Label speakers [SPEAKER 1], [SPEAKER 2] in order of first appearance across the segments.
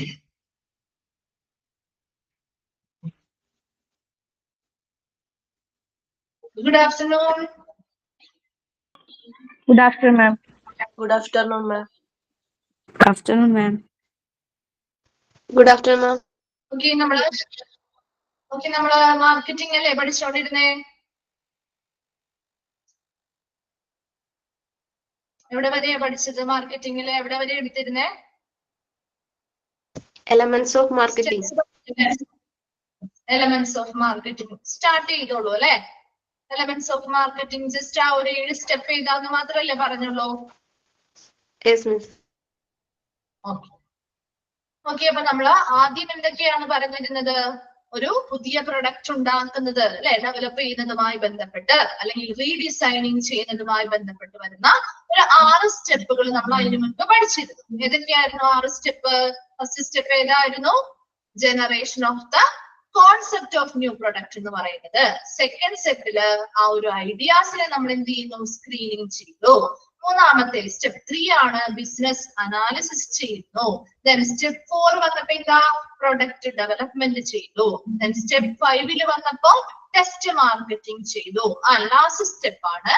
[SPEAKER 1] Good afternoon.
[SPEAKER 2] Good afternoon, ma'am.
[SPEAKER 3] Good afternoon, ma'am.
[SPEAKER 2] Good afternoon, ma'am.
[SPEAKER 3] Good afternoon, ma'am.
[SPEAKER 1] Okay, നമ്മള് marketing അല്ലേ പഠിച്ചോണ്ടിരുന്നേ? എവിടെ വരെയാ പഠിച്ചത്? മാർക്കറ്റിംഗില് എവിടെ വരെ എടുത്തിരുന്നേ?
[SPEAKER 3] Elements of marketing.
[SPEAKER 1] Elements of marketing start ചെയ്തോളൂ അല്ലെ? Elements of marketing ജസ്റ്റ് ആ ഒരു 7 സ്റ്റെപ്പ് ചെയ്താന്ന് മാത്രല്ലേ പറഞ്ഞുള്ളൂ?
[SPEAKER 3] Yes, miss.
[SPEAKER 1] ഓക്കെ, അപ്പൊ നമ്മള് ആദ്യം എന്തൊക്കെയാണ് പറഞ്ഞിരുന്നത്? ഒരു പുതിയ പ്രൊഡക്റ്റ് ഉണ്ടാക്കുന്നത് അല്ലെ, ഡെവലപ്പ് ചെയ്യുന്നതുമായി ബന്ധപ്പെട്ട് അല്ലെങ്കിൽ റീഡിസൈനിങ് ചെയ്യുന്നതുമായി ബന്ധപ്പെട്ട് വരുന്ന ഒരു 6 സ്റ്റെപ്പുകൾ നമ്മൾ അതിന് മുൻപ് പഠിച്ചിരുന്നു. ഏതൊക്കെയായിരുന്നു 6 സ്റ്റെപ്പ്? ഫസ്റ്റ് സ്റ്റെപ്പ് ഏതായിരുന്നു? Generation of the concept of new product എന്ന് പറയുന്നത്. സെക്കൻഡ് സ്റ്റെപ്പില് ആ ഒരു ഐഡിയാസിനെ നമ്മൾ എന്ത് ചെയ്യുന്നു? സ്ക്രീനിങ് ചെയ്തു. മൂന്നാമത്തെ സ്റ്റെപ്പ് 3 ആണ് ബിസിനസ് അനാലിസിസ് ചെയ്യുന്നു. ദെൻ സ്റ്റെപ്പ് 4 വന്നപ്പോ എന്താ? പ്രൊഡക്റ്റ് ഡെവലപ്മെന്റ് ചെയ്തു. ദെൻ സ്റ്റെപ്പ് 5 വന്നപ്പോ ടെസ്റ്റ് മാർക്കറ്റിംഗ് ചെയ്തു. ലാസ്റ്റ് സ്റ്റെപ്പ് ആണ്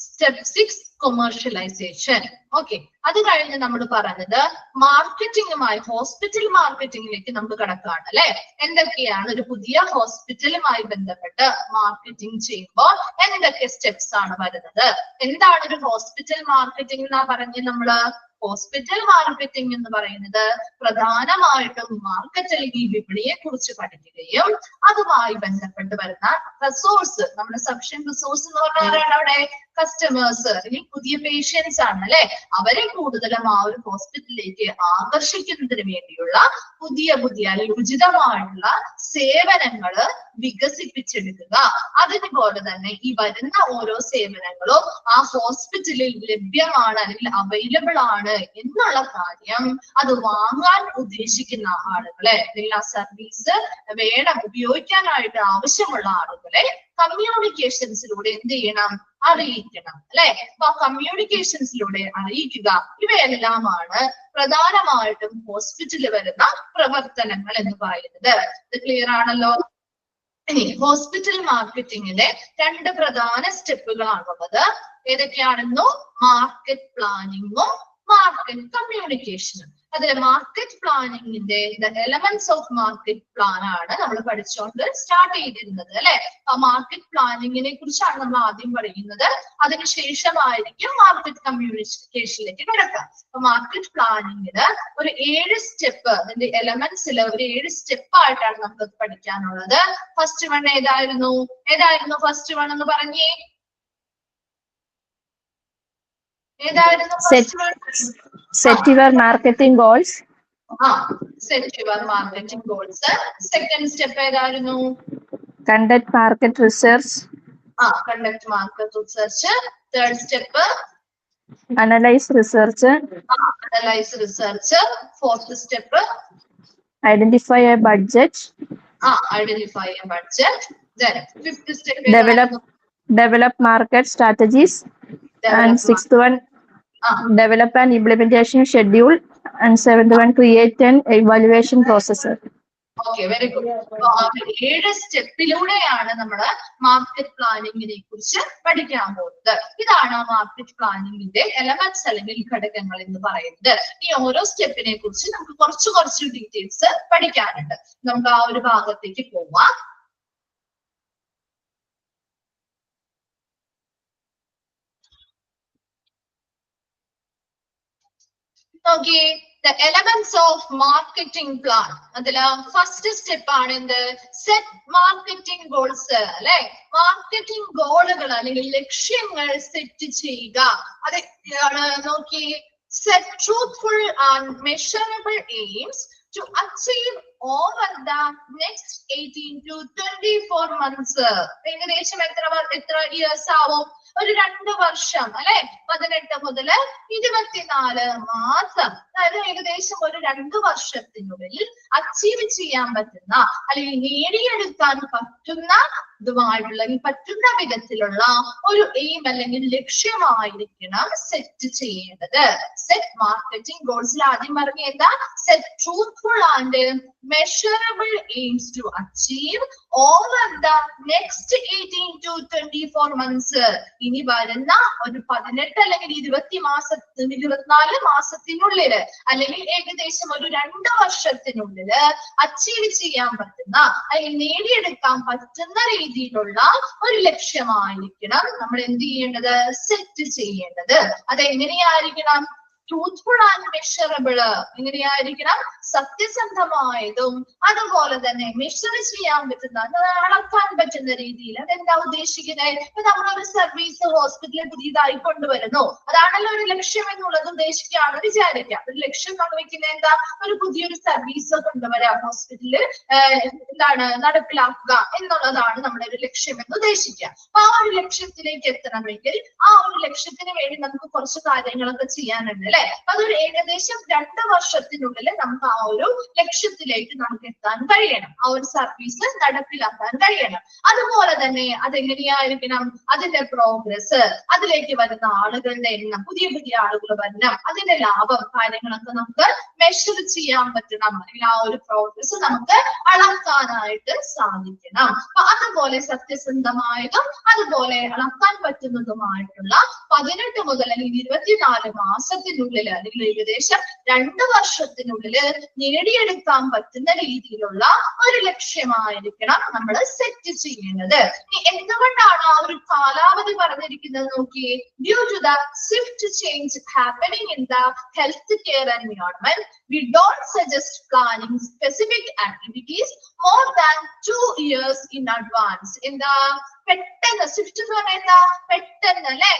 [SPEAKER 1] സ്റ്റെപ്പ് 6 കൊമേഴ്ഷ്യലൈസേഷൻ. ഓക്കെ, അത് കഴിഞ്ഞ് നമ്മൾ പറഞ്ഞത് മാർക്കറ്റിംഗുമായി ഹോസ്പിറ്റൽ മാർക്കറ്റിംഗിലേക്ക് നമ്മൾ കടക്കാണ് അല്ലെ. എന്തൊക്കെയാണ് ഒരു പുതിയ ഹോസ്പിറ്റലുമായി ബന്ധപ്പെട്ട് മാർക്കറ്റിംഗ് ചെയ്യുമ്പോൾ എന്തൊക്കെ സ്റ്റെപ്സ് ആണ് വരുന്നത്? എന്താണ് ഒരു ഹോസ്പിറ്റൽ മാർക്കറ്റിംഗ് എന്നാ പറഞ്ഞ് നമ്മള്? ഹോസ്പിറ്റൽ മാർക്കറ്റിംഗ് എന്ന് പറയുന്നത് പ്രധാനമായിട്ടും മാർക്കറ്റ് അല്ലെങ്കിൽ വിപണിയെ കുറിച്ച് പഠിക്കുകയും അതുമായി ബന്ധപ്പെട്ട് വരുന്ന റിസോഴ്സ്, നമ്മുടെ സഫിഷ്യന്റ് റിസോഴ്സ് എന്ന് പറഞ്ഞാൽ അവിടെ കസ്റ്റമേഴ്സ് അല്ലെങ്കിൽ പുതിയ പേഷ്യൻസ് ആണ് അല്ലെ. അവരെ കൂടുതലും ആ ഒരു ഹോസ്പിറ്റലിലേക്ക് ആകർഷിക്കുന്നതിന് വേണ്ടിയുള്ള പുതിയ അല്ലെങ്കിൽ ഉചിതമായിട്ടുള്ള സേവനങ്ങള് വികസിപ്പിച്ചെടുക്കുക. അതുപോലെ തന്നെ ഈ വരുന്ന ഓരോ സേവനങ്ങളും ആ ഹോസ്പിറ്റലിൽ ലഭ്യമാണ് അല്ലെങ്കിൽ അവൈലബിൾ ആണ് എന്നുള്ള കാര്യം അത് വാങ്ങാൻ ഉദ്ദേശിക്കുന്ന ആളുകളെ അല്ലെങ്കിൽ ആ സർവീസ് വേണം ഉപയോഗിക്കാനായിട്ട് ആവശ്യമുള്ള ആളുകളെ കമ്മ്യൂണിക്കേഷൻസിലൂടെ എന്ത് ചെയ്യണം? അറിയിക്കണം അല്ലെ. അപ്പൊ ആ കമ്മ്യൂണിക്കേഷൻസിലൂടെ അറിയിക്കുക, ഇവയെല്ലാമാണ് പ്രധാനമായിട്ടും ഹോസ്പിറ്റലിൽ വരുന്ന പ്രവർത്തനങ്ങൾ എന്ന് പറയുന്നത്. ഇത് ക്ലിയർ ആണല്ലോ? ഇനി ഹോസ്പിറ്റൽ മാർക്കറ്റിംഗിലെ 2 പ്രധാന സ്റ്റെപ്പുകളാണുള്ളത്. ഏതൊക്കെയാണെന്നോ? മാർക്കറ്റ് പ്ലാനിങ്ങും മാർക്കറ്റ് കമ്മ്യൂണിക്കേഷനും. അതിലെ മാർക്കറ്റ് പ്ലാനിങ്ങിന്റെ എലമെന്റ്സ് ഓഫ് മാർക്കറ്റ് പ്ലാൻ ആണ് നമ്മൾ പഠിച്ചുകൊണ്ട് സ്റ്റാർട്ട് ചെയ്തിരുന്നത് അല്ലെ. ആ മാർക്കറ്റ് പ്ലാനിങ്ങിനെ കുറിച്ചാണ് നമ്മൾ ആദ്യം പറയുന്നത്. അതിനുശേഷമായിരിക്കും മാർക്കറ്റ് കമ്മ്യൂണിക്കേഷനിലേക്ക് കിടക്കുക. അപ്പൊ മാർക്കറ്റ് പ്ലാനിങ്ങിന് ഒരു 7 സ്റ്റെപ്പ്, അതിന്റെ എലമെന്റ്സിൽ ഒരു 7 സ്റ്റെപ്പ് ആയിട്ടാണ് നമുക്ക് പഠിക്കാനുള്ളത്. ഫസ്റ്റ് വൺ ഏതായിരുന്നു? ഫസ്റ്റ് വൺ എന്ന് പറഞ്ഞേ?
[SPEAKER 2] Set your marketing goals.
[SPEAKER 1] Set your marketing goals. Second step ഏതായിരുന്നു?
[SPEAKER 2] Conduct market research.
[SPEAKER 1] Conduct market research. Third step
[SPEAKER 2] Analyze research.
[SPEAKER 1] Analyze research. Fourth step
[SPEAKER 2] Identify a budget.
[SPEAKER 1] Identify a budget. Then fifth step
[SPEAKER 2] develop market strategies. And sixth one develop an implementation schedule. And seventh one create an evaluation process.
[SPEAKER 1] Okay, very good. 7 സ്റ്റെപ്പിലൂടെയാണ് നമ്മൾ market പ്ലാനിങ്ങിനെ കുറിച്ച് പഠിക്കാൻ പോകുന്നത്. ഇതാണ് market പ്ലാനിങ്ങിന്റെ elements അല്ലെങ്കിൽ ഘടകങ്ങൾ എന്ന് പറയുന്നത്. ഈ ഓരോ സ്റ്റെപ്പിനെ കുറിച്ച് നമുക്ക് കുറച്ച് ഡീറ്റെയിൽസ് പഠിക്കാനുണ്ട്. നമുക്ക് ആ ഒരു ഭാഗത്തേക്ക് പോവാം. Okay, the elements of marketing plan. അതില് ഫസ്റ്റ് സ്റ്റെപ്പ് ആണ് എന്ത്? സെറ്റ് മാർക്കറ്റിംഗ് ഗോൾസ് അല്ലെ. മാർക്കറ്റിംഗ് ഗോളുകൾ അല്ലെങ്കിൽ ലക്ഷ്യങ്ങൾ സെറ്റ് ചെയ്യുക. അതൊക്കെയാണ് നോക്കി. Set truthful and measurable aims to achieve over the next 18 to 24 months. ഏകദേശം എത്ര ഇയേഴ്സ് ആവും? ഒരു 2 വർഷം അല്ലെ, 18 മുതൽ 24 മാസം, അതായത് ഏകദേശം ഒരു 2 വർഷത്തിനുള്ളിൽ അച്ചീവ് ചെയ്യാൻ പറ്റുന്ന അല്ലെങ്കിൽ നേടിയെടുക്കാൻ പറ്റുന്ന ഇതുമായിട്ടുള്ള പറ്റുന്ന വിധത്തിലുള്ള ഒരു എയിം അല്ലെങ്കിൽ ലക്ഷ്യമായിരിക്കണം സെറ്റ് ചെയ്യേണ്ടത്. സെറ്റ് മാർക്കറ്റിംഗ് ഗോൾസിൽ ആദ്യം പറഞ്ഞ എന്താ, set truthful and measurable aims to achieve over the next 18 to 24 months. ഇനി വരുന്ന ഒരു 18 അല്ലെങ്കിൽ 24 മാസത്തിനുള്ളിൽ അല്ലെങ്കിൽ ഏകദേശം ഒരു 2 വർഷത്തിനുള്ളിൽ അച്ചീവ് ചെയ്യാൻ പറ്റുന്ന അല്ലെങ്കിൽ നേടിയെടുക്കാൻ പറ്റുന്ന രീതിയിലുള്ള ഒരു ലക്ഷ്യമായിരിക്കണം നമ്മൾ എന്ത് ചെയ്യേണ്ടത്, സെറ്റ് ചെയ്യേണ്ടത്. അതെങ്ങനെയായിരിക്കണം, ട്രൂത്ത്ഫുൾ ആൻഡ് മെഷറബിൾ, എങ്ങനെയായിരിക്കണം, സത്യസന്ധമായതും അതുപോലെ തന്നെ മെഷർ ചെയ്യാൻ പറ്റുന്ന, അളക്കാൻ പറ്റുന്ന രീതിയിൽ. അതെന്താ ഉദ്ദേശിക്കുന്നത്, ഇപ്പൊ നമ്മളൊരു സർവീസ് ഹോസ്പിറ്റലിൽ പുതിയതായി കൊണ്ടുവരുന്നു, അതാണല്ലോ ഒരു ലക്ഷ്യം എന്നുള്ളത് ഉദ്ദേശിക്കുകയാണ് വിചാരിക്കുക. ഒരു ലക്ഷ്യം നിർവഹിക്കുന്നത് എന്താ, ഒരു പുതിയൊരു സർവീസ് കൊണ്ടുവരാം ഹോസ്പിറ്റലിൽ നടപ്പിലാക്കുക എന്നുള്ളതാണ് നമ്മുടെ ഒരു ലക്ഷ്യം എന്ന് ഉദ്ദേശിക്കുക. അപ്പൊ ആ ഒരു ലക്ഷ്യത്തിലേക്ക് എത്തണമെങ്കിൽ ആ ഒരു ലക്ഷ്യത്തിന് വേണ്ടി നമുക്ക് കുറച്ച് കാര്യങ്ങളൊക്കെ ചെയ്യാനുണ്ട് അല്ലെ. അതൊരു ഏകദേശം 2 വർഷത്തിനുള്ളിൽ നമുക്ക് ആ ഒരു ലക്ഷ്യത്തിലേക്ക് നമുക്ക് എത്താൻ കഴിയണം, ആ ഒരു സർവീസ് നടപ്പിലാക്കാൻ കഴിയണം. അതുപോലെ തന്നെ അതെങ്ങനെയായിരിക്കണം, അതിന്റെ പ്രോഗ്രസ്, അതിലേക്ക് വരുന്ന ആളുകളുടെ എണ്ണം, പുതിയ പുതിയ ആളുകൾ വരണം, അതിന്റെ ലാഭം, കാര്യങ്ങളൊക്കെ നമുക്ക് മെഷർ ചെയ്യാൻ പറ്റണം, അല്ലെങ്കിൽ ആ ഒരു പ്രോഗ്രസ് നമുക്ക് അളക്കാനായിട്ട് സാധിക്കണം. അപ്പൊ അതുപോലെ സത്യസന്ധമായതും അതുപോലെ അളക്കാൻ പറ്റുന്നതുമായിട്ടുള്ള 18 മുതൽ അല്ലെങ്കിൽ 24 മാസത്തിനുള്ളിൽ അല്ലെങ്കിൽ ഏകദേശം 2 വർഷത്തിനുള്ളിൽ നേടിയെടുക്കാൻ പറ്റുന്ന രീതിയിലുള്ള ഒരു ലക്ഷ്യമായിരിക്കണം നമ്മൾ സെറ്റ് ചെയ്യേണ്ടത്. എന്തുകൊണ്ടാണ് ആ ഒരു കാലാവധി പറഞ്ഞിരിക്കുന്നത് നോക്കിയേ, due to the swift change happening in the health care environment we don't suggest planning specific activities more than 2 years in advance. എന്താ, പെട്ടെന്ന് സ്വിഫ്റ്റ് എന്ന് പറയുന്ന പെട്ടെന്ന് അല്ലെ,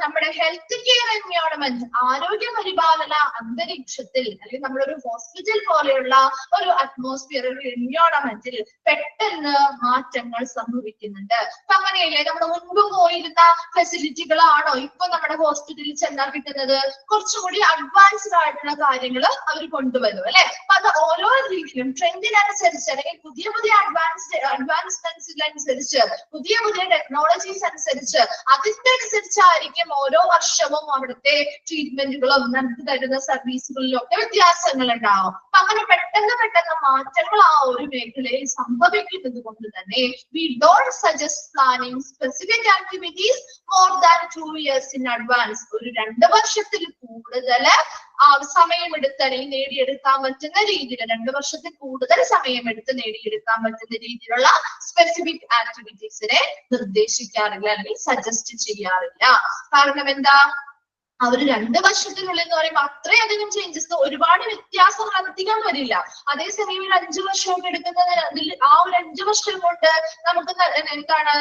[SPEAKER 1] നമ്മുടെ ഹെൽത്ത് കെയർ എൻവയോൺമെന്റ്, ആരോഗ്യ പരിപാലന അന്തരീക്ഷത്തിൽ അല്ലെങ്കിൽ നമ്മളൊരു ഹോസ്പിറ്റൽ പോലെയുള്ള ഒരു അറ്റ്മോസ്ഫിയർ, ഒരു എൻവയോൺമെന്റിൽ പെട്ടെന്ന് മാറ്റങ്ങൾ സംഭവിക്കുന്നുണ്ട്. അപ്പൊ അങ്ങനെയല്ലേ, നമ്മൾ മുൻപ് പോയിരുന്ന ഫെസിലിറ്റികളാണോ ഇപ്പൊ നമ്മുടെ ഹോസ്പിറ്റലിൽ ചെന്നാൽ കിട്ടുന്നത്, കുറച്ചുകൂടി അഡ്വാൻസ്ഡ് ആയിട്ടുള്ള കാര്യങ്ങൾ അവർ കൊണ്ടുവരും അല്ലെ. അപ്പൊ അത് ഓരോ രീതിയിലും ട്രെൻഡിനനുസരിച്ച് അല്ലെങ്കിൽ പുതിയ പുതിയ അഡ്വാൻസ്മെന്റ്സിനനുസരിച്ച് പുതിയ ടെക്നോളജീസ് അനുസരിച്ച് അതിന്റെ അനുസരിച്ചായിരിക്കും ഓരോ വർഷവും അവിടുത്തെ ട്രീറ്റ്മെന്റുകളും നമുക്ക് തരുന്ന സർവീസുകളിലും ഒക്കെ വ്യത്യാസങ്ങൾ ഉണ്ടാവും. അപ്പൊ അങ്ങനെ പെട്ടെന്ന് മാറ്റങ്ങൾ ആ ഒരു മേഖലയിൽ സംഭവിക്കുന്നത് കൊണ്ട് തന്നെ we don't suggest planning specific activities more than 2 years in advance. ഒരു 2 വർഷത്തിൽ കൂടുതൽ സമയമെടുത്ത് അല്ലെങ്കിൽ നേടിയെടുക്കാൻ പറ്റുന്ന രീതിയിൽ, 2 വർഷത്തിൽ കൂടുതൽ സമയമെടുത്ത് നേടിയെടുക്കാൻ പറ്റുന്ന രീതിയിലുള്ള സ്പെസിഫിക് ആക്ടിവിറ്റീസിനെ നിർദ്ദേശിക്കാറില്ല അല്ലെങ്കിൽ സജസ്റ്റ് ചെയ്യാറില്ല. കാരണം എന്താ, അവർ 2 വർഷത്തിനുള്ളിൽ എന്ന് പറയുമ്പോൾ അത്രയധികം ചേഞ്ചസ്, ഒരുപാട് വ്യത്യാസങ്ങൾ അധികം വരില്ല. അതേസമയം 5 വർഷമൊക്കെ എടുക്കുന്നത്, അതിൽ ആ ഒരു 5 വർഷം കൊണ്ട് നമുക്ക് എന്താണ്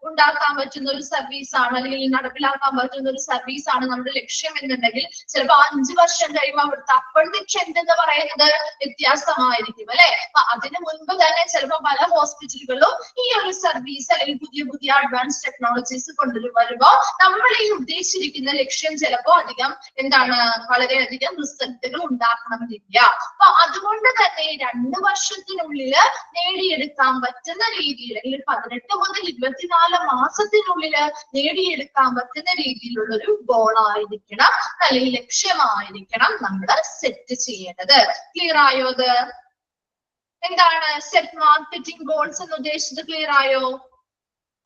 [SPEAKER 1] ഉണ്ടാക്കാൻ പറ്റുന്ന ഒരു സർവീസ് ആണ് അല്ലെങ്കിൽ നടപ്പിലാക്കാൻ പറ്റുന്ന ഒരു സർവീസ് ആണ് നമ്മുടെ ലക്ഷ്യം എന്നുണ്ടെങ്കിൽ ചിലപ്പോൾ 5 വർഷം കഴിയുമ്പോൾ അവിടുത്തെ അപ്പോഴത്തെ ട്രെൻഡ് എന്ന് പറയുന്നത് വ്യത്യാസമായിരിക്കും അല്ലെ. അപ്പൊ അതിന് മുൻപ് തന്നെ ചിലപ്പോൾ പല ഹോസ്പിറ്റലുകളിലും ഈ ഒരു സർവീസ് അല്ലെങ്കിൽ പുതിയ പുതിയ അഡ്വാൻസ് ടെക്നോളജീസ് കൊണ്ടുവരുമ്പോൾ നമ്മൾ ഈ ഉദ്ദേശിച്ചിരിക്കുന്ന ലക്ഷ്യം ചിലപ്പോൾ അധികം എന്താണ് വളരെയധികം റിസൾട്ടുകൾ ഉണ്ടാക്കണമെന്നില്ല. അപ്പൊ അതുകൊണ്ട് തന്നെ 2 വർഷത്തിനുള്ളിൽ നേടിയെടുക്കാൻ പറ്റുന്ന രീതിയിൽ അല്ലെങ്കിൽ 18 മുതൽ 24 മാസത്തിനുള്ളിൽ നേടിയെടുക്കാൻ പറ്റുന്ന രീതിയിലുള്ള ഒരു ഗോളായിരിക്കണം അല്ലെങ്കിൽ ലക്ഷ്യമായിരിക്കണം നമ്മൾ സെറ്റ് ചെയ്യേണ്ടത്. ക്ലിയർ ആയോ? അത് എന്താണ് സെറ്റ് മാർക്കറ്റിംഗ് ഗോൾസ് എന്ന് ഉദ്ദേശിച്ചത്? ക്ലിയർ ആയോ?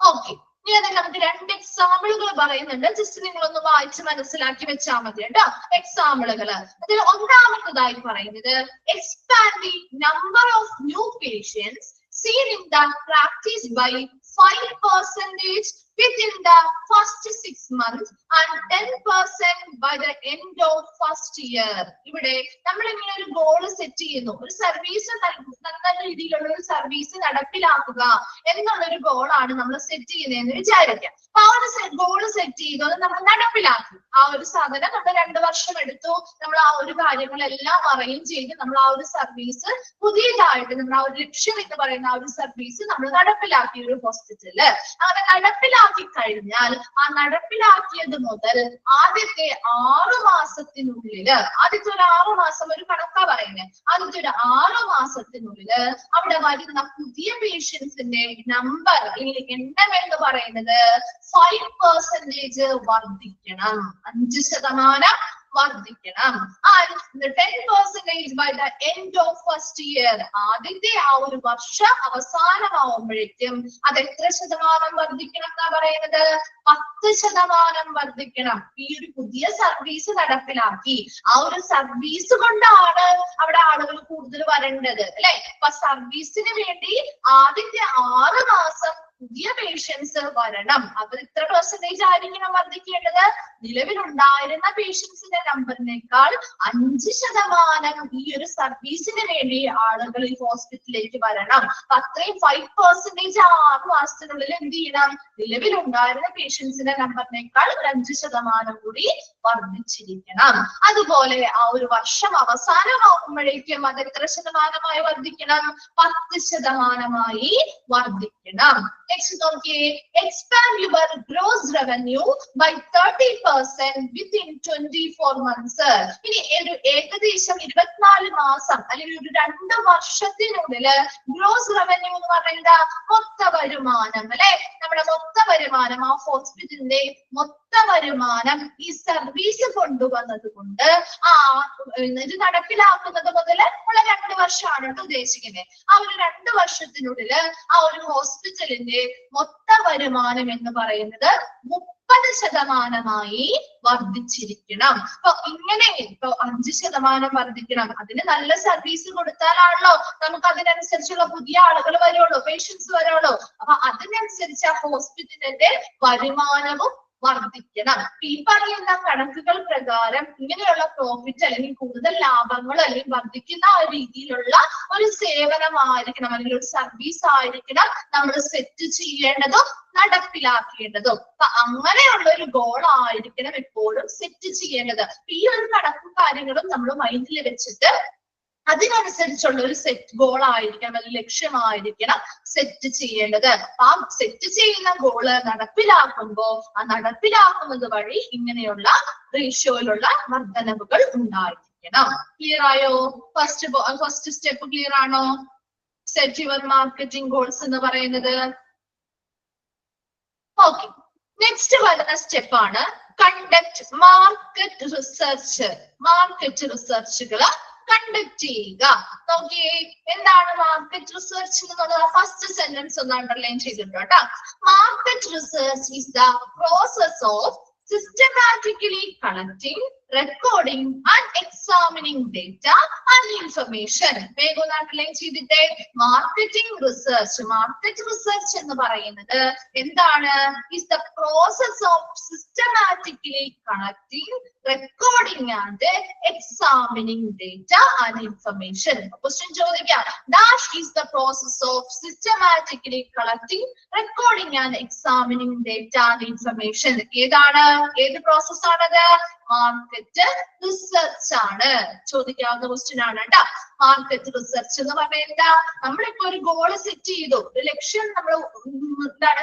[SPEAKER 1] ഓക്കെ, ഇനി അതിൽ നമുക്ക് 2 എക്സാമ്പിളുകൾ പറയുന്നുണ്ട്. ജസ്റ്റ് നിങ്ങളൊന്ന് വായിച്ച് മനസ്സിലാക്കി വെച്ചാൽ മതി കേട്ടോ. എക്സാമ്പിളുകൾ അതിൽ ഒന്നാമത്തതായി പറയുന്നത് expanding number of new patients seen in the practice by 5% within the first 6 months and 10% by the end of first year. ഇവിടെ നമ്മൾ ഇങ്ങനെ ഒരു ഗോൾ സെറ്റ് ചെയ്യുന്നു, ഒരു സർവീസ് നല്ല രീതിയിലുള്ള ഒരു സർവീസ് നടപ്പിലാക്കുക എന്നുള്ളൊരു ഗോളാണ് നമ്മൾ സെറ്റ് ചെയ്യുന്നതെന്ന് വിചാരിക്കാം. അപ്പൊ ആ ഒരു ഗോൾ സെറ്റ് ചെയ്തു, നമ്മൾ നടപ്പിലാക്കി. ആ ഒരു സാധനം നമ്മൾ 2 വർഷം എടുത്തു, നമ്മൾ ആ ഒരു കാര്യങ്ങളെല്ലാം അറേഞ്ച് ചെയ്ത് നമ്മൾ ആ ഒരു സർവീസ് പുതിയതായിട്ട് നമ്മൾ ആ ഒരു ലക്ഷ്യം എന്ന് പറയുന്ന ആ ഒരു സർവീസ് നമ്മൾ നടപ്പിലാക്കി ഒരു ഹോസ്പിറ്റലില്. അങ്ങനെ നടപ്പിലാക്കി നടപ്പിലാക്കി കഴിഞ്ഞാൽ ആ നടപ്പിലാക്കിയത് മുതൽ ആദ്യത്തെ 6 മാസത്തിനുള്ളില്, ആദ്യത്തെ ഒരു 6 മാസം ഒരു കണക്കാ പറയുന്നത്, ആദ്യത്തെ ഒരു 6 മാസത്തിനുള്ളില് അവിടെ വരുന്ന പുതിയ പേഷ്യൻസിന്റെ നമ്പർ അല്ലെങ്കിൽ എണ്ണം എന്ന് പറയുന്നത് 5% വർദ്ധിക്കണം, 5% വർദ്ധിക്കണം. And the 10% by the end of first year, ആദ്യത്തെ ആ ഒരു വർഷ അവസാനമാവുമ്പോഴേക്കും അത് എത്ര ശതമാനം വർദ്ധിക്കണം എന്നാ പറയുന്നത്? 10% വർദ്ധിക്കണം. ഈ ഒരു പുതിയ സർവീസ് നടപ്പിലാക്കി, ആ ഒരു സർവീസ് കൊണ്ടാണ് അവിടെ ആളുകൾ കൂടുതൽ വരേണ്ടത് അല്ലെ. അപ്പൊ സർവീസിന് വേണ്ടി ആദ്യത്തെ 6 മാസം പുതിയ പേഷ്യൻസ് വരണം. അത് ഇത്ര പെർസെന്റേജ് ആയിരിക്കണം വർദ്ധിക്കേണ്ടത്? നിലവിലുണ്ടായിരുന്ന പേഷ്യൻസിന്റെ നമ്പറിനേക്കാൾ 5% ഈ ഒരു സർവീസിന് വേണ്ടി ആളുകൾ ഈ ഹോസ്പിറ്റലിലേക്ക് വരണം. അപ്പൊ അത്രയും 5% 6 മാസത്തിനുള്ളിൽ എന്ത് ചെയ്യണം? നിലവിലുണ്ടായിരുന്ന പേഷ്യൻസിന്റെ നമ്പറിനേക്കാൾ 5% കൂടി വർദ്ധിച്ചിരിക്കണം. അതുപോലെ ആ ഒരു വർഷം അവസാനമാകുമ്പോഴേക്കും അത് എത്ര ശതമാനമായി വർദ്ധിക്കണം? 10% വർദ്ധിക്കണം. Next നോക്കിയേ, expand your gross revenue by 30% within 24 months. ഇനി ഏകദേശം 24 മാസം അല്ലെങ്കിൽ ഒരു 2 വർഷത്തിനുള്ളില് ഗ്രോസ് റവന്യൂ എന്ന് പറയുന്നത് മൊത്ത വരുമാനം അല്ലെ, നമ്മുടെ മൊത്ത വരുമാനം, ആ ഹോസ്പിറ്റലിന്റെ മൊത്ത വരുമാനം ഈ സർവീസ് കൊണ്ടുവന്നത് കൊണ്ട് ഇത് നടപ്പിലാക്കുന്നത് മുതൽ ഉള്ള 2 വർഷമാണ് ഉദ്ദേശിക്കുന്നത്. ആ ഒരു 2 വർഷത്തിനുള്ളില് ആ ഒരു ഹോസ്പിറ്റലിന്റെ മൊത്ത വരുമാനം എന്ന് പറയുന്നത് 30% വർദ്ധിച്ചിരിക്കണം. അപ്പൊ ഇങ്ങനെ ഇപ്പൊ 5% വർദ്ധിക്കണം. അതിന് നല്ല സർവീസ് കൊടുത്താലാണല്ലോ നമുക്ക് അതിനനുസരിച്ചുള്ള പുതിയ ആളുകൾ വരുള്ളൂ, പേഷ്യൻസ് വരുള്ളൂ. അപ്പൊ അതിനനുസരിച്ച് ആ ഹോസ്പിറ്റലിന്റെ വരുമാനവും വർദ്ധിക്കണം. ഈ പറയുന്ന കണക്കുകൾ പ്രകാരം ഇങ്ങനെയുള്ള പ്രോഫിറ്റ് അല്ലെങ്കിൽ കൂടുതൽ ലാഭങ്ങൾ അല്ലെങ്കിൽ വർദ്ധിക്കുന്ന ആ രീതിയിലുള്ള ഒരു സേവനമായിരിക്കണം അല്ലെങ്കിൽ ഒരു സർവീസ് ആയിരിക്കണം നമ്മൾ സെറ്റ് ചെയ്യേണ്ടതും നടപ്പിലാക്കേണ്ടതും. അപ്പൊ അങ്ങനെയുള്ള ഒരു ഗോൾ ആയിരിക്കണം എപ്പോഴും സെറ്റ് ചെയ്യേണ്ടത്. ഈ ഒരു കണക്കും കാര്യങ്ങളും നമ്മൾ മൈൻഡിൽ വെച്ചിട്ട് അതിനനുസരിച്ചുള്ള ഒരു സെറ്റ് ഗോൾ ആയിരിക്കണം, അല്ലെങ്കിൽ ലക്ഷ്യമായിരിക്കണം സെറ്റ് ചെയ്യേണ്ടത്. ആ സെറ്റ് ചെയ്യുന്ന ഗോള് നടപ്പിലാക്കുമ്പോൾ ആ നടപ്പിലാക്കുന്നത് വഴി ഇങ്ങനെയുള്ള റേഷ്യോയിലുള്ള വർധനവുകൾ ഉണ്ടായിരിക്കണം. ക്ലിയർ ആയോ? ഫസ്റ്റ് സ്റ്റെപ്പ് ക്ലിയർ ആണോ? സെറ്റ് യുവർ മാർക്കറ്റിംഗ് ഗോൾസ് എന്ന് പറയുന്നത്. ഓക്കെ, നെക്സ്റ്റ് വരുന്ന സ്റ്റെപ്പാണ് കണ്ടക്ട് മാർക്കറ്റ് റിസർച്ച്. മാർക്കറ്റ് റിസർച്ചുകൾ കണ്ടക്ട് ചെയ്യുക. നോക്കിയേ, എന്താണ് മാർക്കറ്റ് റിസർച്ച് എന്നുള്ളത്? ഫസ്റ്റ് സെന്റൻസ് ഒന്ന് അണ്ടർലൈൻ ചെയ്തിട്ടുണ്ട് കേട്ടോ. Market research is the process of systematically collecting, recording and examining data and information. വേഗം അണ്ടർലൈൻ ചെയ്തിട്ടേ. മാർക്കറ്റിംഗ് റിസർച്ച്, മാർക്കറ്റ് റിസർച്ച് എന്ന് പറയുന്നത് എന്താണ്? is the process of systematically collecting, recording and examining data and information. Question ചോദിക്കാം, dash is the process of systematically collecting, recording and examining data and information. ഏതാണ്? ഏത് process ആണത്? Market research ആണ്. ചോദിക്കാവുന്ന question ആണ് കേട്ടോ. മാർക്കറ്റ് റിസർച്ച് എന്ന് പറഞ്ഞാൽ നമ്മളിപ്പോ ഒരു ഗോള് സെറ്റ് ചെയ്തു, ഒരു ലക്ഷ്യം നമ്മൾ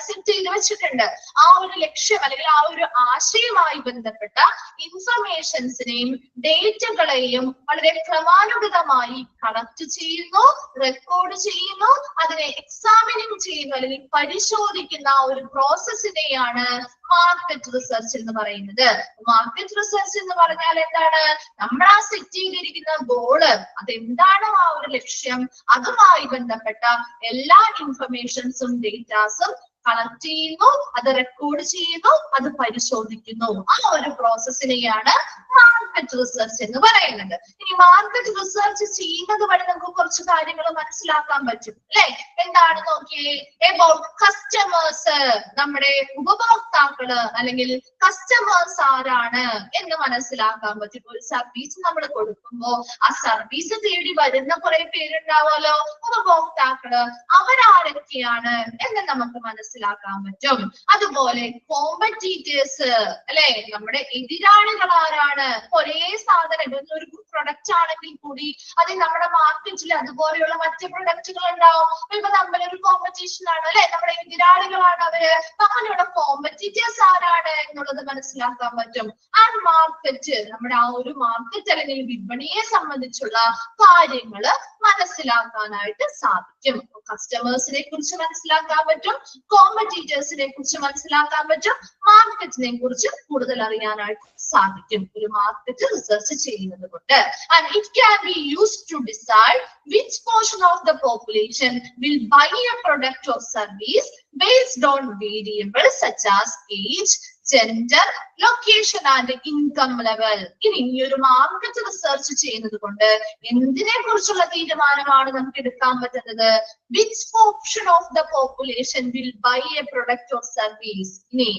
[SPEAKER 1] സെറ്റ് ചെയ്ത് വെച്ചിട്ടുണ്ട്. ആ ഒരു ലക്ഷ്യം അല്ലെങ്കിൽ ആ ഒരു ആശയവുമായി ബന്ധപ്പെട്ട ഇൻഫർമേഷൻസിനെയും ഡേറ്റകളെയും വളരെ ക്രമാനുഗതമായി കളക്ട് ചെയ്യുന്നു, റെക്കോർഡ് ചെയ്യുന്നു, അതിനെ എക്സാമിനിങ് ചെയ്യുന്നു അല്ലെങ്കിൽ പരിശോധിക്കുന്ന ആ ഒരു പ്രോസസ്സിനെയാണ് മാർക്കറ്റ് റിസർച്ച് എന്ന് പറയുന്നത്. മാർക്കറ്റ് റിസർച്ച് എന്ന് പറഞ്ഞാൽ എന്താണ്? നമ്മൾ ആ സെറ്റ് ചെയ്തിരിക്കുന്ന ഗോള്, അതെന്താണോ ആ ഒരു ലക്ഷ്യം, അതുമായി ബന്ധപ്പെട്ട എല്ലാ ഇൻഫർമേഷൻസും ഡേറ്റാസും കളക്ട് ചെയ്യുന്നു, അത് റെക്കോർഡ് ചെയ്യുന്നു, അത് പരിശോധിക്കുന്നു. ആ ഒരു പ്രോസസ്സിനെയാണ് മാർക്കറ്റ് റിസർച്ച് എന്ന് പറയുന്നത്. ഇനി മാർക്കറ്റ് റിസർച്ച് ചെയ്യുന്നത് വഴി നമുക്ക് കുറച്ച് കാര്യങ്ങൾ മനസ്സിലാക്കാൻ പറ്റും അല്ലെ. എന്താണ് നോക്കിയേ, എബൌട്ട് കസ്റ്റമേഴ്സ്, നമ്മുടെ ഉപഭോക്താക്കള് അല്ലെങ്കിൽ കസ്റ്റമേഴ്സ് ആരാണ് എന്ന് മനസ്സിലാക്കാൻ പറ്റും. ഒരു സർവീസ് നമ്മൾ കൊടുക്കുമ്പോ ആ സർവീസ് തേടി വരുന്ന കുറെ പേരുണ്ടാവുമല്ലോ, ഉപഭോക്താക്കള്, അവരാരൊക്കെയാണ് എന്ന് നമുക്ക് മനസ്സിലാക്കാം. മനസ്സിലാക്കാൻ പറ്റും. അതുപോലെ കോമ്പറ്റീറ്റേഴ്സ് അല്ലെ, നമ്മുടെ എതിരാളികൾ ആരാണ്? ഒരേ സാധനം ഒരു പ്രൊഡക്റ്റ് ആണെങ്കിൽ കൂടി അത് നമ്മുടെ മാർക്കറ്റിൽ അതുപോലെയുള്ള മറ്റ് പ്രൊഡക്റ്റുകൾ ഉണ്ടാവും. ഇപ്പൊ തമ്മിലൊരു കോമ്പറ്റീഷൻ ആണ് അല്ലെ, നമ്മുടെ എതിരാളികളാണ് അവര്. അങ്ങനെയുള്ള കോമ്പറ്റീറ്റേഴ്സ് ആരാണ് എന്നുള്ളത് മനസ്സിലാക്കാൻ പറ്റും. ആൻഡ് മാർക്കറ്റ്, നമ്മുടെ ആ ഒരു മാർക്കറ്റ് അല്ലെങ്കിൽ വിപണിയെ സംബന്ധിച്ചുള്ള കാര്യങ്ങള് മനസ്സിലാക്കാനായിട്ട് സാധിക്കും. കസ്റ്റമേഴ്സിനെ കുറിച്ച് മനസ്സിലാക്കാൻ പറ്റും, കോമ്പറ്റീറ്റേഴ്സിനെ കുറിച്ച് മനസ്സിലാക്കാൻ പറ്റും, മാർക്കറ്റിനെ കുറിച്ച് കൂടുതൽ അറിയാനായിട്ട് സാധിക്കും ഒരു മാർക്കറ്റ് റിസർച്ച് ചെയ്യുന്നത് കൊണ്ട്. And it can be used to decide which portion of the population will buy a product or service based on variables such as age, gender, location and income level. ഇനി ഈ ഒരു market research ചെയ്യുന്നത് കൊണ്ട് എന്തിനെ കുറിച്ചുള്ള തീരുമാനമാണ് നമുക്ക് എടുക്കാൻ പറ്റുന്നത്? Which portion of the population will buy a product or service. ഇനി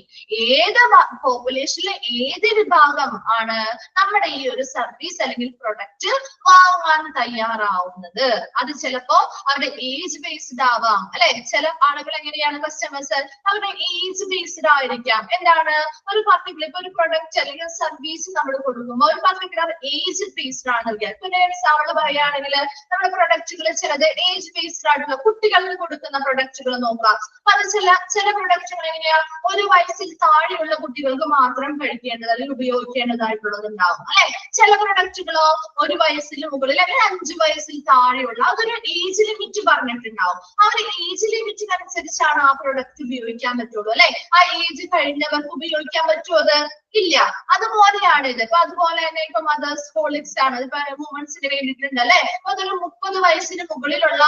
[SPEAKER 1] ഏത് പോപ്പുലേഷനിലെ ഏത് വിഭാഗം ആണ് നമ്മുടെ ഈ ഒരു സർവീസ് അല്ലെങ്കിൽ പ്രൊഡക്റ്റ് വാങ്ങാൻ തയ്യാറാവുന്നത്? അത് ചിലപ്പോ അവരുടെ ഏജ് ബേസ്ഡ് ആവാം അല്ലെ. ചില ആളുകൾ എങ്ങനെയാണ് കസ്റ്റമേഴ്സ്, അവരുടെ ഏജ് ബേസ്ഡ് ആയിരിക്കാം. എന്താണ്, ഒരു പർട്ടിക്കുലർ ഇപ്പൊ ഒരു പ്രൊഡക്റ്റ് അല്ലെങ്കിൽ സർവീസ് നമ്മൾ കൊടുക്കുമ്പോൾ ഒരു പർട്ടിക്കുലർ ഏജ് ബേസ്ഡ് ആണ്. പിന്നെ എക്സാമ്പിൾ പറയുകയാണെങ്കിൽ നമ്മുടെ പ്രൊഡക്റ്റുകൾ ചിലത് ഏജ് ബേസ്ഡ് ആയിട്ടുള്ള കുട്ടികൾക്ക് കൊടുക്കുന്ന പ്രൊഡക്റ്റുകൾ നോക്കാം. അത് ചില പ്രൊഡക്റ്റുകൾ എങ്ങനെയാ, ഒരു വയസ്സിൽ താഴെയുള്ള കുട്ടികൾക്ക് മാത്രം കഴിക്കേണ്ടത് അല്ലെങ്കിൽ ഉപയോഗിക്കേണ്ടതായിട്ടുള്ളത് ഉണ്ടാവും അല്ലെ. ചില പ്രൊഡക്റ്റുകളോ ഒരു വയസ്സിന് മുകളിൽ അല്ലെങ്കിൽ 5 വയസ്സിൽ താഴെയുള്ള, അതൊരു ഏജ് ലിമിറ്റ് പറഞ്ഞിട്ടുണ്ടാവും. ആ ഒരു ഏജ് ലിമിറ്റിനനുസരിച്ചാണ് ആ പ്രൊഡക്റ്റ് ഉപയോഗിക്കാൻ പറ്റുള്ളൂ അല്ലെ. ആ ഏജ് കഴിഞ്ഞവർക്ക് ഉപയോഗിക്കാൻ പറ്റുമോ? അത് ഇല്ല. അതുപോലെയാണ് ഇത്. ഇപ്പൊ അതുപോലെ തന്നെ ഇപ്പൊ മദേഴ്സ് ഹോളിക്സ് ആണ്, ഇപ്പൊ വുമൻസിന് വേണ്ടിയിട്ടുണ്ട് അല്ലെ. അതൊരു 30 വയസ്സിന് മുകളിലുള്ള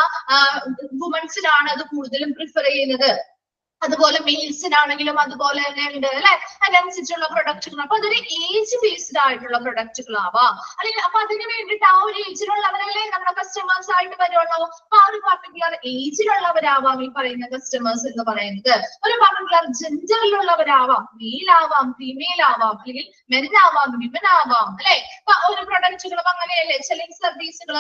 [SPEAKER 1] വുമൻസിനാണ് അത് കൂടുതലും പ്രിഫർ ചെയ്യുന്നത്. അതുപോലെ മെയിൽസിനാണെങ്കിലും അതുപോലെ തന്നെ ഉണ്ട് അല്ലെ. അതിനനുസരിച്ചുള്ള പ്രൊഡക്റ്റുകൾ. അപ്പൊ അതൊരു ഏജ് ബേസ്ഡ് ആയിട്ടുള്ള പ്രൊഡക്റ്റുകളാവാം അല്ലെങ്കിൽ. അപ്പൊ അതിന് വേണ്ടിയിട്ട് ആ ഒരു ഏജിലുള്ളവരല്ലേ നമ്മുടെ കസ്റ്റമേഴ്സ് ആയിട്ട് വരുള്ളൂ. അപ്പൊ ആ ഒരു പർട്ടിക്കുലർ ഏജിലുള്ളവരാവാം ഈ പറയുന്ന കസ്റ്റമേഴ്സ് എന്ന് പറയുന്നത്. ഒരു പർട്ടിക്കുലർ ജെൻഡറിലുള്ളവരാവാം, മെയിൽ ആവാം, ഫീമെയിൽ ആവാം, അല്ലെങ്കിൽ മെൻ ആവാം, വിമൻ ആവാം അല്ലെ. അപ്പൊ ഒരു പ്രൊഡക്റ്റുകളും അങ്ങനെയല്ലേ. ചില സർവീസുകൾ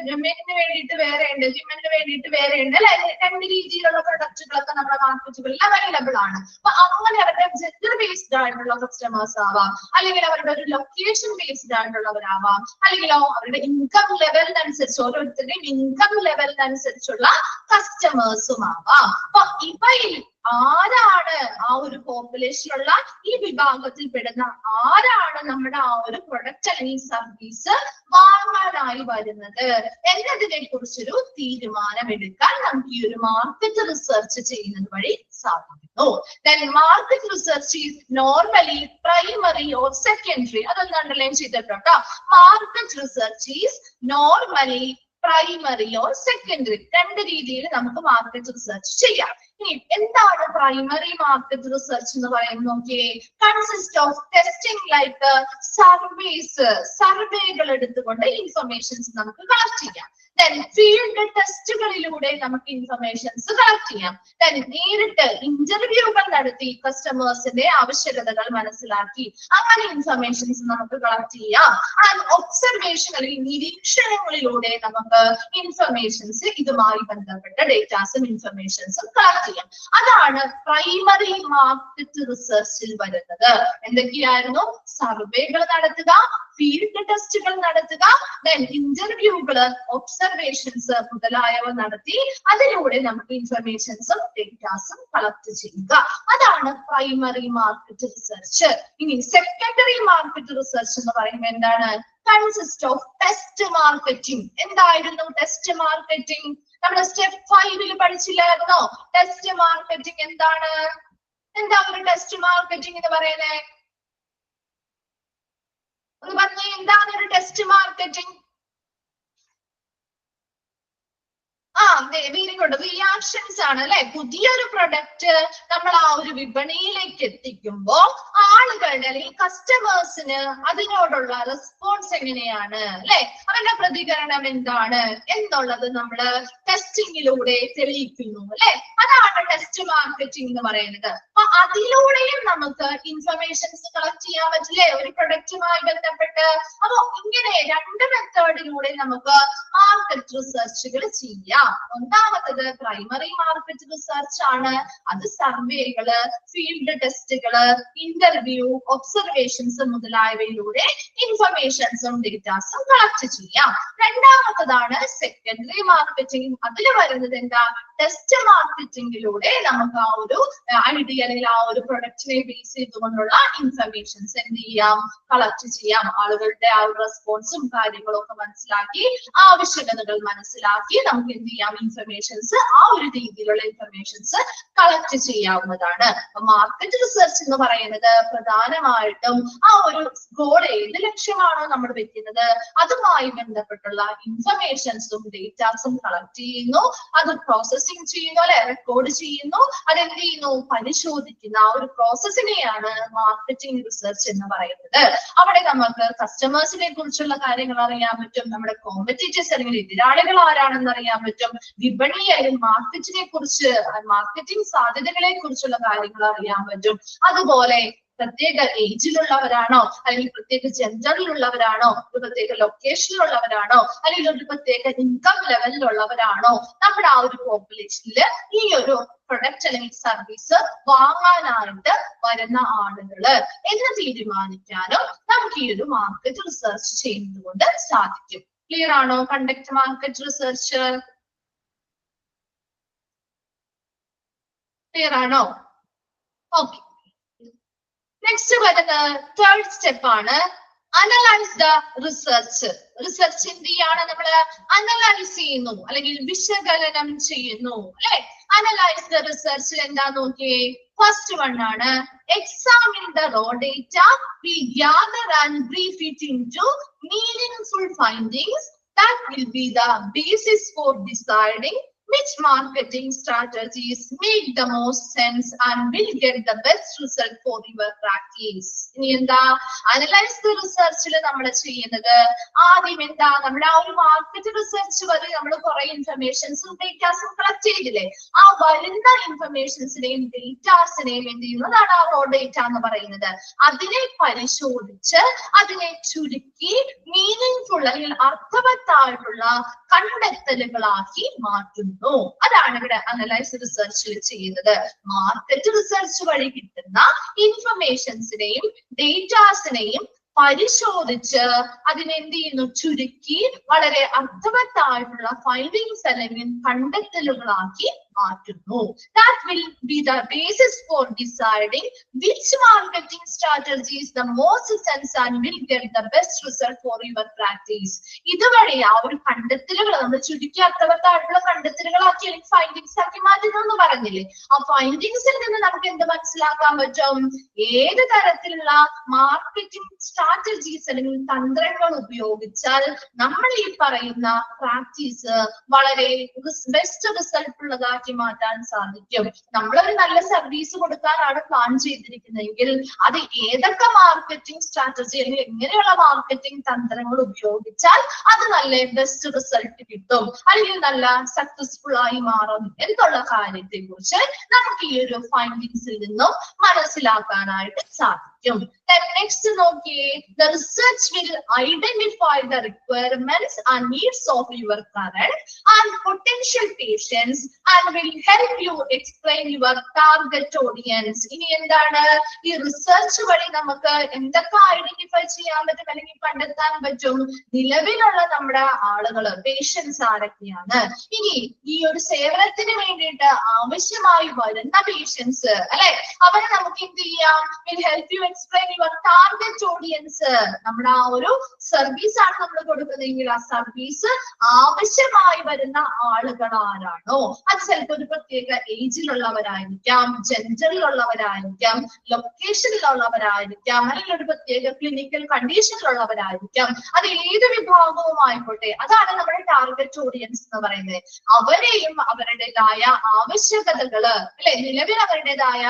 [SPEAKER 1] മെന്നിന് വേണ്ടിയിട്ട് വേറെ ഉണ്ട്, വിമന് വേണ്ടിയിട്ട് വേറെ ഉണ്ട് അല്ലെ. 2 രീതിയിലുള്ള പ്രൊഡക്റ്റുകളൊക്കെ നമ്മുടെ മാർക്കറ്റുകളിൽ അവൈലബിൾ ആണ്. അപ്പൊ അങ്ങനെ അവരുടെ ജെൻഡർ ബേസ്ഡ് ആയിട്ടുള്ള കസ്റ്റമേഴ്സ് ആവാം, അല്ലെങ്കിൽ അവരുടെ ഒരു ലൊക്കേഷൻ ബേസ്ഡ് ആയിട്ടുള്ളവരാവാം, അല്ലെങ്കിലോ അവരുടെ ഇൻകം ലെവലിനനുസരിച്ച് ഓരോരുത്തരുടെയും ഇൻകം ലെവലിനനുസരിച്ചുള്ള കസ്റ്റമേഴ്സും ആവാം. അപ്പൊ ഇവയിൽ ആരാണ് ആ ഒരു പോപ്പുലേഷനിലുള്ള ഈ വിഭാഗത്തിൽ പെടുന്ന ആരാണ് നമ്മുടെ ആ ഒരു പ്രൊഡക്റ്റ് അല്ലെങ്കിൽ സർവീസ് വാങ്ങാനായി വരുന്നത് എന്നതിനെ കുറിച്ചൊരു തീരുമാനമെടുക്കാൻ നമുക്ക് ഈ ഒരു മാർക്കറ്റ് റിസർച്ച് ചെയ്യുന്നത് വഴി സാധിക്കുന്നു. Then market research is normally primary or secondary. അതൊന്ന് അണ്ടർലൈൻ ചെയ്തിട്ടോ. Market research is normally primary or secondary. 2 രീതിയിൽ നമുക്ക് മാർക്കറ്റ് റിസർച്ച് ചെയ്യാം. ഇനി എന്താണ് പ്രൈമറി മാർക്കറ്റ് റിസർച്ച് എന്ന് പറയുന്നത് നോക്കിയേ. Consist of testing like surveys, സർവേകൾ എടുത്തുകൊണ്ട് ഇൻഫർമേഷൻസ് നമുക്ക് കളക്ട് ചെയ്യാം. Then ഫീൽഡ് ടെസ്റ്റുകളിലൂടെ നമുക്ക് ഇൻഫർമേഷൻസ് കളക്ട് ചെയ്യാം. Then നേരിട്ട് ഇന്റർവ്യൂകൾ നടത്തി കസ്റ്റമേഴ്സിന്റെ ആവശ്യകതകൾ മനസ്സിലാക്കി അങ്ങനെ ഇൻഫർമേഷൻസ് നമുക്ക് കളക്ട് ചെയ്യാം. ആൻഡ് ഒബ്സർവേഷൻ അല്ലെങ്കിൽ നിരീക്ഷണങ്ങളിലൂടെ നമുക്ക് ഇൻഫർമേഷൻസ് ഇതുമായി ബന്ധപ്പെട്ട ഡേറ്റാസും ഇൻഫർമേഷൻസും കളക്ട് ചെയ്യാം. അതാണ് പ്രൈമറി മാർക്കറ്റ് റിസർച്ചിൽ വരുന്നത്. എന്തൊക്കെയായിരുന്നു? സർവേകൾ നടത്തുക, ഫീൽഡ് ടെസ്റ്റുകൾ നടത്തുക, ദെൻ ഇന്റർവ്യൂകള്, ഒബ്സർവേഷൻസ് മുതലായവ നടത്തി അതിലൂടെ നമുക്ക് ഇൻഫർമേഷൻസും ഡേറ്റാസും കളക്ട് ചെയ്യുക. അതാണ് പ്രൈമറി മാർക്കറ്റ് റിസർച്ച്. ഇനി സെക്കൻഡറി മാർക്കറ്റ് റിസർച്ച് എന്ന് പറയുമ്പോൾ എന്താണ്? Consist of test marketing. എന്തായിരുന്നു ടെസ്റ്റ് മാർക്കറ്റിംഗ്? നമ്മുടെ സ്റ്റെപ്പ് 5 പഠിച്ചില്ലായിരുന്നോ? ടെസ്റ്റ് മാർക്കറ്റിംഗ് എന്താണ്? എന്താ ഒരു ടെസ്റ്റ് മാർക്കറ്റിംഗ് എന്ന് പറയുന്നത്? ഒന്ന് പറഞ്ഞേ, എന്താണ് ഒരു test marketing? Very good. Reactions ആണ് അല്ലെ. പുതിയൊരു പ്രൊഡക്റ്റ് നമ്മൾ ആ ഒരു വിപണിയിലേക്ക് എത്തിക്കുമ്പോൾ ആളുകളുടെ അല്ലെങ്കിൽ കസ്റ്റമേഴ്സിന് അതിനോടുള്ള റെസ്പോൺസ് എങ്ങനെയാണ് അല്ലെ, അവരുടെ പ്രതികരണം എന്താണ് എന്നുള്ളത് നമ്മൾ ടെസ്റ്റിംഗിലൂടെ തെളിയിക്കുന്നു അല്ലെ. അതാണ് ടെസ്റ്റ് മാർക്കറ്റിംഗ് എന്ന് പറയുന്നത്. അപ്പൊ അതിലൂടെയും നമുക്ക് ഇൻഫർമേഷൻസ് കളക്ട് ചെയ്യാൻ പറ്റില്ലേ ഒരു പ്രൊഡക്റ്റുമായി ബന്ധപ്പെട്ട്. അപ്പൊ ഇങ്ങനെ രണ്ട് മെത്തേഡിലൂടെ നമുക്ക് മാർക്കറ്റ് റിസർച്ചുകൾ ചെയ്യാം. ഒന്നാമത്തത് പ്രൈമറി മാർക്കറ്റ് റിസർച്ച് ആണ്. അത് സർവേകള്, ഫീൽഡ് ടെസ്റ്റുകള്, ഇന്റർവ്യൂ, ഒബ്സർവേഷൻസ് മുതലായവയിലൂടെ ഇൻഫർമേഷൻസും ഡേറ്റാസും കളക്ട് ചെയ്യാം. രണ്ടാമത്തതാണ് സെക്കൻഡറി മാർക്കറ്റിംഗ്. അതിൽ വരുന്നത് എന്താ, ടെസ്റ്റ് മാർക്കറ്റിംഗിലൂടെ നമുക്ക് ആ ഒരു ഐഡിയ അല്ലെങ്കിൽ ആ ഒരു പ്രൊഡക്റ്റിനെ ബേസ് ചെയ്തുകൊണ്ടുള്ള ഇൻഫർമേഷൻസ് എന്ത് ചെയ്യാം, കളക്ട് ചെയ്യാം. ആളുകളുടെ ആ ഒരു റെസ്പോൺസും കാര്യങ്ങളും ഒക്കെ മനസ്സിലാക്കി, ആവശ്യകതകൾ മനസ്സിലാക്കി നമുക്ക് എന്ത് ചെയ്യാം, ഇൻഫർമേഷൻസ് ആ ഒരു രീതിയിലുള്ള ഇൻഫർമേഷൻസ് കളക്ട് ചെയ്യാവുന്നതാണ്. മാർക്കറ്റ് റിസർച്ച് എന്ന് പറയുന്നത് പ്രധാനമായിട്ടും ആ ഒരു ഗോൾ, ഏത് ലക്ഷ്യമാണോ നമ്മൾ വെക്കുന്നത് അതുമായി ബന്ധപ്പെട്ടുള്ള ഇൻഫർമേഷൻസും ഡേറ്റാസും കളക്ട് ചെയ്യുന്നു, അത് പ്രോസസ്സിംഗ് ചെയ്യുന്നു അല്ലെ, റെക്കോർഡ് ചെയ്യുന്നു, അതെന്ത് ചെയ്യുന്നു, പരിശോധിക്കുന്ന ആ ഒരു പ്രോസസ്സിനെയാണ് മാർക്കറ്റിംഗ് റിസർച്ച് എന്ന് പറയുന്നത്. അവിടെ നമുക്ക് കസ്റ്റമേഴ്സിനെ കുറിച്ചുള്ള കാര്യങ്ങൾ അറിയാൻ പറ്റും, നമ്മുടെ കോമ്പറ്റീറ്റേഴ്സ് അല്ലെങ്കിൽ എതിരാളികൾ ആരാണെന്ന് അറിയാൻ പറ്റും, വിപണി അല്ലെങ്കിൽ മാർക്കറ്റിനെ കുറിച്ച്, മാർക്കറ്റിംഗ് സാധ്യതകളെ കുറിച്ചുള്ള കാര്യങ്ങൾ അറിയാൻ പറ്റും. അതുപോലെ പ്രത്യേക ഏജിലുള്ളവരാണോ അല്ലെങ്കിൽ പ്രത്യേക ജെൻഡറിലുള്ളവരാണോ, ഒരു പ്രത്യേക ലൊക്കേഷനിലുള്ളവരാണോ അല്ലെങ്കിൽ ഒരു പ്രത്യേക ഇൻകം ലെവലിലുള്ളവരാണോ നമ്മുടെ ആ ഒരു പോപ്പുലേഷനിൽ ഈ ഒരു പ്രൊഡക്റ്റ് അല്ലെങ്കിൽ സർവീസ് വാങ്ങാനായിട്ട് വരുന്ന ആളുകള് എന്ന് തീരുമാനിക്കാനും നമുക്ക് ഈ ഒരു മാർക്കറ്റ് റിസർച്ച് ചെയ്യുന്നത് കൊണ്ട് സാധിക്കും. ക്ലിയർ ആണോ കണ്ടക്ട് മാർക്കറ്റ് റിസർച്ച്? ക്ലിയർ ആണോ? ഓക്കെ. നെക്സ്റ്റ് വരുന്ന തേർഡ് സ്റ്റെപ്പ് ആണ് അനലൈസ് ദ റിസർച്ച്. റിസർച്ച് എന്ത് ചെയ്യാണ്, നമ്മള് അനലൈസ് ചെയ്യുന്നു അല്ലെങ്കിൽ വിശകലനം ചെയ്യുന്നു അല്ലെ. അനലൈസ് ദ റിസർച്ചിൽ എന്താ നോക്കിയേ, ഫസ്റ്റ് വൺ ആണ് examine the raw data, we gather and brief it into meaningful findings that will be the basis for deciding which marketing strategies make the most sense and will get the best result for your practice. ഇനി എന്താ, analyse the റിസർച്ചിൽ നമ്മൾ ചെയ്യുന്നത് ആദ്യം എന്താ, നമ്മുടെ ആ ഒരു market research വരെ നമ്മൾ കുറെ ഇൻഫർമേഷൻസും ഡേറ്റാസും കളക്ട് ചെയ്തില്ലേ, ആ വരുന്ന ഇൻഫർമേഷൻസിനെയും ഡേറ്റാസിനെയും എന്ത് ചെയ്യുന്നതാണ് ആ റോ ഡേറ്റ എന്ന് പറയുന്നത്. അതിനെ പരിശോധിച്ച് അതിനെ ചുരുക്കി മീനിങ്ഫുൾ അല്ലെങ്കിൽ അർത്ഥവത്തായിട്ടുള്ള കണ്ടെത്തലുകളാക്കി മാറ്റുന്നു. അതാണ് ഇവിടെ അനലൈസ് റിസർച്ചിൽ ചെയ്യുന്നത്. മാർക്കറ്റ് റിസർച്ച് വഴി കിട്ടുന്ന ഇൻഫർമേഷൻസിനെയും ഡേറ്റാസിനെയും പരിശോധിച്ച് അതിനെന്ത് ചെയ്യുന്നു, ചുരുക്കി വളരെ അർത്ഥവത്തായിട്ടുള്ള ഫൈൻഡിങ്സ് അല്ലെങ്കിൽ കണ്ടെത്തലുകളാക്കി മാറ്റുന്നു. That will be the basis for deciding which marketing strategy is the most sense and will get the best result for your practice. ഇതുവഴി ആ ഒരു കണ്ടെത്തലുകൾ നമ്മൾ ചുരുക്കി അർത്ഥവത്തായിട്ടുള്ള കണ്ടെത്തലുകളാക്കി അല്ലെങ്കിൽ ഫൈൻഡിങ്സ് ആക്കി മാറ്റുന്നു എന്ന് പറഞ്ഞില്ലേ. ആ ഫൈൻഡിങ്സിൽ നിന്ന് നമുക്ക് എന്ത് മനസ്സിലാക്കാൻ പറ്റും, ഏത് തരത്തിലുള്ള മാർക്കറ്റിംഗ് സ്ട്രാറ്റജീസ് അല്ലെങ്കിൽ തന്ത്രങ്ങൾ ഉപയോഗിച്ചാൽ നമ്മൾ ഈ പറയുന്ന പ്രാക്ടീസ് വളരെ ബെസ്റ്റ് റിസൾട്ട് ഉള്ളതാക്കി മാറ്റാൻ സാധിക്കും. നമ്മളൊരു നല്ല സർവീസ് കൊടുക്കാനാണ് പ്ലാൻ ചെയ്തിരിക്കുന്നതെങ്കിൽ അത് ഏതൊക്കെ മാർക്കറ്റിംഗ് സ്ട്രാറ്റജി അല്ലെങ്കിൽ എങ്ങനെയുള്ള മാർക്കറ്റിംഗ് തന്ത്രങ്ങൾ ഉപയോഗിച്ചാൽ അത് നല്ല ബെസ്റ്റ് റിസൾട്ട് കിട്ടും അല്ലെങ്കിൽ നല്ല സക്സസ്ഫുൾ ആയി മാറും എന്നുള്ള കാര്യത്തെ കുറിച്ച് നമുക്ക് ഈ ഒരു ഫൈൻഡിങ്സിൽ നിന്നും മനസ്സിലാക്കാനായിട്ട് സാധിക്കും. Next നോക്കിയേ, the research will identify the requirements and needs of your current and potential patients and will help you explain your target audience. ഇനി എന്താണ്, ഈ റിസർച്ച് വഴി നമുക്ക് എന്തൊക്കെ ഐഡന്റിഫൈ ചെയ്യാൻ പറ്റും അല്ലെങ്കിൽ കണ്ടെത്താൻ പറ്റും, നിലവിലുള്ള നമ്മുടെ ആളുകള് പേഷ്യൻസ് ആരൊക്കെയാണ്, ഇനി ഈ ഒരു സേവനത്തിന് വേണ്ടിയിട്ട് ആവശ്യമായി വരുന്ന പേഷ്യൻസ് അല്ലെ, അവരെ നമുക്ക് എന്ത് ചെയ്യാം, will help you explain your target audience. നമ്മുടെ ആ ഒരു സർവീസ് ആണ് നമ്മൾ കൊടുക്കുന്നതെങ്കിൽ ആ സർവീസ് ആവശ്യമായി വരുന്ന ആളുകൾ ആരാണോ, അത് ചിലപ്പോൾ ഒരു പ്രത്യേക ഏജിലുള്ളവരായിരിക്കാം, ജെൻഡറിലുള്ളവരായിരിക്കാം, ലൊക്കേഷനിലുള്ളവരായിരിക്കാം, അല്ലെങ്കിൽ ഒരു പ്രത്യേക ക്ലിനിക്കൽ കണ്ടീഷനിലുള്ളവരായിരിക്കാം, അത് ഏത് വിഭാഗവും ആയിക്കോട്ടെ, അതാണ് നമ്മുടെ ടാർഗറ്റ് ഓഡിയൻസ് എന്ന് പറയുന്നത്. അവരെയും അവരുടേതായ ആവശ്യകതകള് അല്ലെ, നിലവിൽ അവരുടേതായ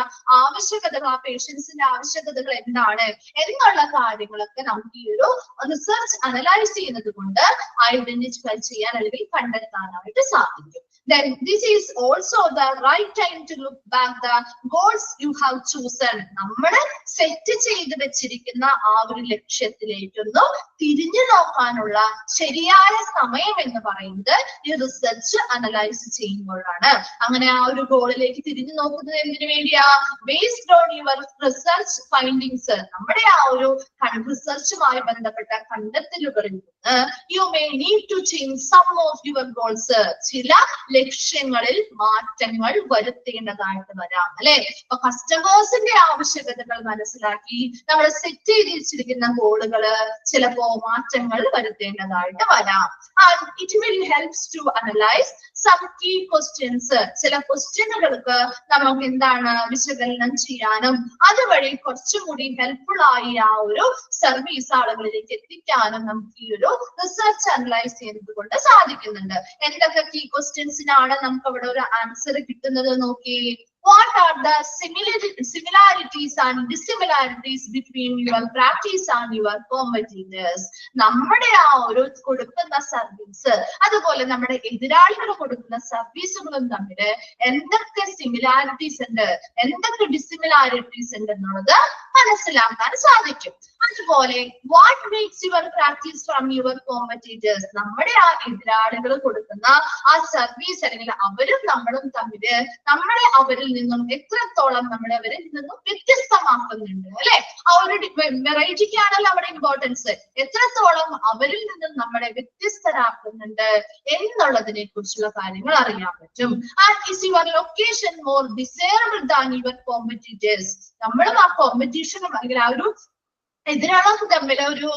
[SPEAKER 1] ആവശ്യകതകൾ, ആ പേഷ്യൻസിന്റെ ആവശ്യകതകൾ എന്താണ് എന്നുള്ള കാര്യങ്ങളൊക്കെ നമുക്ക് ഈ ഒരു റിസർച്ച് അനലൈസ് ചെയ്യുന്നത് കൊണ്ട് ഐഡന്റിഫൈ ചെയ്യാൻ അല്ലെങ്കിൽ കണ്ടെത്താനായിട്ട് സാധിക്കും. then this is also the right time to look back the goals you have chosen. നമ്മൾ സെറ്റ് ചെയ്ത് വെച്ചിരിക്കുന്ന ആ ഒരു ലക്ഷ്യത്തിലേക്കൊന്ന് തിരിഞ്ഞു നോക്കാനുള്ള ശരിയായ സമയം എന്ന് പറയുന്നത് ഈ റിസർച്ച് അനലൈസ് ചെയ്യുമ്പോഴാണ്. അങ്ങനെ ആ ഒരു ഗോളിലേക്ക് തിരിഞ്ഞു നോക്കുന്നത് എന്തിനു വേണ്ടിയാ? Based on your research findings, നമ്മുടെ ആ ഒരു റിസർച്ചുമായി ബന്ധപ്പെട്ട കണ്ടെത്തലുകളിൽ നിന്ന് you may need to change some of your goals, ചില ലക്ഷ്യങ്ങളിൽ മാറ്റങ്ങൾ വരുത്തേണ്ടതായിട്ട് വരാം അല്ലെ. അപ്പൊ കസ്റ്റമേഴ്സിന്റെ ആവശ്യകതകൾ മനസ്സിലാക്കി നമ്മൾ സെറ്റ് ചെയ്ത് വെച്ചിരിക്കുന്ന ഗോളുകള് ചിലപ്പോ മാറ്റങ്ങൾ വരുത്തേണ്ടതായിട്ട് വരാം. And it will helps to analyze some key questions. ചില ക്വസ്റ്റ്യനുകൾക്ക് നമുക്ക് എന്താണ് വിശകലനം ചെയ്യാനും അതുവഴി കുറച്ചും കൂടി ഹെൽപ്ഫുൾ ആയി ആ ഒരു സർവീസ് ആളുകളിലേക്ക് എത്തിക്കാനും നമുക്ക് ഈ ഒരു റിസർച്ച് അനലൈസ് ചെയ്യുന്നത് കൊണ്ട് സാധിക്കുന്നുണ്ട്. എന്തൊക്കെ കീ ക്വസ്റ്റ്യൻസിനാണ് നമുക്ക് അവിടെ ഒരു ആൻസർ കിട്ടുന്നത് നോക്കി. What are the similarities and dissimilarities between your practice and your competitors? നമ്മുടെ ആ ഒരു കൊടുക്കുന്ന സർവീസ് അതുപോലെ നമ്മുടെ എതിരാളികൾ കൊടുക്കുന്ന സർവീസുകളും തമ്മിൽ എന്തൊക്കെ സിമിലാരിറ്റീസ് ഉണ്ട്, എന്തൊക്കെ ഡിസിമിലാരിറ്റീസ് ഉണ്ട് എന്നുള്ളത് മനസ്സിലാക്കാൻ സാധിക്കും. അതുപോലെ what makes your practice from your competitors, നമ്മുടെ ആ എതിരാളികൾ കൊടുക്കുന്ന ആ സർവീസ് അല്ലെങ്കിൽ അവരും നമ്മളും തമ്മില് നമ്മളെ അവരിൽ നിന്നും എത്രത്തോളം നമ്മളെ അവരിൽ നിന്നും വ്യത്യസ്തമാക്കുന്നുണ്ട് അല്ലെ. ആ ഒരു വെറൈറ്റിക്കാണല്ലോ അവിടെ ഇമ്പോർട്ടൻസ്. എത്രത്തോളം അവരിൽ നിന്നും നമ്മളെ വ്യത്യസ്തരാക്കുന്നുണ്ട് എന്നുള്ളതിനെ കുറിച്ചുള്ള കാര്യങ്ങൾ അറിയാൻ പറ്റും. And is your location more desirable than your competitors, നമ്മളും ആ കോമ്പറ്റീഷനും അല്ലെങ്കിൽ ആ ഒരു എതിരാളികൾ തമ്മിൽ ഒരു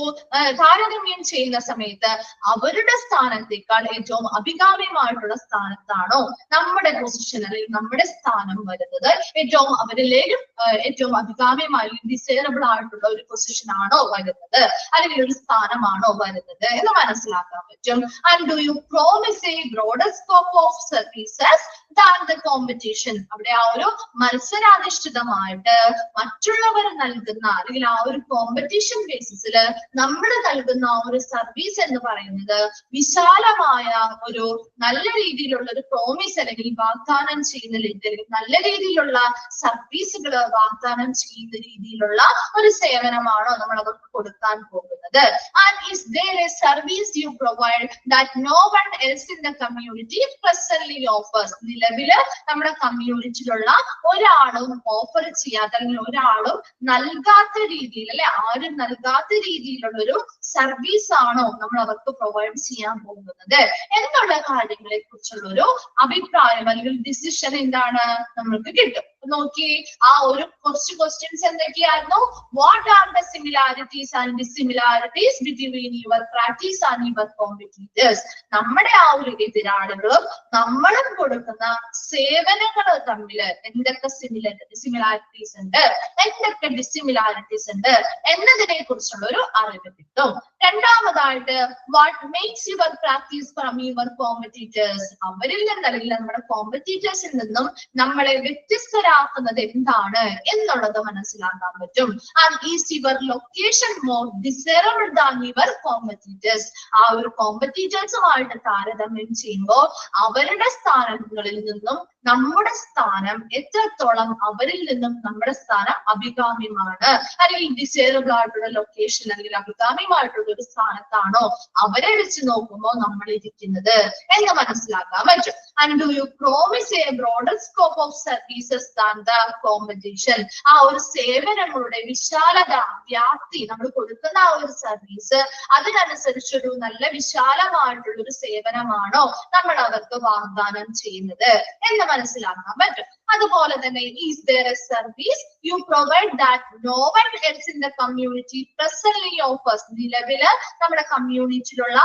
[SPEAKER 1] താരതമ്യം ചെയ്യുന്ന സമയത്ത് അവരുടെ സ്ഥാനത്തേക്കാൾ ഏറ്റവും അഭികാമ്യമായിട്ടുള്ള സ്ഥാനത്താണോ നമ്മുടെ പൊസിഷൻ അല്ലെങ്കിൽ നമ്മുടെ സ്ഥാനം വരുന്നത്, ഏറ്റവും അവരിലേക്കും ഏറ്റവും അഭികാമ്യമായി ഡിസൈറബിൾ ആയിട്ടുള്ള ഒരു പൊസിഷൻ ആണോ വരുന്നത് അല്ലെങ്കിൽ ഒരു സ്ഥാനമാണോ വരുന്നത് എന്ന് മനസ്സിലാക്കാൻ പറ്റും. And do you promise A broader scope of services than the competition, അവിടെ ആ ഒരു മത്സരാധിഷ്ഠിതമായിട്ട് മറ്റുള്ളവർ നൽകുന്ന അല്ലെങ്കിൽ ആ ഒരു കോമ്പറ്റീഷൻ ബേസിസിൽ നമ്മൾ നൽകുന്ന ഒരു സർവീസ് എന്ന് പറയുന്നത് വിശാലമായ ഒരു നല്ല രീതിയിലുള്ള ഒരു പ്രോമിസ് അല്ലെങ്കിൽ വാഗ്ദാനം ചെയ്യുന്ന അല്ലെങ്കിൽ നല്ല രീതിയിലുള്ള സർവീസുകൾ വാഗ്ദാനം ചെയ്യുന്ന രീതിയിലുള്ള ഒരു സേവനമാണോ നമ്മൾ അവർക്ക് കൊടുക്കാൻ പോകുന്നത്. And is there a service you provide that no one else in the community presently offers, നിലവില് നമ്മുടെ കമ്മ്യൂണിറ്റിയിലുള്ള ഒരാളും ഓഫർ ചെയ്യാത്ത അല്ലെങ്കിൽ ഒരാളും നൽകാത്ത രീതിയിൽ അല്ലെ ആരും നൽകാത്ത രീതിയിലുള്ള ഒരു സർവീസ് ആണോ നമ്മൾ അവർക്ക് പ്രൊവൈഡ് ചെയ്യാൻ പോകുന്നത് എന്നുള്ള കാര്യങ്ങളെ കുറിച്ചുള്ള ഒരു അഭിപ്രായം അല്ലെങ്കിൽ ഡിസിഷൻ എന്താണ് നമ്മൾക്ക് കിട്ടും. നോക്കി ആ ഒരു കുറച്ച് ക്വസ്റ്റ്യൻസ് എന്തൊക്കെയായിരുന്നു? What are the similarities and dissimilarities between your practice and your competitors, നമ്മുടെ ആ ഒരു എതിരാളികളും നമ്മളും കൊടുക്കുന്ന സേവനങ്ങൾ തമ്മിൽ എന്തൊക്കെ സിമിലാരിറ്റീസ് ഉണ്ട്, എന്തൊക്കെ ഡിസിമിലാരിറ്റീസ് ഉണ്ട് എന്നതിനെ കുറിച്ചുള്ള ഒരു അറിവ് കിട്ടും. രണ്ടാമതായിട്ട് what makes your practice from your competitors, അവരിൽ നിന്ന് അല്ലെങ്കിൽ നമ്മുടെ കോമ്പറ്റീറ്റേഴ്സിൽ നിന്നും നമ്മളെ വ്യത്യസ്തരാക്കുന്നത് എന്താണ് എന്നുള്ളത് മനസ്സിലാക്കാൻ പറ്റും. And is your location more desirable than your competitors, ആ ഒരു കോമ്പറ്റീറ്റേഴ്സുമായിട്ട് താരതമ്യം ചെയ്യുമ്പോൾ അവരുടെ സ്ഥാനങ്ങളിൽ നിന്നും നമ്മുടെ സ്ഥാനം എത്രത്തോളം അവരിൽ നിന്നും നമ്മുടെ സ്ഥാനം അഭികാമ്യമാണ് അല്ലെങ്കിൽ ഡിസൈറബിൾ ആയിട്ടുള്ള ലൊക്കേഷൻ അല്ലെങ്കിൽ അഭികാമ്യമായിട്ടുള്ള ഒരു സ്ഥാനത്താണോ അവരെ വെച്ച് നോക്കുമ്പോൾ നമ്മൾ ഇരിക്കുന്നത് എന്ന് മനസ്സിലാക്കാൻ പറ്റും. And do you promise A broader scope of services than the competition, ആ ഒരു സേവനങ്ങളുടെ വിശാലത വ്യാപ്തി നമ്മൾ കൊടുക്കുന്ന ആ ഒരു സർവീസ് അതിനനുസരിച്ചൊരു നല്ല വിശാലമായിട്ടുള്ള ഒരു സേവനമാണോ നമ്മൾ അവർക്ക് വാഗ്ദാനം ചെയ്യുന്നത് എന്ന് മനസ്സിലാക്കാൻ പറ്റും. അതുപോലെ തന്നെ is there a service you provide that no one else in the community presently offers, നിലവില് നമ്മുടെ കമ്മ്യൂണിറ്റിയിലുള്ള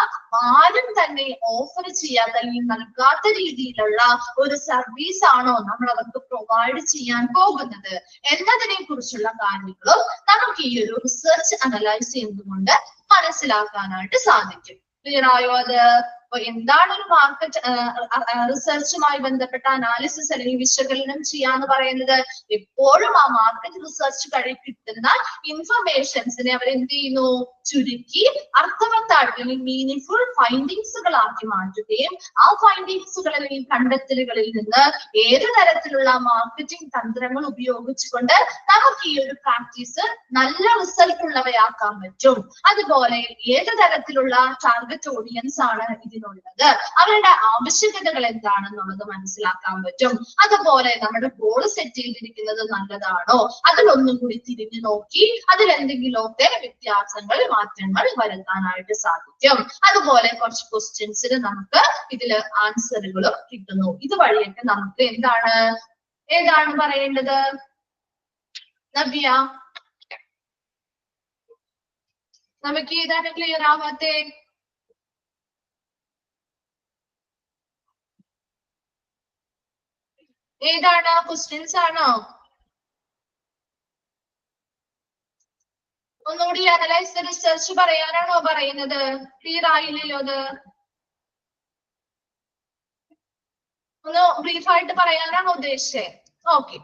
[SPEAKER 1] ആരും തന്നെ ഓഫർ ചെയ്യാത്ത അല്ലെങ്കിൽ നൽകാത്ത രീതിയിലുള്ള ഒരു സർവീസ് ആണോ നമ്മൾ അവർക്ക് പ്രൊവൈഡ് ചെയ്യാൻ പോകുന്നത് എന്നതിനെ കുറിച്ചുള്ള കാര്യങ്ങളും നമുക്ക് ഈ ഒരു റിസർച്ച് അനലൈസ് ചെയ്യുന്നതുകൊണ്ട് മനസ്സിലാക്കാനായിട്ട് സാധിക്കും. ക്ലിയർ ആയോ? അത് അപ്പൊ എന്താണ് ഒരു മാർക്കറ്റ് റിസർച്ചുമായി ബന്ധപ്പെട്ട അനാലിസിസ് അല്ലെങ്കിൽ വിശകലനം ചെയ്യാന്ന് പറയുന്നത്? എപ്പോഴും ആ മാർക്കറ്റ് റിസർച്ച് വഴി കിട്ടുന്ന ഇൻഫർമേഷൻസിനെ അവർ എന്ത് ചെയ്യുന്നു? ചുരുക്കി അർത്ഥവത്തായിട്ട് അല്ലെങ്കിൽ മീനിങ്ഫുൾ ഫൈൻഡിങ്സുകളാക്കി മാറ്റുകയും ആ ഫൈൻഡിങ്സുകൾ അല്ലെങ്കിൽ കണ്ടെത്തലുകളിൽ നിന്ന് ഏത് തരത്തിലുള്ള മാർക്കറ്റിംഗ് തന്ത്രങ്ങൾ ഉപയോഗിച്ചുകൊണ്ട് നമുക്ക് ഈ ഒരു പ്രാക്ടീസ് നല്ല റിസൾട്ട് ഉള്ളവയാക്കാൻ പറ്റും. അതുപോലെ ഏത് തരത്തിലുള്ള ടാർഗറ്റ് ഓഡിയൻസ് ആണ് ഇതിനുള്ളത്, അവരുടെ ആവശ്യകതകൾ എന്താണെന്നുള്ളത് മനസ്സിലാക്കാൻ പറ്റും. അതുപോലെ നമ്മുടെ ഗോൾ സെറ്റ് ചെയ്തിരിക്കുന്നത് നല്ലതാണോ, അതിലൊന്നും കൂടി തിരിഞ്ഞു നോക്കി അതിലെന്തെങ്കിലുമൊക്കെ വ്യത്യാസങ്ങൾ മാറ്റങ്ങൾ വരുത്താനായിട്ട് സാധിക്കും. അതുപോലെ കുറച്ച് ക്വസ്റ്റ്യൻസിന് നമുക്ക് ഇതില് ആൻസറുകളും കിട്ടുന്നു. ഇതുവഴിയൊക്കെ നമുക്ക് ഏതാണ് പറയേണ്ടത്? നവ്യ, നമുക്ക് ഏതാണ് ക്ലിയർ ആവാത്തെ? ഏതാണ്? ക്വസ്റ്റ്യൻസ് ആണോ? ഒന്നുകൂടി അനലൈസ് ദ റിസർച്ച് പറയാനാണോ പറയുന്നത്? ക്ലിയർ ആയില്ലല്ലോ അത്. ഒന്ന് ബ്രീഫായിട്ട് പറയാനാണോ ഉദ്ദേശിച്ചത്? ഓക്കെ,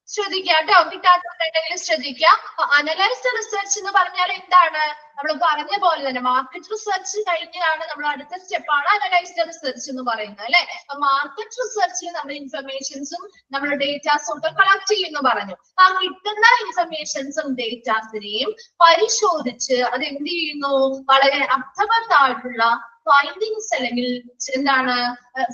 [SPEAKER 1] ശ്രദ്ധിക്കാം കേട്ടോ. കിട്ടാത്തതുണ്ടെങ്കിൽ ശ്രദ്ധിക്കാം. അനലൈസ് ദ റിസർച്ച് എന്ന് പറഞ്ഞാൽ എന്താണ്? നമ്മൾ പറഞ്ഞ പോലെ തന്നെ മാർക്കറ്റ് റിസർച്ച് കഴിഞ്ഞാണ് നമ്മൾ അടുത്ത സ്റ്റെപ്പാണ് അനലൈസ് ദ റിസർച്ച് എന്ന് പറയുന്നത്, അല്ലെ? അപ്പൊ മാർക്കറ്റ് റിസർച്ചിൽ നമ്മൾ ഇൻഫർമേഷൻസും നമ്മുടെ ഡേറ്റാസും ഒക്കെ കളക്ട് ചെയ്യുന്നു പറഞ്ഞു. ആ കിട്ടുന്ന ഇൻഫർമേഷൻസും ഡേറ്റാസിനെയും പരിശോധിച്ച് അത് എന്ത് ചെയ്യുന്നു? വളരെ അർത്ഥവത്തായിട്ടുള്ള ഫൈൻഡിങ്സ് അല്ലെങ്കിൽ എന്താണ്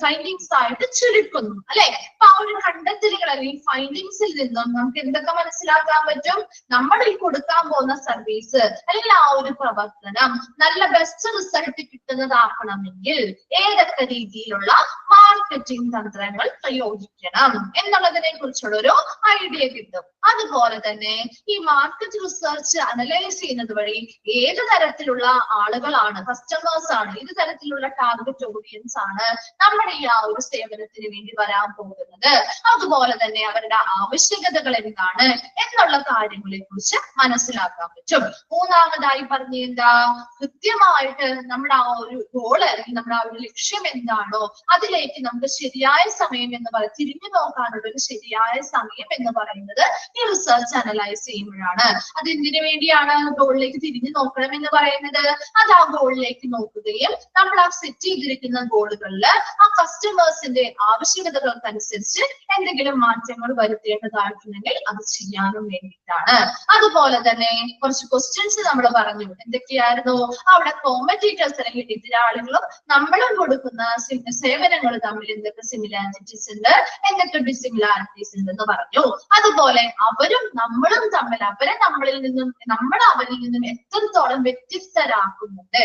[SPEAKER 1] ഫൈൻഡിങ്സ് ആയിട്ട് ചുരുക്കുന്നു, അല്ലെ? അപ്പൊ ആ ഒരു കണ്ടെത്തലുകൾ അല്ലെങ്കിൽ ഫൈൻഡിങ്സിൽ നിന്നും നമുക്ക് എന്തൊക്കെ മനസ്സിലാക്കാൻ പറ്റും? നമ്മൾ ഈ കൊടുക്കാൻ പോകുന്ന സർവീസ് അല്ലെങ്കിൽ ആ ഒരു പ്രവർത്തനം നല്ല ബെസ്റ്റ് റിസൾട്ട് കിട്ടുന്നതാക്കണമെങ്കിൽ ഏതൊക്കെ രീതിയിലുള്ള മാർക്കറ്റിംഗ് തന്ത്രങ്ങൾ പ്രയോഗിക്കണം എന്നുള്ളതിനെ കുറിച്ചുള്ള ഒരു ഐഡിയ കിട്ടും. അതുപോലെ തന്നെ ഈ മാർക്കറ്റ് റിസർച്ച് അനലൈസ് ചെയ്യുന്നത് വഴി ഏത് തരത്തിലുള്ള ആളുകളാണ്, കസ്റ്റമേഴ്സ് ആണ്, ഏത് തരത്തിലുള്ള ടാർഗറ്റ് ഓഡിയൻസ് ആണ് നമ്മുടെ ഈ ആ ഒരു സേവനത്തിന് വേണ്ടി വരാൻ പോകുന്നത്, അതുപോലെ തന്നെ അവരുടെ ആവശ്യകതകൾ എന്താണ് എന്നുള്ള കാര്യങ്ങളെ കുറിച്ച് മനസ്സിലാക്കാൻ പറ്റും. മൂന്നാമതായി പറഞ്ഞ എന്താ? കൃത്യമായിട്ട് നമ്മുടെ ആ ഒരു ഗോൾ അല്ലെങ്കിൽ നമ്മുടെ ആ ഒരു ലക്ഷ്യം എന്താണോ അതിലേക്ക് നമുക്ക് ശരിയായ സമയം എന്ന് പറയുന്നത്, തിരിഞ്ഞു നോക്കാനുള്ള ഒരു ശരിയായ സമയം എന്ന് പറയുന്നത് ഈ റിസർച്ച് അനലൈസ് ചെയ്യുമ്പോഴാണ്. അത് എന്തിനു വേണ്ടിയാണ് ഗോളിലേക്ക് തിരിഞ്ഞു നോക്കണം എന്ന് പറയുന്നത്? അത് ആ ഗോളിലേക്ക് നോക്കുകയും നമ്മൾ ആ സെറ്റ് ചെയ്തിരിക്കുന്ന ഗോളുകളിൽ ആ കസ്റ്റമേഴ്സിന്റെ ആവശ്യകതകൾക്കനുസരിച്ച് എന്തെങ്കിലും മാറ്റങ്ങൾ വരുത്തേണ്ടതായിട്ടുണ്ടെങ്കിൽ അത് ചെയ്യാനും വേണ്ടിയിട്ടാണ്. അതുപോലെ തന്നെ കുറച്ച് ക്വസ്റ്റ്യൻസ് നമ്മൾ പറഞ്ഞു. എന്തൊക്കെയായിരുന്നു? അവിടെ കോമ്പറ്റീറ്റേഴ്സ് അല്ലെങ്കിൽ എതിരാളികളും നമ്മളും കൊടുക്കുന്ന സേവനങ്ങൾ തമ്മിൽ എന്തൊക്കെ സിമിലാരിറ്റീസ് ഉണ്ട്, എന്തൊക്കെ ഡിസിമിലാരിറ്റീസ് ഉണ്ടെന്ന് പറഞ്ഞു. അതുപോലെ അവരും നമ്മളും തമ്മിൽ അവരെ നമ്മളിൽ നിന്നും നമ്മൾ അവരിൽ നിന്നും എത്രത്തോളം വ്യത്യസ്തരാക്കുന്നുണ്ട്,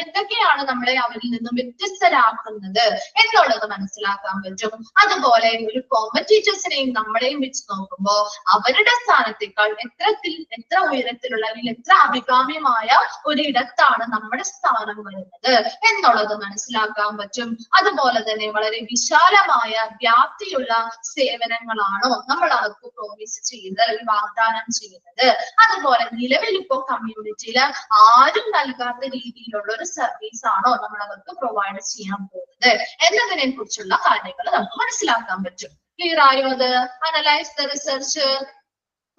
[SPEAKER 1] എന്തൊക്കെയാണ് നമ്മളെ അവരിൽ നിന്നും വ്യത്യസ്തരാക്കുന്നത് എന്നുള്ളത് മനസ്സിലാക്കാൻ പറ്റും. അതുപോലെ ഒരു കോമ്പറ്റീറ്റേഴ്സിനെയും നമ്മളെയും വെച്ച് നോക്കുമ്പോൾ അവരുടെ സ്ഥാനത്തേക്കാൾ എത്ര ഉയരത്തിലുള്ള അല്ലെങ്കിൽ എത്ര അഭികാമ്യമായ ഒരിടത്താണ് നമ്മുടെ സ്ഥാനം വരുന്നത് എന്നുള്ളത് മനസ്സിലാക്കാൻ പറ്റും. അതുപോലെ തന്നെ വളരെ വിശാലമായ വ്യാപ്തിയുള്ള സേവനങ്ങളാണോ നമ്മൾ അവർക്ക് പ്രോമിസ് ചെയ്യുന്നത് അല്ലെങ്കിൽ വാഗ്ദാനം ചെയ്യുന്നത്. അതുപോലെ നിലവിലിപ്പോ കമ്മ്യൂണിറ്റിയിൽ ആരും നൽകാത്ത രീതിയിലുള്ള ഒരു സർവീസ് ആണോ നമ്മൾ അവർക്ക് പ്രൊവൈഡ് ചെയ്യാൻ പോകുന്നത് എന്നതിനെ കുറിച്ചുള്ള കാര്യങ്ങൾ നമുക്ക് മനസ്സിലാക്കാൻ പറ്റും. ക്ലിയർ ആയോ? അത് അനലൈസ് ദ റിസർച്ച്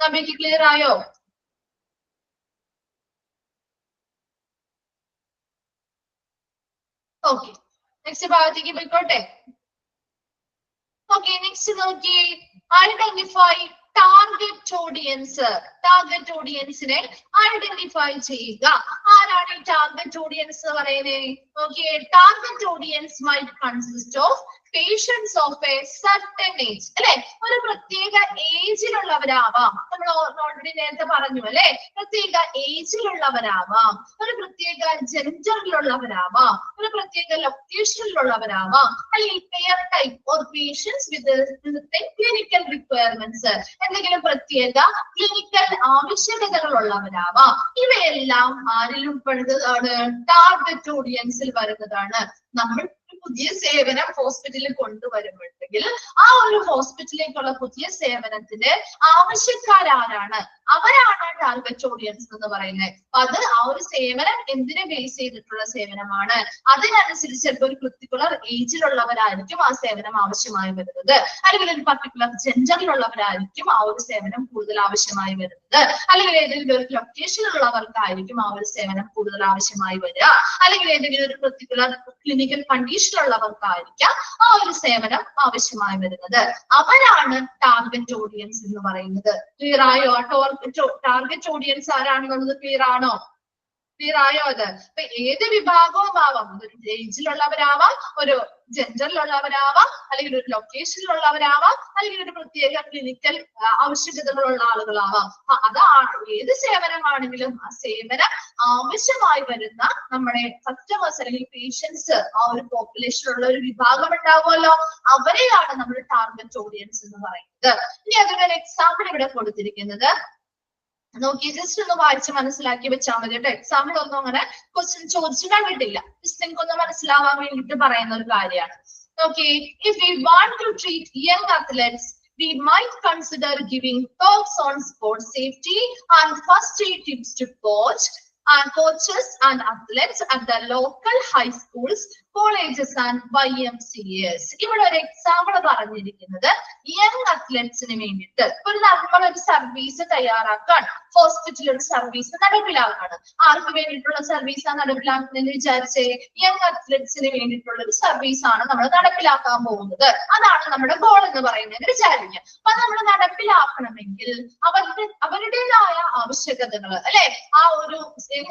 [SPEAKER 1] നമുക്ക് ക്ലിയർ ആയോ? ഓക്കെ, നെക്സ്റ്റ് ഭാഗത്തേക്ക് പോയിക്കോട്ടെ. ഓക്കെ, നെക്സ്റ്റ് നോക്കി. Identify target audience. ടാർഗറ്റ് ഓഡിയൻസിനെ ഐഡന്റിഫൈ ചെയ്യുക. ആരാണ് ഈ ടാർഗറ്റ് ഓഡിയൻസ് എന്ന് പറയുന്നത്? Okay, target audience might consist of patients of a certain age, അല്ലെ? ഒരു പ്രത്യേക ഏജിലുള്ളവരാവാം. നമ്മൾ ഓൾറെഡി നേരത്തെ പറഞ്ഞു, അല്ലെ? പ്രത്യേക ഏജിലുള്ളവരാവാം, ഒരു പ്രത്യേക ജെൻഡറിലുള്ളവരാവാം, ഒരു പ്രത്യേക ലൊക്കേഷനിലുള്ളവരാവാം, അല്ലെങ്കിൽ payer type or patients with clinical requirements, എന്തെങ്കിലും പ്രത്യേക ക്ലിനിക്കൽ ആവശ്യകതകളുള്ളവരാവാം. ഇവയെല്ലാം ആരിൽ ഉൾപ്പെടുന്നതാണ്? ടാർഗറ്റ് ഓഡിയൻസിൽ വരുന്നതാണ്. നമ്മൾ പുതിയ സേവനം ഹോസ്പിറ്റലിൽ കൊണ്ടുവരുമ്പോഴത്തേക്ക് ഉണ്ടെങ്കിൽ ആ ഒരു ഹോസ്പിറ്റലിലേക്കുള്ള പുതിയ സേവനത്തിന്റെ ആവശ്യക്കാരാരാണ്, അവരാണ് ടാർഗറ്റ് ഓഡിയൻസ് എന്ന് പറയുന്നത്. അപ്പൊ അത് ആ ഒരു സേവനം എന്തിനെ ബേസ് ചെയ്തിട്ടുള്ള സേവനമാണ്, അതിനനുസരിച്ച് ചിലപ്പോൾ ഒരു പർട്ടിക്കുലർ ഏജിലുള്ളവരായിരിക്കും ആ സേവനം ആവശ്യമായി വരുന്നത്, അല്ലെങ്കിൽ ഒരു പർട്ടിക്കുലർ ജെൻഡറിലുള്ളവരായിരിക്കും ആ ഒരു സേവനം കൂടുതൽ ആവശ്യമായി വരുന്നത്, അല്ലെങ്കിൽ ഏതെങ്കിലും ഒരു ലൊക്കേഷനിലുള്ളവർക്കായിരിക്കും ആ ഒരു സേവനം കൂടുതൽ ആവശ്യമായി വരിക, അല്ലെങ്കിൽ ഏതെങ്കിലും ഒരു പർട്ടിക്കുലർ ക്ലിനിക്കൽ കണ്ടീഷനിലുള്ളവർക്കായിരിക്കാം ആ ഒരു സേവനം ആവശ്യമായി വരുന്നത്. അവരാണ് ടാർഗറ്റ് ഓഡിയൻസ് എന്ന് പറയുന്നത്. ക്ലിയർ ആയോ? ടാർഗറ്റ് ഓഡിയൻസ് ആരാണെന്നുള്ളത് ക്ലിയർ ആണോ? ക്ലിയർ ആയോ? അത് അപ്പൊ ഏത് വിഭാഗവും ആവാം, ഒരു ഏജിലുള്ളവരാവാം, ഒരു ജെൻഡറിലുള്ളവരാവാം, അല്ലെങ്കിൽ ഒരു ലൊക്കേഷനിലുള്ളവരാവാം, അല്ലെങ്കിൽ ഒരു പ്രത്യേക ക്ലിനിക്കൽ ആവശ്യകതകളുള്ള ആളുകളാവാം. അതാണ് ഏത് സേവനമാണെങ്കിലും ആ സേവനം ആവശ്യമായി വരുന്ന നമ്മുടെ കസ്റ്റമേഴ്സ് അല്ലെങ്കിൽ പേഷ്യൻസ്, ആ ഒരു പോപ്പുലേഷനിലുള്ള ഒരു വിഭാഗം ഉണ്ടാവുമല്ലോ, അവരെയാണ് നമ്മൾ ടാർഗറ്റ് ഓഡിയൻസ് എന്ന് പറയുന്നത്. ഇനി അതിനൊരു എക്സാമ്പിൾ ഇവിടെ കൊടുത്തിരിക്കുന്നത് നോക്കി ജസ്റ്റ് ഒന്ന് വായിച്ച് മനസ്സിലാക്കി വെച്ചാൽ മതി കേട്ടോ. എക്സാമ്പിൾ ഒന്നും അങ്ങനെ ക്വസ്റ്റ്യൻ ചോദിച്ചു കണ്ടിട്ടില്ല, ജസ്റ്റ് നിങ്ങൾക്ക് ഒന്ന് മനസ്സിലാവാൻ വേണ്ടിയിട്ട് പറയുന്ന ഒരു കാര്യമാണ്. Okay, if we want to treat young athletes, we might consider giving talks on sports safety and first aid tips to coaches and athletes at the local high schools, colleges and YMCAs. ഇവിടെ ഒരു example പറഞ്ഞിരിക്കുന്നത് young അത്ലറ്റ്സിന് വേണ്ടിയിട്ട് നമ്മളൊരു service തയ്യാറാക്കാൻ, ഹോസ്പിറ്റലിൽ ഒരു service നടപ്പിലാക്കാണ്. ആർക്ക് വേണ്ടിയിട്ടുള്ള സർവീസാണ് നടപ്പിലാക്കുന്നതെന്ന് വിചാരിച്ചേ? യങ് അത്ലറ്റ്സിന് വേണ്ടിയിട്ടുള്ള ഒരു സർവീസ് ആണ് നമ്മൾ നടപ്പിലാക്കാൻ പോകുന്നത്. അതാണ് നമ്മുടെ ഗോൾ എന്ന് പറയുന്നത് വിചാരിക്കുക. അപ്പൊ നമ്മൾ നടപ്പിലാക്കണമെങ്കിൽ അവരുടേതായ ആവശ്യകതകൾ, അല്ലെ, ആ ഒരു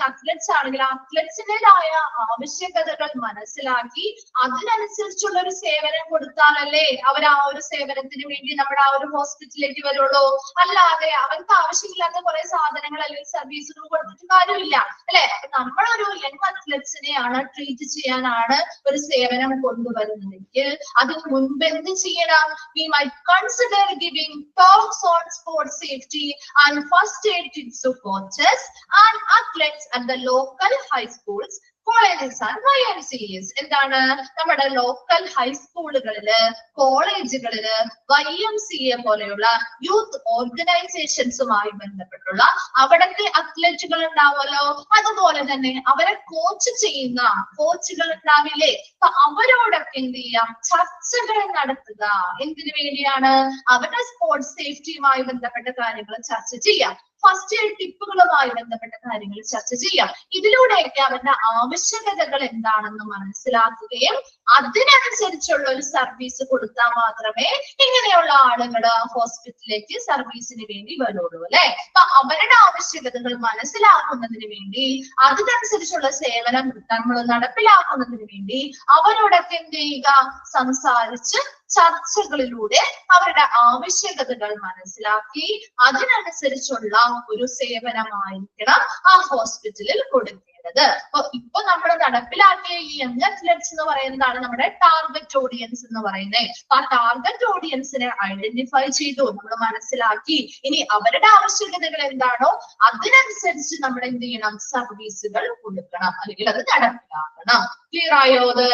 [SPEAKER 1] അത്ലറ്റ്സ് ആണെങ്കിൽ അത്ലറ്റ്സിൻ്റെതായ ആവശ്യകതകൾ മനസ്സിലാക്കി അതിനനുസരിച്ചുള്ള ഒരു സേവനം കൊടുത്താലല്ലേ അവർ ആ ഒരു സേവനത്തിന് വേണ്ടി നമ്മുടെ ആ ഒരു ഹോസ്പിറ്റലിലേക്ക് വരുള്ളൂ. അല്ലാതെ അവർക്ക് ആവശ്യമില്ലാത്ത കുറെ സാധനങ്ങൾ അല്ലെങ്കിൽ സർവീസുകൾ കൊടുത്തിട്ട് കാര്യമില്ല, അല്ലെ. നമ്മളൊരു യങ് അത്ലറ്റ്സിനെയാണ് ട്രീറ്റ് ചെയ്യാനാണ് ഒരു സേവനം കൊണ്ടുവരുന്നതെങ്കിൽ അതിന് മുൻപ് എന്ത് ചെയ്യണം? We might consider giving talks on sports safety and first aid tips to coaches and athletes at the local high schools, colleges and YMCAs. എന്താണ്? നമ്മുടെ ലോക്കൽ ഹൈസ്കൂളുകളില്, കോളേജുകളില്, YMCA പോലെയുള്ള യൂത്ത് ഓർഗനൈസേഷൻസുമായി ബന്ധപ്പെട്ടുള്ള അവിടത്തെ അത്ലറ്റുകൾ ഉണ്ടാവുമല്ലോ, അതുപോലെ തന്നെ അവരെ കോച്ച് ചെയ്യുന്ന കോച്ചുകൾ ഉണ്ടാവില്ലേ, അപ്പൊ അവരോടൊക്കെ എന്ത് ചെയ്യാം? ചർച്ചകൾ നടത്തുക. എന്തിനു വേണ്ടിയാണ്? അവരുടെ സ്പോർട്സ് സേഫ്റ്റിയുമായി ബന്ധപ്പെട്ട കാര്യങ്ങൾ ചർച്ച ചെയ്യാം, ഫസ്റ്റ് എയ്ഡ് ടിപ്പുകളുമായി ബന്ധപ്പെട്ട കാര്യങ്ങൾ ചർച്ച ചെയ്യാം. ഇതിലൂടെയൊക്കെ അവരുടെ ആവശ്യകതകൾ എന്താണെന്ന് മനസ്സിലാക്കുകയും അതിനനുസരിച്ചുള്ള ഒരു സർവീസ് കൊടുത്താൽ മാത്രമേ ഇങ്ങനെയുള്ള ആളുകൾ ഹോസ്പിറ്റലിലേക്ക് സർവീസിന് വേണ്ടി വരുള്ളൂ, അല്ലെ. അപ്പൊ അവരുടെ ആവശ്യകതകൾ മനസ്സിലാക്കുന്നതിന് വേണ്ടി അതിനനുസരിച്ചുള്ള സേവനം നമ്മൾ നടപ്പിലാക്കുന്നതിന് വേണ്ടി അവരോടൊക്കെ എന്ത് ചെയ്യുക? സംസാരിച്ച് ചർച്ചകളിലൂടെ അവരുടെ ആവശ്യകതകൾ മനസ്സിലാക്കി അതിനനുസരിച്ചുള്ള ഒരു സേവനമായിരിക്കണം ആ ഹോസ്പിറ്റലിൽ കൊടുക്കേണ്ടത്. അപ്പൊ ഇപ്പൊ നമ്മൾ നടപ്പിലാക്കിയ ഈ യങ് അത്ലറ്റ്സ് എന്ന് പറയുന്നതാണ് നമ്മുടെ ടാർഗറ്റ് ഓഡിയൻസ് എന്ന് പറയുന്നത്. അപ്പൊ ആ ടാർഗറ്റ് ഓഡിയൻസിനെ ഐഡന്റിഫൈ ചെയ്തു, നമ്മൾ മനസ്സിലാക്കി. ഇനി അവരുടെ ആവശ്യകതകൾ എന്താണോ അതിനനുസരിച്ച് നമ്മൾ എന്ത് ചെയ്യണം? സർവീസുകൾ കൊടുക്കണം, അല്ലെങ്കിൽ അത് നടപ്പിലാക്കണം. ക്ലിയർ ആയോ? അത്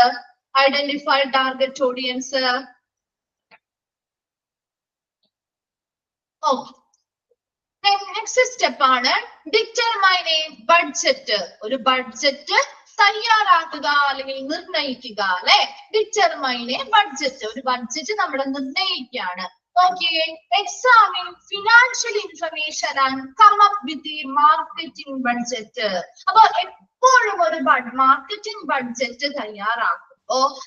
[SPEAKER 1] identify target audience. Next step ആണ് ഡിറ്റർമൈൻ എ ബഡ്ജറ്റ്. ഒരു ബഡ്ജറ്റ് തയ്യാറാക്കുക അല്ലെങ്കിൽ നിർണയിക്കുക, അല്ലെ. ഡിറ്റർമൈൻ എ ബഡ്ജറ്റ്, ഒരു ബഡ്ജറ്റ് നമ്മൾ നിർണയിക്കുകയാണ്. Okay, examine financial information and come up with the marketing budget. അപ്പൊ എപ്പോഴും ഒരു മാർക്കറ്റിംഗ് ബഡ്ജറ്റ് തയ്യാറാക്കും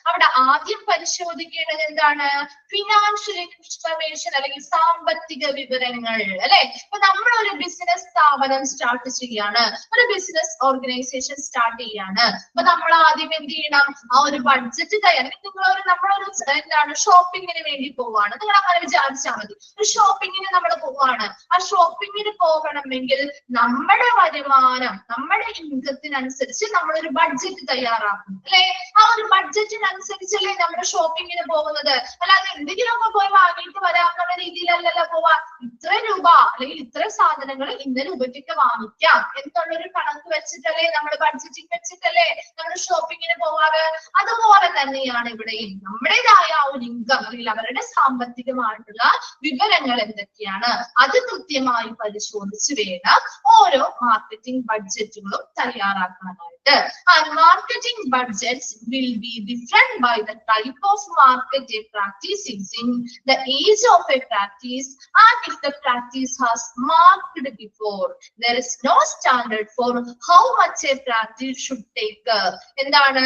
[SPEAKER 1] അവിടെ ആദ്യം പരിശോധിക്കേണ്ടത് എന്താണ്? ഫിനാൻഷ്യൽ ഇൻഫർമേഷൻ അല്ലെങ്കിൽ സാമ്പത്തിക വിവരങ്ങൾ, അല്ലെ. ഇപ്പൊ നമ്മൾ ഒരു ബിസിനസ് സ്ഥാപനം സ്റ്റാർട്ട് ചെയ്യാണ്, ഒരു ബിസിനസ് ഓർഗനൈസേഷൻ സ്റ്റാർട്ട് ചെയ്യാണ്. അപ്പൊ നമ്മൾ ആദ്യം എന്ത് ചെയ്യണം? ആ ഒരു ബഡ്ജറ്റ് തയ്യാറാക്കി. നമ്മളൊരു എന്താണ് ഷോപ്പിങ്ങിന് വേണ്ടി പോവാണ്, നിങ്ങൾ അങ്ങനെ വിചാരിച്ചാൽ മതി. ഒരു ഷോപ്പിങ്ങിന് നമ്മൾ പോവാണ്. ആ ഷോപ്പിങ്ങിന് പോകണമെങ്കിൽ നമ്മുടെ വരുമാനം, നമ്മുടെ ഇൻകത്തിനനുസരിച്ച് നമ്മളൊരു ബഡ്ജറ്റ് തയ്യാറാക്കും, അല്ലെ. ആ ഒരു ബഡ്ജറ്റിനനുസരിച്ച് ചിന്തിച്ചല്ലേ നമ്മൾ ഷോപ്പിങ്ങിന് പോകുന്നത്. അല്ലാതെ എന്തെങ്കിലുമൊക്കെ പോയി വാങ്ങിയിട്ട് വരാമെന്നുള്ള രീതിയിലല്ലല്ലോ പോവാ. ഇത്ര രൂപ അല്ലെങ്കിൽ ഇത്ര സാധനങ്ങൾ ഇന്ന രൂപയ്ക്കൊക്കെ വാങ്ങിക്കാം എന്നുള്ളൊരു കണക്ക് വെച്ചിട്ടല്ലേ, നമ്മൾ ബഡ്ജറ്റിംഗ് വെച്ചിട്ടല്ലേ നമ്മൾ ഷോപ്പിങ്ങിന് പോവാറ്. അതുപോലെ തന്നെയാണ് ഇവിടെയും നമ്മുടേതായ ആ ഒരു ഇൻകം അല്ലെങ്കിൽ അവരുടെ സാമ്പത്തികമായിട്ടുള്ള വിവരങ്ങൾ എന്തൊക്കെയാണ് അത് കൃത്യമായി പരിശോധിച്ച് വേണം ഓരോ മാർക്കറ്റിംഗ് ബഡ്ജറ്റുകളും തയ്യാറാക്കാനായിട്ട്. And marketing budgets will be different by the type of market a practice using, the age of a practice and if the practice has marked before. There is no standard for how much a practice should take. എന്താണ്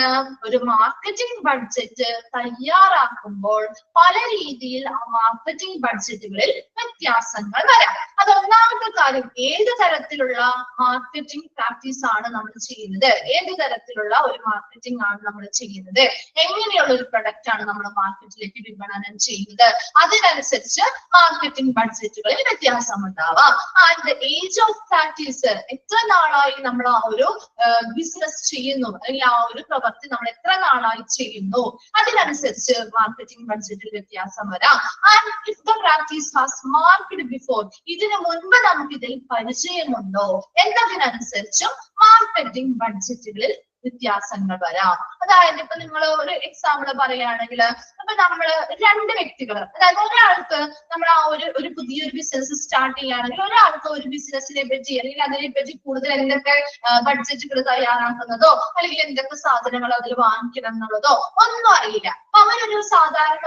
[SPEAKER 1] ഒരു marketing budget തയ്യാറാക്കുമ്പോൾ പല രീതിയിൽ ആ marketing ബഡ്ജറ്റുകളിൽ വ്യത്യാസങ്ങൾ വരാം. അത് ഒന്നാമത്തെ കാര്യം, ഏത് തരത്തിലുള്ള മാർക്കറ്റിംഗ് പ്രാക്ടീസ് ആണ് നമ്മൾ ചെയ്യുന്നത്, ഏത് തരത്തിലുള്ള ഒരു മാർക്കറ്റിംഗ് ആണ് നമ്മൾ ചെയ്യുന്നത്, എങ്ങനെയുള്ള ഒരു പ്രൊഡക്റ്റ് ആണ് നമ്മൾ മാർക്കറ്റിലേക്ക് വിപണനം ചെയ്യുന്നത്, അതിനനുസരിച്ച് മാർക്കറ്റിംഗ് ബഡ്ജറ്റുകളിൽ വ്യത്യാസം ഉണ്ടാവാം. ആൻഡ് ഏജ് ഓഫ് പ്രാക്ടീസ്, എത്ര നാളായി നമ്മൾ ആ ഒരു ബിസിനസ് ചെയ്യുന്നു അല്ലെങ്കിൽ ആ ഒരു പ്രവൃത്തി നമ്മൾ എത്ര നാളായി ചെയ്യുന്നു, അതിനനുസരിച്ച് മാർക്കറ്റിംഗ് ബഡ്ജറ്റിൽ വ്യത്യാസം വരാം. And if the practice has marked before, ഇതിനു മുൻപ് നമുക്ക് ഇതിൽ പരിചയമുണ്ടോ എന്നതിനനുസരിച്ചും മാർക്കറ്റിംഗ് ബഡ്ജറ്റുകളിൽ വ്യത്യാസങ്ങൾ വരാം. അതായത് ഇപ്പൊ നിങ്ങൾ ഒരു എക്സാമ്പിൾ പറയുകയാണെങ്കിൽ, അപ്പൊ നമ്മള് രണ്ട് വ്യക്തികൾ, അതായത് ഒരാൾക്ക് നമ്മൾ ആ ഒരു പുതിയൊരു ബിസിനസ് സ്റ്റാർട്ട് ചെയ്യുകയാണെങ്കിൽ ഒരാൾക്ക് ഒരു ബിസിനസിനെ പറ്റി അല്ലെങ്കിൽ അതിനെ പറ്റി കൂടുതൽ എന്തൊക്കെ ബഡ്ജറ്റുകൾ തയ്യാറാക്കുന്നതോ അല്ലെങ്കിൽ എന്തൊക്കെ സാധനങ്ങൾ അതിൽ വാങ്ങിക്കണം എന്നുള്ളതോ ഒന്നും അറിയില്ല. അപ്പൊ അവരൊരു സാധാരണ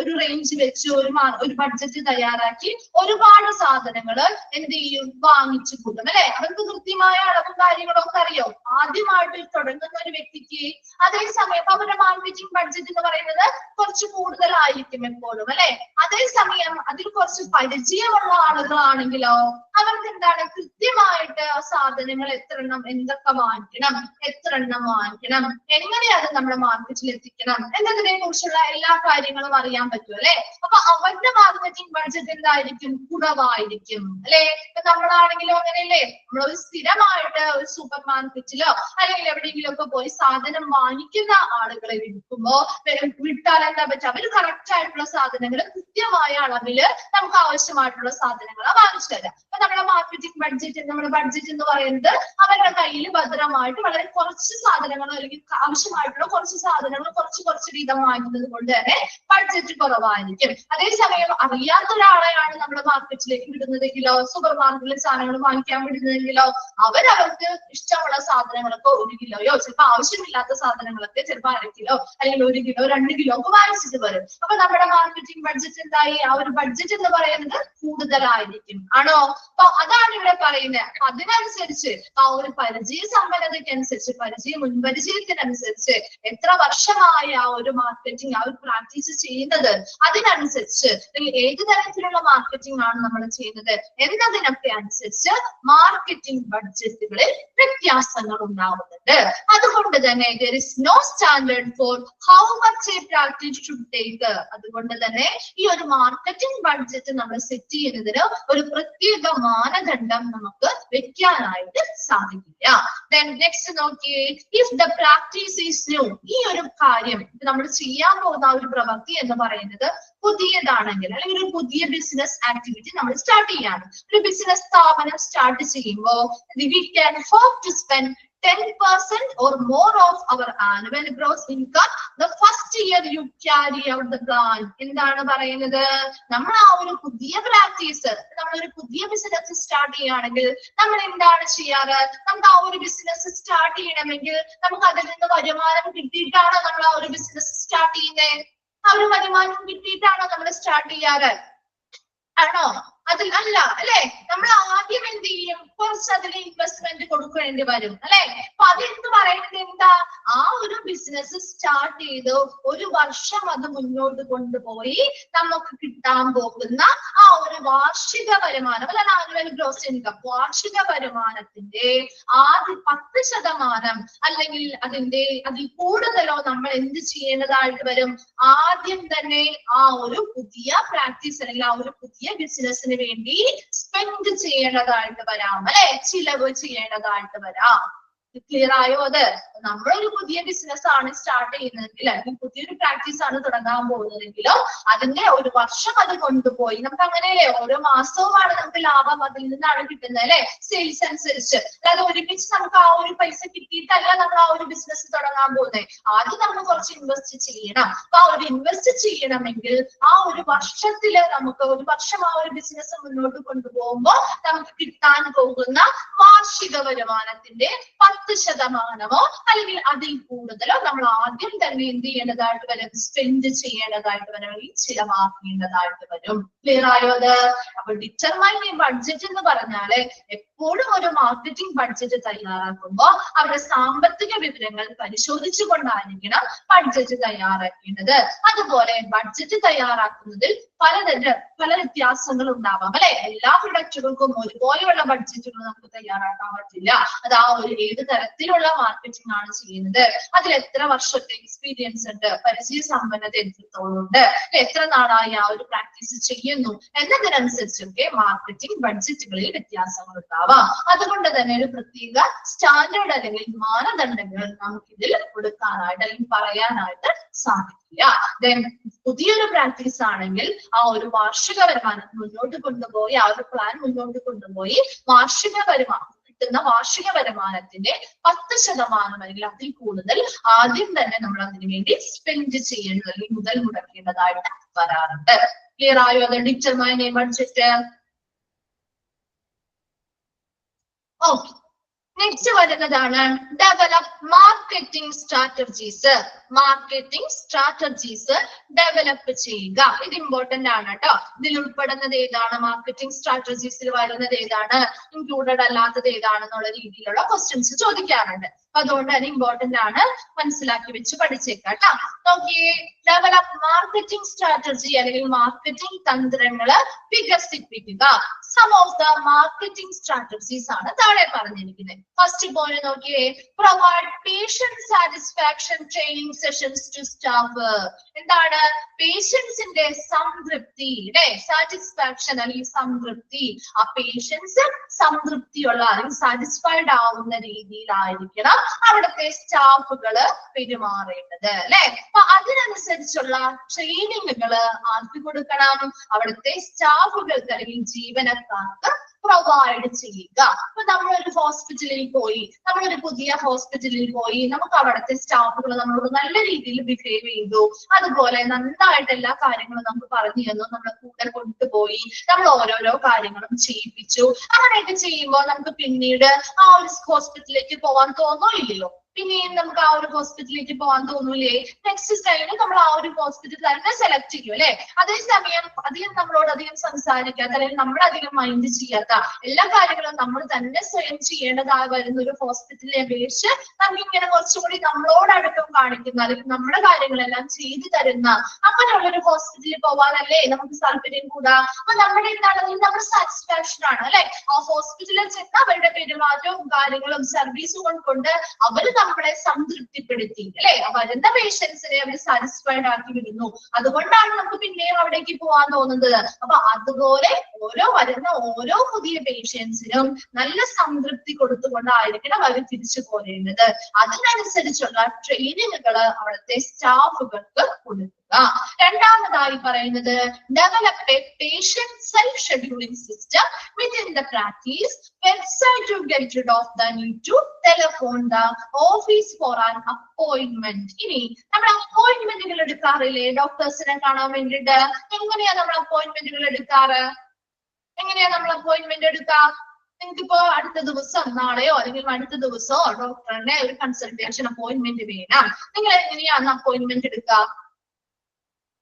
[SPEAKER 1] ഒരു റേഞ്ച് വെച്ച് ഒരു ബഡ്ജറ്റ് തയ്യാറാക്കി ഒരുപാട് സാധനങ്ങൾ എന്ത് ചെയ്യും, വാങ്ങിച്ചു കൂട്ടും അല്ലെ. അവർക്ക് കൃത്യമായ അളവും കാര്യങ്ങളൊക്കെ അറിയോ. ആദ്യമായിട്ട് തുടങ്ങുന്ന ഒരു വ്യക്തിക്ക് അതേസമയം അവരുടെ മാർക്കറ്റിംഗ് ബഡ്ജറ്റ് എന്ന് പറയുന്നത് കുറച്ച് കൂടുതലായിരിക്കും എപ്പോഴും അല്ലെ. അതേസമയം അതിൽ കുറച്ച് പരിചയമുള്ള ആളുകളാണെങ്കിലോ അവർക്ക് എന്താണ്, കൃത്യമായിട്ട് സാധനങ്ങൾ എത്ര എണ്ണം എന്തൊക്കെ വാങ്ങിക്കണം, എത്ര എണ്ണം വാങ്ങിക്കണം, എങ്ങനെയാണ് നമ്മുടെ മാർക്കറ്റിൽ എത്തിക്കണം എന്നതിനെ കുറിച്ചുള്ള എല്ലാ കാര്യങ്ങളും അറിയാൻ പറ്റും അല്ലെ. അപ്പൊ അവരുടെ മാർക്കറ്റിംഗ് ബഡ്ജറ്റ് എന്തായിരിക്കും, കുറവായിരിക്കും അല്ലെ. ഇപ്പൊ നമ്മളാണെങ്കിലും അങ്ങനെയല്ലേ, നമ്മളൊരു സ്ഥിരമായിട്ട് ഒരു സൂപ്പർ മാർക്കറ്റിലോ അല്ലെങ്കിൽ എവിടെയെങ്കിലും ഒക്കെ പോയി സാധനം വാങ്ങിക്കുന്ന ആളുകളെ വിട്ടാൽ എന്താ പറ്റുക, അവര് കറക്റ്റ് ആയിട്ടുള്ള സാധനങ്ങൾ കൃത്യമായ അളവില് നമുക്ക് ആവശ്യമായിട്ടുള്ള സാധനങ്ങൾ വാങ്ങിച്ചു തരാം. അപ്പൊ നമ്മുടെ മാർക്കറ്റിംഗ് ബഡ്ജറ്റ്, നമ്മുടെ ബഡ്ജറ്റ് എന്ന് പറയുന്നത് അവരുടെ കയ്യിൽ ഭദ്രമായിട്ട് വളരെ കുറച്ച് സാധനങ്ങൾ അല്ലെങ്കിൽ ആവശ്യമായിട്ടുള്ള കുറച്ച് സാധനങ്ങൾ കുറച്ച് വീതം വാങ്ങിക്കുന്നത് കൊണ്ട് തന്നെ ബഡ്ജറ്റ് കുറവായിരിക്കും. അതേസമയം അറിയാത്ത ഒരാളെയാണ് നമ്മുടെ മാർക്കറ്റിലേക്ക് വിടുന്നതെങ്കിലോ സൂപ്പർ മാർക്കറ്റിലെ സാധനങ്ങൾ വാങ്ങിക്കാൻ വിടുന്നതെങ്കിലോ അവർക്ക് ഇഷ്ടമുള്ള സാധനങ്ങളൊക്കെ 1 കിലോയോ ചിലപ്പോൾ ആവശ്യമില്ലാത്ത സാധനങ്ങളൊക്കെ ചിലപ്പോൾ 1/2 കിലോ അല്ലെങ്കിൽ 1 കിലോ 2 കിലോ ഒക്കെ വാങ്ങിച്ചിട്ട് വരും. അപ്പൊ നമ്മുടെ മാർക്കറ്റിംഗ് ബഡ്ജറ്റ് എന്തായി, ആ ഒരു ബഡ്ജറ്റ് എന്ന് പറയുന്നത് കൂടുതലായിരിക്കും ആണോ. അപ്പൊ അതാണ് ഇവിടെ പറയുന്നത്. അതിനനുസരിച്ച് ആ ഒരു പരിചയ സമ്പന്നതയ്ക്കനുസരിച്ച് മുൻപരിചയത്തിനനുസരിച്ച് എത്ര വർഷമായി ആ ഒരു മാർക്കറ്റിംഗ് ആ ഒരു പ്രാക്ടീസ് ചെയ്യുന്നത് അതിനനുസരിച്ച് അല്ലെങ്കിൽ ഏത് തരത്തിലുള്ള മാർക്കറ്റിംഗ് ആണ് നമ്മൾ ചെയ്യുന്നത് എന്നതിനൊക്കെ അനുസരിച്ച് മാർക്കറ്റിംഗ് ബഡ്ജറ്റുകളിൽ വ്യത്യാസങ്ങൾ ഉണ്ടാവുന്നുണ്ട്. അതുകൊണ്ട് തന്നെ there is no standard for how much a practice should take. അതുകൊണ്ട് തന്നെ ഈ ഒരു മാർക്കറ്റിംഗ് ബഡ്ജറ്റ് നമ്മൾ സെറ്റ് ചെയ്യുന്നതിന് ഒരു പ്രത്യേക മാനദണ്ഡം നമുക്ക് വെക്കാനായിട്ട് സാധിക്കില്ല. Then next നോക്കിയേ, if the practice is new, ഈ ഒരു കാര്യം നമ്മൾ ചെയ്യാൻ പോകുന്ന ഒരു പ്രവൃത്തി എന്ന് പറയുന്നത് പുതിയതാണെങ്കിൽ അല്ലെങ്കിൽ ഒരു പുതിയ ബിസിനസ് ആക്ടിവിറ്റി നമ്മൾ സ്റ്റാർട്ട് ചെയ്യാണ്, ഒരു ബിസിനസ് സ്ഥാപനം സ്റ്റാർട്ട് ചെയ്യുമ്പോൾ we can hope to spend 10% or more of our annual gross income the first year you carry out the plan. എന്താണ് പറയുന്നത്, നമ്മൾ ആ ഒരു പുതിയ പ്രാക്ടീസ്, നമ്മളൊരു പുതിയ ബിസിനസ് സ്റ്റാർട്ട് ചെയ്യുകയാണെങ്കിൽ നമ്മൾ എന്താണ് ചെയ്യാറ്, നമുക്ക് ആ ഒരു ബിസിനസ് സ്റ്റാർട്ട് ചെയ്യണമെങ്കിൽ നമുക്ക് അതിൽ നിന്ന് വരുമാനം കിട്ടിയിട്ടാണോ നമ്മൾ ആ ഒരു ബിസിനസ് സ്റ്റാർട്ട് ചെയ്യുന്നത്, ആ ഒരു വരുമാനം കിട്ടിയിട്ടാണോ നമ്മൾ സ്റ്റാർട്ട് ചെയ്യാറ് ആണോ? അതിൽ അല്ല അല്ലെ. നമ്മൾ ആദ്യം എന്ത് ചെയ്യും, കുറച്ച് അതിൽ ഇൻവെസ്റ്റ്മെന്റ് കൊടുക്കേണ്ടി വരും അല്ലെ. അപ്പൊ അതെന്ത് പറയുന്നത് എന്താ, ആ ഒരു ബിസിനസ് സ്റ്റാർട്ട് ചെയ്ത് ഒരു വർഷം അത് മുന്നോട്ട് കൊണ്ടുപോയി നമുക്ക് കിട്ടാൻ പോകുന്ന ആ ഒരു വാർഷിക വരുമാനം അല്ല ആനുവൽ ഗ്രോസ് ഇൻകം, വാർഷിക വരുമാനത്തിന്റെ ആദ്യ 10% അല്ലെങ്കിൽ അതിൽ കൂടുതലോ നമ്മൾ എന്ത് ചെയ്യേണ്ടതായിട്ട് വരും, ആദ്യം തന്നെ ആ ഒരു പുതിയ പ്രാക്ടീസ് അല്ലെങ്കിൽ ആ ഒരു പുതിയ ബിസിനസിന് വേണ്ടി സ്പെൻഡ് ചെയ്യേണ്ടതായിട്ട് വരാം അല്ലെ, ചിലവ് ചെയ്യേണ്ടതായിട്ട് വരാം. ക്ലിയർ ആയോ? അത് നമ്മളൊരു പുതിയ ബിസിനസ് ആണ് സ്റ്റാർട്ട് ചെയ്യുന്നതെങ്കിൽ അല്ലെങ്കിൽ പുതിയൊരു പ്രാക്ടീസ് ആണ് തുടങ്ങാൻ പോകുന്നതെങ്കിലോ അതിന്റെ ഒരു വർഷം അത് കൊണ്ടുപോയി നമുക്ക് അങ്ങനെയല്ലേ ഓരോ മാസവുമാണ് നമുക്ക് ലാഭം അതിൽ നിന്നാണ് കിട്ടുന്നത് അല്ലെ, സെയിൽസ് അനുസരിച്ച്. അല്ലാതെ ഒരുമിച്ച് നമുക്ക് ആ ഒരു പൈസ കിട്ടിയിട്ടല്ല നമ്മൾ ആ ഒരു ബിസിനസ് തുടങ്ങാൻ പോകുന്നത്. ആദ്യം നമ്മൾ കുറച്ച് ഇൻവെസ്റ്റ് ചെയ്യണം. അപ്പൊ ആ ഒരു ഇൻവെസ്റ്റ് ചെയ്യണമെങ്കിൽ ആ ഒരു വർഷത്തില് നമുക്ക് ഒരു വർഷം ആ ഒരു ബിസിനസ് മുന്നോട്ട് കൊണ്ടുപോകുമ്പോൾ നമുക്ക് കിട്ടാൻ പോകുന്ന വാർഷിക വരുമാനത്തിന്റെ 10% അല്ലെങ്കിൽ അതിൽ കൂടുതലോ നമ്മൾ ആദ്യം തന്നെ എന്ത് ചെയ്യേണ്ടതായിട്ട് വരും? സ്പെൻഡ് ചെയ്യേണ്ടതായിട്ട് വരും, അല്ലെങ്കിൽ ചിലവാക്കേണ്ടതായിട്ട് വരും. ക്ലിയർ ആയോ? അത് അപ്പൊ ഡിറ്റർമൈൻ ബഡ്ജറ്റ് എന്ന് പറഞ്ഞാല് എപ്പോഴും ഒരു മാർക്കറ്റിംഗ് ബഡ്ജറ്റ് തയ്യാറാക്കുമ്പോൾ അവരുടെ സാമ്പത്തിക വിവരങ്ങൾ പരിശോധിച്ചുകൊണ്ടായിരിക്കണം ബഡ്ജറ്റ് തയ്യാറാക്കേണ്ടത്. അതുപോലെ ബഡ്ജറ്റ് തയ്യാറാക്കുന്നതിൽ പല വ്യത്യാസങ്ങൾ ഉണ്ടാവാം അല്ലെ. എല്ലാ പ്രൊഡക്റ്റുകൾക്കും ഒരുപോലെയുള്ള ബഡ്ജറ്റുകൾ നമുക്ക് തയ്യാറാക്കാൻ പറ്റില്ല. അത് ആ ഒരു ഏത് തരത്തിലുള്ള മാർക്കറ്റിംഗ് ആണ് ചെയ്യുന്നത്, അതിൽ എത്ര വർഷത്തെ എക്സ്പീരിയൻസ് ഉണ്ട്, പരിചയ സമ്പന്നത എത്രത്തോളം ഉണ്ട്, എത്ര നാളായി ആ ഒരു പ്രാക്ടീസ് ചെയ്യുന്നു എന്നതിനനുസരിച്ചൊക്കെ മാർക്കറ്റിംഗ് ബഡ്ജറ്റുകളിൽ വ്യത്യാസങ്ങൾ ഉണ്ടാവാം. അതുകൊണ്ട് തന്നെ ഒരു പ്രത്യേക സ്റ്റാൻഡേർഡ് അല്ലെങ്കിൽ മാനദണ്ഡങ്ങൾ നമുക്കിതിൽ കൊടുക്കാനായിട്ട് അല്ലെങ്കിൽ പറയാനായിട്ട് സാധിക്കില്ല. പുതിയൊരു പ്രാക്ടീസ് ആണെങ്കിൽ ആ ഒരു വാർഷിക വരുമാനം മുന്നോട്ട് കൊണ്ടുപോയി ആ ഒരു പ്ലാൻ മുന്നോട്ട് കൊണ്ടുപോയി കിട്ടുന്ന വാർഷിക വരുമാനത്തിന്റെ 10% അല്ലെങ്കിൽ അതിൽ കൂടുതൽ ആദ്യം തന്നെ നമ്മൾ അതിനു വേണ്ടി സ്പെൻഡ് ചെയ്യേണ്ടത് അല്ലെങ്കിൽ മുതൽ മുടക്കേണ്ടതായിട്ട് വരാറുണ്ട്. ക്ലിയർ ആയോ? അത് ഡിറ്റർമൈൻ ബഡ്ജറ്റ്. ഓക്കെ, നെക്സ്റ്റ് വരുന്നതാണ് develop marketing strategies. Marketing strategies develop ചെയ്യുക. ഇത് ഇമ്പോർട്ടന്റ് ആണ് കേട്ടോ. ഇതിൽ ഉൾപ്പെടുന്നത് ഏതാണ്? മാർക്കറ്റിംഗ് സ്ട്രാറ്റജീസിൽ വരുന്നത് ഏതാണ്? ഇൻക്ലൂഡഡ് അല്ലാത്തത് ഏതാണെന്നുള്ള രീതിയിലുള്ള ക്വസ്റ്റ്യൻസ് ചോദിക്കാറുണ്ട്. അതുകൊണ്ട് തന്നെ ഇമ്പോർട്ടന്റ് ആണ്, മനസ്സിലാക്കി വെച്ച് പഠിച്ചേക്കാം കേട്ടോ. നോക്കിയേ, ഡെവലപ്പ് മാർക്കറ്റിംഗ് സ്ട്രാറ്റജി അല്ലെങ്കിൽ മാർക്കറ്റിംഗ് തന്ത്രങ്ങള് വികസിപ്പിക്കുക. Some of the marketing strategies ആണ് താഴെ പറഞ്ഞിരിക്കുന്നത്. ഫസ്റ്റ് പോയിന്റ് നോക്കിയേ, provide patient satisfaction training sessions to staff. എന്താണ്? പേഷ്യൻസിന്റെ സംതൃപ്തി അല്ലെ, സാറ്റിസ്ഫാക്ഷൻ അല്ലെങ്കിൽ സംതൃപ്തി. ആ പേഷ്യൻസ് സംതൃപ്തിയുള്ള അല്ലെങ്കിൽ സാറ്റിസ്ഫൈഡ് ആവുന്ന രീതിയിലായിരിക്കണം അവിടുത്തെ സ്റ്റാഫുകള് പെരുമാറേണ്ടത് അല്ലെ. അപ്പൊ അതിനനുസരിച്ചുള്ള ട്രെയിനിങ്ങുകള് ആർക്ക് കൊടുക്കണം? അവിടുത്തെ സ്റ്റാഫുകൾക്ക് അല്ലെങ്കിൽ ജീവനക്കാർക്ക് പ്രൊവൈഡ് ചെയ്യുക. അപ്പൊ നമ്മളൊരു ഹോസ്പിറ്റലിൽ പോയി, നമ്മളൊരു പുതിയ ഹോസ്പിറ്റലിൽ പോയി, നമുക്ക് അവിടുത്തെ സ്റ്റാഫുകൾ നമ്മളോട് നല്ല രീതിയിൽ ബിഹേവ് ചെയ്തു, അതുപോലെ നന്നായിട്ട് എല്ലാ കാര്യങ്ങളും നമുക്ക് പറഞ്ഞു തന്നു, നമ്മളെ കൂടെ കൊണ്ടുപോയി നമ്മൾ ഓരോരോ കാര്യങ്ങളും ചെയ്യിപ്പിച്ചു. അങ്ങനെയൊക്കെ ചെയ്യുമ്പോൾ നമുക്ക് പിന്നീട് ആ ഒരു ഹോസ്പിറ്റലിലേക്ക് പോകാൻ തോന്നില്ലയോ? പിന്നെയും നമുക്ക് ആ ഒരു ഹോസ്പിറ്റലിലേക്ക് പോകാൻ തോന്നൂലേ? നെക്സ്റ്റ് ടൈമിൽ നമ്മൾ ആ ഒരു ഹോസ്പിറ്റൽ തന്നെ സെലക്ട് ചെയ്യും അല്ലെ. അതേസമയം നമ്മളോട് അധികം സംസാരിക്കാത്ത അല്ലെങ്കിൽ നമ്മളധികം മൈൻഡ് ചെയ്യാത്ത എല്ലാ കാര്യങ്ങളും നമ്മൾ തന്നെ സ്വയം ചെയ്യേണ്ടതായി വരുന്ന ഒരു ഹോസ്പിറ്റലിനെ അപേക്ഷിച്ച് നമുക്ക് ഇങ്ങനെ കുറച്ചുകൂടി നമ്മളോടടുക്കം കാണിക്കുന്ന അല്ലെങ്കിൽ നമ്മുടെ കാര്യങ്ങളെല്ലാം ചെയ്തു തരുന്ന അങ്ങനെയുള്ള ഒരു ഹോസ്പിറ്റലിൽ പോവാനല്ലേ നമുക്ക് താല്പര്യം കൂടാ. അപ്പൊ നമ്മുടെ എന്താണെങ്കിലും നമ്മുടെ സാറ്റിസ്ഫാക്ഷൻ ആണ് അല്ലെ. ആ ഹോസ്പിറ്റലിൽ ചെന്ന് അവരുടെ പെരുമാറ്റവും കാര്യങ്ങളും സർവീസുകൾ കൊണ്ട് അവർ നമ്മളെ സംതൃപ്തിപ്പെടുത്തി അല്ലെ. വരുന്ന പേഷ്യൻസിനെ അവർ സാറ്റിസ്ഫൈഡ് ആക്കി വിടുന്നു. അതുകൊണ്ടാണ് നമുക്ക് പിന്നെയും അവിടേക്ക് പോകാൻ തോന്നുന്നത്. അപ്പൊ അതുപോലെ വരുന്ന ഓരോ പുതിയ പേഷ്യൻസിനും നല്ല സംതൃപ്തി കൊടുത്തുകൊണ്ടായിരിക്കണം അവർ തിരിച്ചു പോരേണ്ടത്. അതിനനുസരിച്ചുള്ള ട്രെയിനിങ്ങുകൾ അവിടുത്തെ സ്റ്റാഫുകൾക്ക് കൊടുക്കുക. രണ്ടാമതായി പറയുന്നത് develop a patient self scheduling system within the practice website to get rid of the need to telephone the office for an appointment. ഇനി നമ്മൾ അപ്പോയിന്റ്മെന്റുകൾ എടുക്കാറില്ലേ ഡോക്ടേഴ്സിനെ കാണാൻ വേണ്ടിയിട്ട്? എങ്ങനെയാ നമ്മൾ അപ്പോയിന്റ്മെന്റുകൾ എടുക്കാറ്? നിങ്ങൾക്കിപ്പോ അടുത്ത ദിവസം നാളെയോ അല്ലെങ്കിൽ അടുത്ത ദിവസമോ ഡോക്ടറിന്റെ ഒരു കൺസൾട്ടേഷൻ അപ്പോയിന്റ്മെന്റ് വേണം. നിങ്ങൾ എങ്ങനെയാണ് അപ്പോയിന്റ്മെന്റ് എടുക്കുക?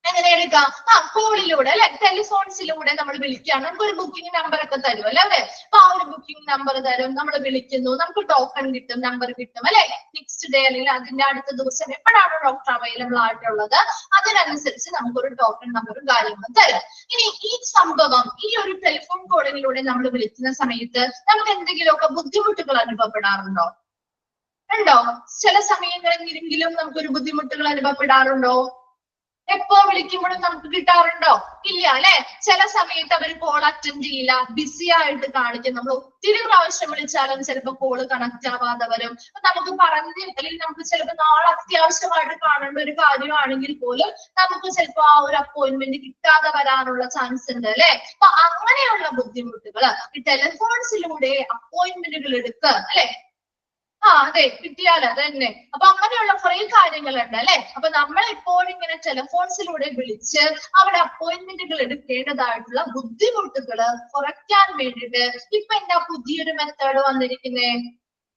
[SPEAKER 1] എങ്ങനെ എടുക്കാം? കോളിലൂടെ അല്ലെ, ടെലിഫോൺസിലൂടെ നമ്മൾ വിളിക്കുകയാണ്. നമുക്ക് ഒരു ബുക്കിംഗ് നമ്പർ ഒക്കെ തരും അല്ലെ. അപ്പൊ ആ ഒരു ബുക്കിംഗ് നമ്പർ തരും, നമ്മൾ വിളിക്കുന്നു, നമുക്ക് ടോക്കൺ കിട്ടും, നമ്പർ കിട്ടും അല്ലെ. നെക്സ്റ്റ് ഡേ അല്ലെങ്കിൽ അതിന്റെ അടുത്ത ദിവസം എപ്പോഴാണ് ഡോക്ടർ അവൈലബിൾ ആയിട്ടുള്ളത് അതിനനുസരിച്ച് നമുക്കൊരു ടോക്കൺ നമ്പറും കാര്യങ്ങളും തരും. ഇനി ഈ സംഭവം ഈ ഒരു ടെലിഫോൺ കോളിലൂടെ നമ്മൾ വിളിക്കുന്ന സമയത്ത് നമുക്ക് എന്തെങ്കിലുമൊക്കെ ബുദ്ധിമുട്ടുകൾ അനുഭവപ്പെടാറുണ്ടോ? ഉണ്ടോ? ചില സമയങ്ങളിലെങ്കിലും നമുക്കൊരു ബുദ്ധിമുട്ടുകൾ അനുഭവപ്പെടാറുണ്ടോ? എപ്പോ വിളിക്കുമ്പോഴും നമുക്ക് കിട്ടാറുണ്ടോ? ഇല്ല അല്ലെ. ചില സമയത്ത് അവർ കോൾ അറ്റൻഡ് ചെയ്യില്ല, ബിസി ആയിട്ട് കാണിക്കും. നമ്മൾ ഒത്തിരി പ്രാവശ്യം വിളിച്ചാലും ചിലപ്പോൾ കോള് കണക്ട് ആവാതെ വരും. നമുക്ക് പറഞ്ഞ് അല്ലെങ്കിൽ നമുക്ക് ചിലപ്പോൾ നാളെ അത്യാവശ്യമായിട്ട് കാണേണ്ട ഒരു കാര്യമാണെങ്കിൽ പോലും നമുക്ക് ചിലപ്പോൾ ആ ഒരു അപ്പോയിന്റ്മെന്റ് കിട്ടാതെ വരാനുള്ള ചാൻസ് ഉണ്ട് അല്ലെ. അപ്പൊ അങ്ങനെയുള്ള ബുദ്ധിമുട്ടുകൾ ഈ ടെലിഫോൺസിലൂടെ അപ്പോയിന്റ്മെന്റുകൾ എടുക്കുക അല്ലെ. അതെ, കിട്ടിയാൽ അത് തന്നെ. അപ്പൊ അങ്ങനെയുള്ള കുറെ കാര്യങ്ങളുണ്ട് അല്ലെ. അപ്പൊ നമ്മൾ എപ്പോഴും ഇങ്ങനെ ടെലിഫോൺസിലൂടെ വിളിച്ച് അവിടെ അപ്പോയിന്റ്മെന്റുകൾ എടുക്കേണ്ടതായിട്ടുള്ള ബുദ്ധിമുട്ടുകൾ കുറയ്ക്കാൻ വേണ്ടിയിട്ട് ഇപ്പൊ എന്താ പുതിയൊരു മെത്തേഡ് വന്നിരിക്കുന്നേ?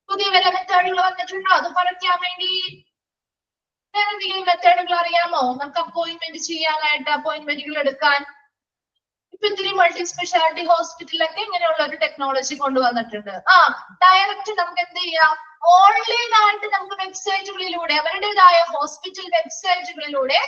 [SPEAKER 1] പുതിയ വല്ല മെത്തേഡുകൾ വന്നിട്ടുണ്ടോ അത് കുറയ്ക്കാൻ വേണ്ടി? എന്തെങ്കിലും മെത്തേഡുകൾ അറിയാമോ നമുക്ക് അപ്പോയിന്റ്മെന്റ് ചെയ്യാനായിട്ട്, അപ്പോയിന്റ്മെന്റുകൾ എടുക്കാൻ? ഇപ്പൊ ഇത്തിരി മൾട്ടി സ്പെഷ്യാലിറ്റി ഹോസ്പിറ്റലൊക്കെ ഇങ്ങനെയുള്ള ഒരു ടെക്നോളജി കൊണ്ടുവന്നിട്ടുണ്ട്. ഡയറക്റ്റ് നമുക്ക് എന്ത് ചെയ്യാം, ഓൺലൈൻ ആയിട്ട് നമുക്ക് വെബ്സൈറ്റുകളിലൂടെ അവരുടേതായ ഹോസ്പിറ്റൽ വെബ്സൈറ്റുകളിലൂടെ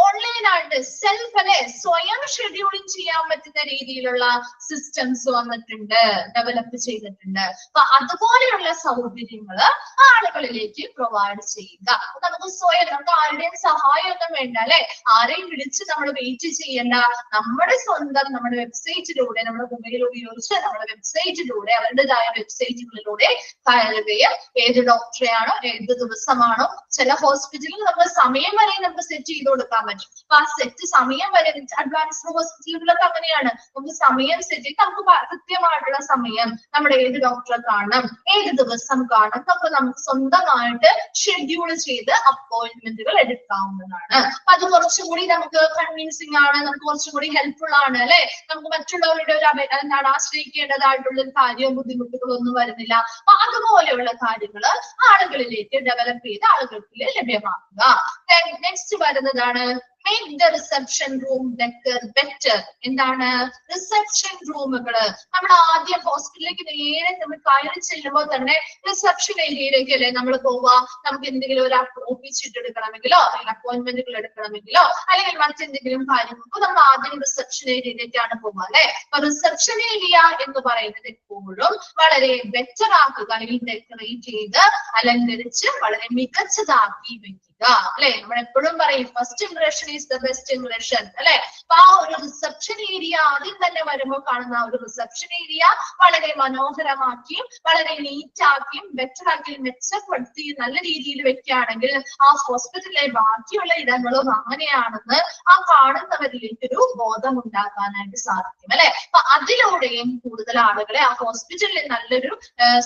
[SPEAKER 1] ഓൺലൈൻ ആയിട്ട് സെൽഫ് അല്ലെ സ്വയം ഷെഡ്യൂളിംഗ് ചെയ്യാൻ പറ്റുന്ന രീതിയിലുള്ള സിസ്റ്റംസ് വന്നിട്ടുണ്ട്, ഡെവലപ്പ് ചെയ്തിട്ടുണ്ട്. അപ്പൊ അതുപോലെയുള്ള സൗകര്യങ്ങള് ആളുകളിലേക്ക് പ്രൊവൈഡ് ചെയ്യുക. നമുക്ക് സ്വയം, നമുക്ക് ആരുടെയും സഹായം ഒന്നും വേണ്ട അല്ലെ, ആരെയും വിളിച്ച് നമ്മൾ വെയിറ്റ് ചെയ്യേണ്ട. നമ്മുടെ സ്വന്തം നമ്മുടെ വെബ്സൈറ്റിലൂടെ, നമ്മുടെ മൊബൈൽ ഉപയോഗിച്ച് നമ്മുടെ വെബ്സൈറ്റിലൂടെ അവരുടേതായ വെബ്സൈറ്റുകളിലൂടെ കയറുകയും ഏത് ഡോക്ടറെയാണോ ഏത് ദിവസമാണോ, ചില ഹോസ്പിറ്റലിൽ നമ്മൾ സമയം വരെ നമുക്ക് സെറ്റ് ചെയ്ത് കൊടുക്കാൻ പറ്റും. അപ്പൊ ആ സെറ്റ് സമയം വരെ അഡ്വാൻസ്ഡ് ഹോസ്പിറ്റലുകളൊക്കെ അങ്ങനെയാണ്. നമുക്ക് സമയം സെറ്റ് ചെയ്ത് നമുക്ക് കൃത്യമായിട്ടുള്ള സമയം നമ്മുടെ ഏത് ഡോക്ടറെ കാണണം, ഏത് ദിവസം കാണണം, നമുക്ക് സ്വന്തമായിട്ട് ഷെഡ്യൂൾ ചെയ്ത് അപ്പോയിന്റ്മെന്റുകൾ എടുക്കാവുന്നതാണ്. അപ്പൊ അത് കുറച്ചുകൂടി നമുക്ക് കൺവിൻസിങ് ആണ്, നമുക്ക് കുറച്ചുകൂടി ഹെൽപ്ഫുൾ ആണ് അല്ലെ. നമുക്ക് മറ്റുള്ളവരുടെ ഒരു ആശ്രയിക്കേണ്ടതായിട്ടുള്ള ഒരു കാര്യവും ബുദ്ധിമുട്ടുകളോ ഒന്നും വരുന്നില്ല. അപ്പൊ അതുപോലെയുള്ള കാര്യങ്ങള് ആളുകളിലേക്ക് ഡെവലപ്പ് ചെയ്ത് ആളുകൾക്ക് ലഭ്യമാക്കുക. നെക്സ്റ്റ് വരുന്നതാണ് make the reception room better. എന്താണ് റിസപ്ഷൻ റൂമുകള്? നമ്മൾ ആദ്യം ഹോസ്പിറ്റലിലേക്ക് നേരെ നമ്മൾ കയറി ചെല്ലുമ്പോൾ തന്നെ റിസപ്ഷൻ ഏരിയയിലേക്ക് അല്ലെ നമ്മൾ പോവാ. നമുക്ക് എന്തെങ്കിലും ഒരു ഓഫീസ് എടുക്കണമെങ്കിലോ അല്ലെങ്കിൽ അപ്പോയിന്റ്മെന്റുകൾ എടുക്കണമെങ്കിലോ അല്ലെങ്കിൽ മറ്റെന്തെങ്കിലും കാര്യങ്ങൾക്കോ നമ്മൾ ആദ്യം റിസപ്ഷൻ ഏരിയയിലേക്കാണ് പോവുക അല്ലെ. അപ്പൊ റിസപ്ഷൻ ഏരിയ എന്ന് പറയുന്നത് എപ്പോഴും വളരെ ബെറ്റർ ആക്കുക, അല്ലെങ്കിൽ ഡെക്കറേറ്റ് ചെയ്ത് അലങ്കരിച്ച് വളരെ മികച്ചതാക്കി വെക്കുക അല്ലെ. നമ്മൾ എപ്പോഴും പറയും first impression is the best impression അല്ലെ. അപ്പൊ ആ ഒരു റിസപ്ഷൻ ഏരിയ ആദ്യം തന്നെ വരുമ്പോൾ കാണുന്ന ആ ഒരു റിസപ്ഷൻ ഏരിയ വളരെ മനോഹരമാക്കിയും വളരെ നീറ്റ് ആക്കിയും ബെറ്റർ ആക്കിയും മെച്ചപ്പെടുത്തിയും നല്ല രീതിയിൽ വെക്കുകയാണെങ്കിൽ ആ ഹോസ്പിറ്റലിലെ ബാക്കിയുള്ള ഇടങ്ങളും അങ്ങനെയാണെന്ന് ആ കാണുന്നവരിലേക്കൊരു ബോധം ഉണ്ടാക്കാനായിട്ട് സാധിക്കും അല്ലെ. അപ്പൊ അതിലൂടെയും കൂടുതൽ ആളുകളെ ആ ഹോസ്പിറ്റലിൽ നല്ലൊരു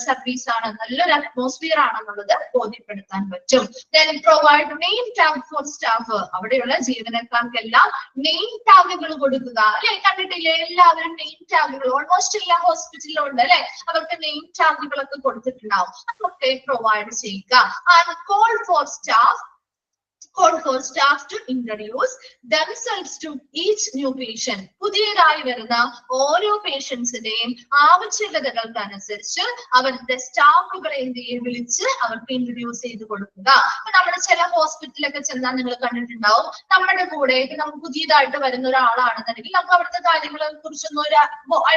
[SPEAKER 1] സർവീസ് ആണ്, നല്ലൊരു അറ്റ്മോസ്ഫിയർ ആണെന്നുള്ളത് ബോധ്യപ്പെടുത്താൻ പറ്റും. Then provide name tag for staff. അവിടെയുള്ള ജീവനക്കാർക്കെല്ലാം നെയിം ടാഗുകൾ കൊടുക്കുക അല്ലെ. കണ്ടിട്ടില്ലേ, എല്ലാവരും നെയിം ടാഗുകൾ ഓൾമോസ്റ്റ് എല്ലാ ഹോസ്പിറ്റലിലും ഉണ്ട് അല്ലെ. അവർക്ക് നെയിം ടാഗുകളൊക്കെ കൊടുത്തിട്ടുണ്ടാവും, അതൊക്കെ പ്രൊവൈഡ് ചെയ്യുക. And call for staff to introduce themselves to each new patient. പുതിയതായി വരുന്ന ഓരോ പേഷ്യൻസിന്റെയും ആവശ്യകതകൾക്കനുസരിച്ച് അവരുടെ സ്റ്റാഫുകളെ വിളിച്ച് അവർക്ക് ഇൻട്രൊഡ്യൂസ് ചെയ്ത് കൊടുക്കുക. അപ്പൊ നമ്മുടെ ചില ഹോസ്പിറ്റലൊക്കെ ചെന്നാൽ നിങ്ങൾ കണ്ടിട്ടുണ്ടാവും, നമ്മുടെ കൂടെ നമുക്ക് പുതിയതായിട്ട് വരുന്ന ഒരാളാണെന്നുണ്ടെങ്കിൽ നമുക്ക് അവിടുത്തെ കാര്യങ്ങളെ കുറിച്ചൊന്നും ഒരു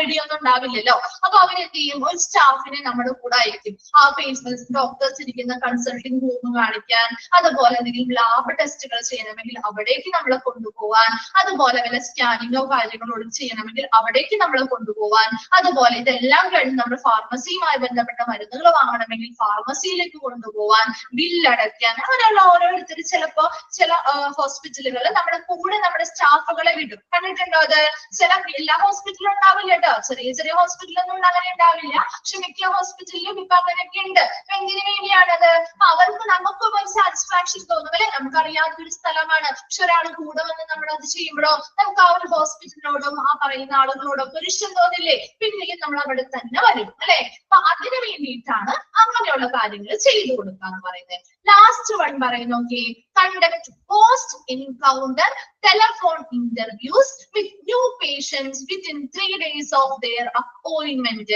[SPEAKER 1] ഐഡിയ ഒന്നും ഉണ്ടാവില്ലല്ലോ. അപ്പൊ അവരെന്ത് ചെയ്യും, ഒരു സ്റ്റാഫിനെ നമ്മുടെ കൂടെ അയക്കും. ആ പേഷ്യൻസ് ഡോക്ടേഴ്സ് ഇരിക്കുന്ന കൺസൾട്ടിംഗ് റൂം കാണിക്കാൻ, അതുപോലെ എന്തെങ്കിലും ലാബ് ടെസ്റ്റുകൾ ചെയ്യണമെങ്കിൽ അവിടേക്ക് നമ്മളെ കൊണ്ടുപോവാൻ, അതുപോലെ വല്ല സ്കാനിങ്ങോ കാര്യങ്ങളോ ചെയ്യണമെങ്കിൽ അവിടേക്ക് നമ്മളെ കൊണ്ടുപോവാൻ, അതുപോലെ ഇതെല്ലാം കഴിഞ്ഞ് നമ്മൾ ഫാർമസിയുമായി ബന്ധപ്പെട്ട മരുന്നുകൾ വാങ്ങണമെങ്കിൽ ഫാർമസിയിലേക്ക് കൊണ്ടുപോവാൻ, ബില്ലടയ്ക്കാൻ, അങ്ങനെയുള്ള ഓരോരുത്തർ ചിലപ്പോ ചില ഹോസ്പിറ്റലുകൾ നമ്മുടെ കൂടെ നമ്മുടെ സ്റ്റാഫുകളെ വിടും. കണ്ടിട്ടുണ്ടോ അത്? ചില എല്ലാ ഹോസ്പിറ്റലും ഉണ്ടാവില്ല കേട്ടോ, ചെറിയ ചെറിയ ഹോസ്പിറ്റലൊന്നും അങ്ങനെ ഉണ്ടാവില്ല, പക്ഷെ മിക്ക ഹോസ്പിറ്റലിലും ഇപ്പൊ അങ്ങനെയൊക്കെ ഉണ്ട്. എന്തിനു വേണ്ടിയാണത്? അവർക്ക് നമുക്കും ഒരു സാറ്റിസ്ഫാക്ഷൻ തോന്നും അല്ലെ. നമുക്കറിയാത്തൊരു സ്ഥലമാണ്, പക്ഷെ ഒരാൾ കൂടെ വന്ന് നമ്മൾ അത് ചെയ്യുമ്പോഴോ നമുക്ക് ആ ഒരു ഹോസ്പിറ്റലിനോടും ആ പറയുന്ന ആളുകളോടൊക്കെ ഒരു ഇഷ്ടം തോന്നില്ലേ, പിന്നെയും നമ്മൾ അവിടെ തന്നെ വരും അല്ലെ. അപ്പൊ അതിനു വേണ്ടിയിട്ടാണ് അങ്ങനെയുള്ള കാര്യങ്ങൾ ചെയ്തു കൊടുക്കുക എന്ന് പറയുന്നത്. ലാസ്റ്റ് വൺ പറയുന്നു, okay, conduct post encounter telephone interviews with new patients within 3 days of their appointment.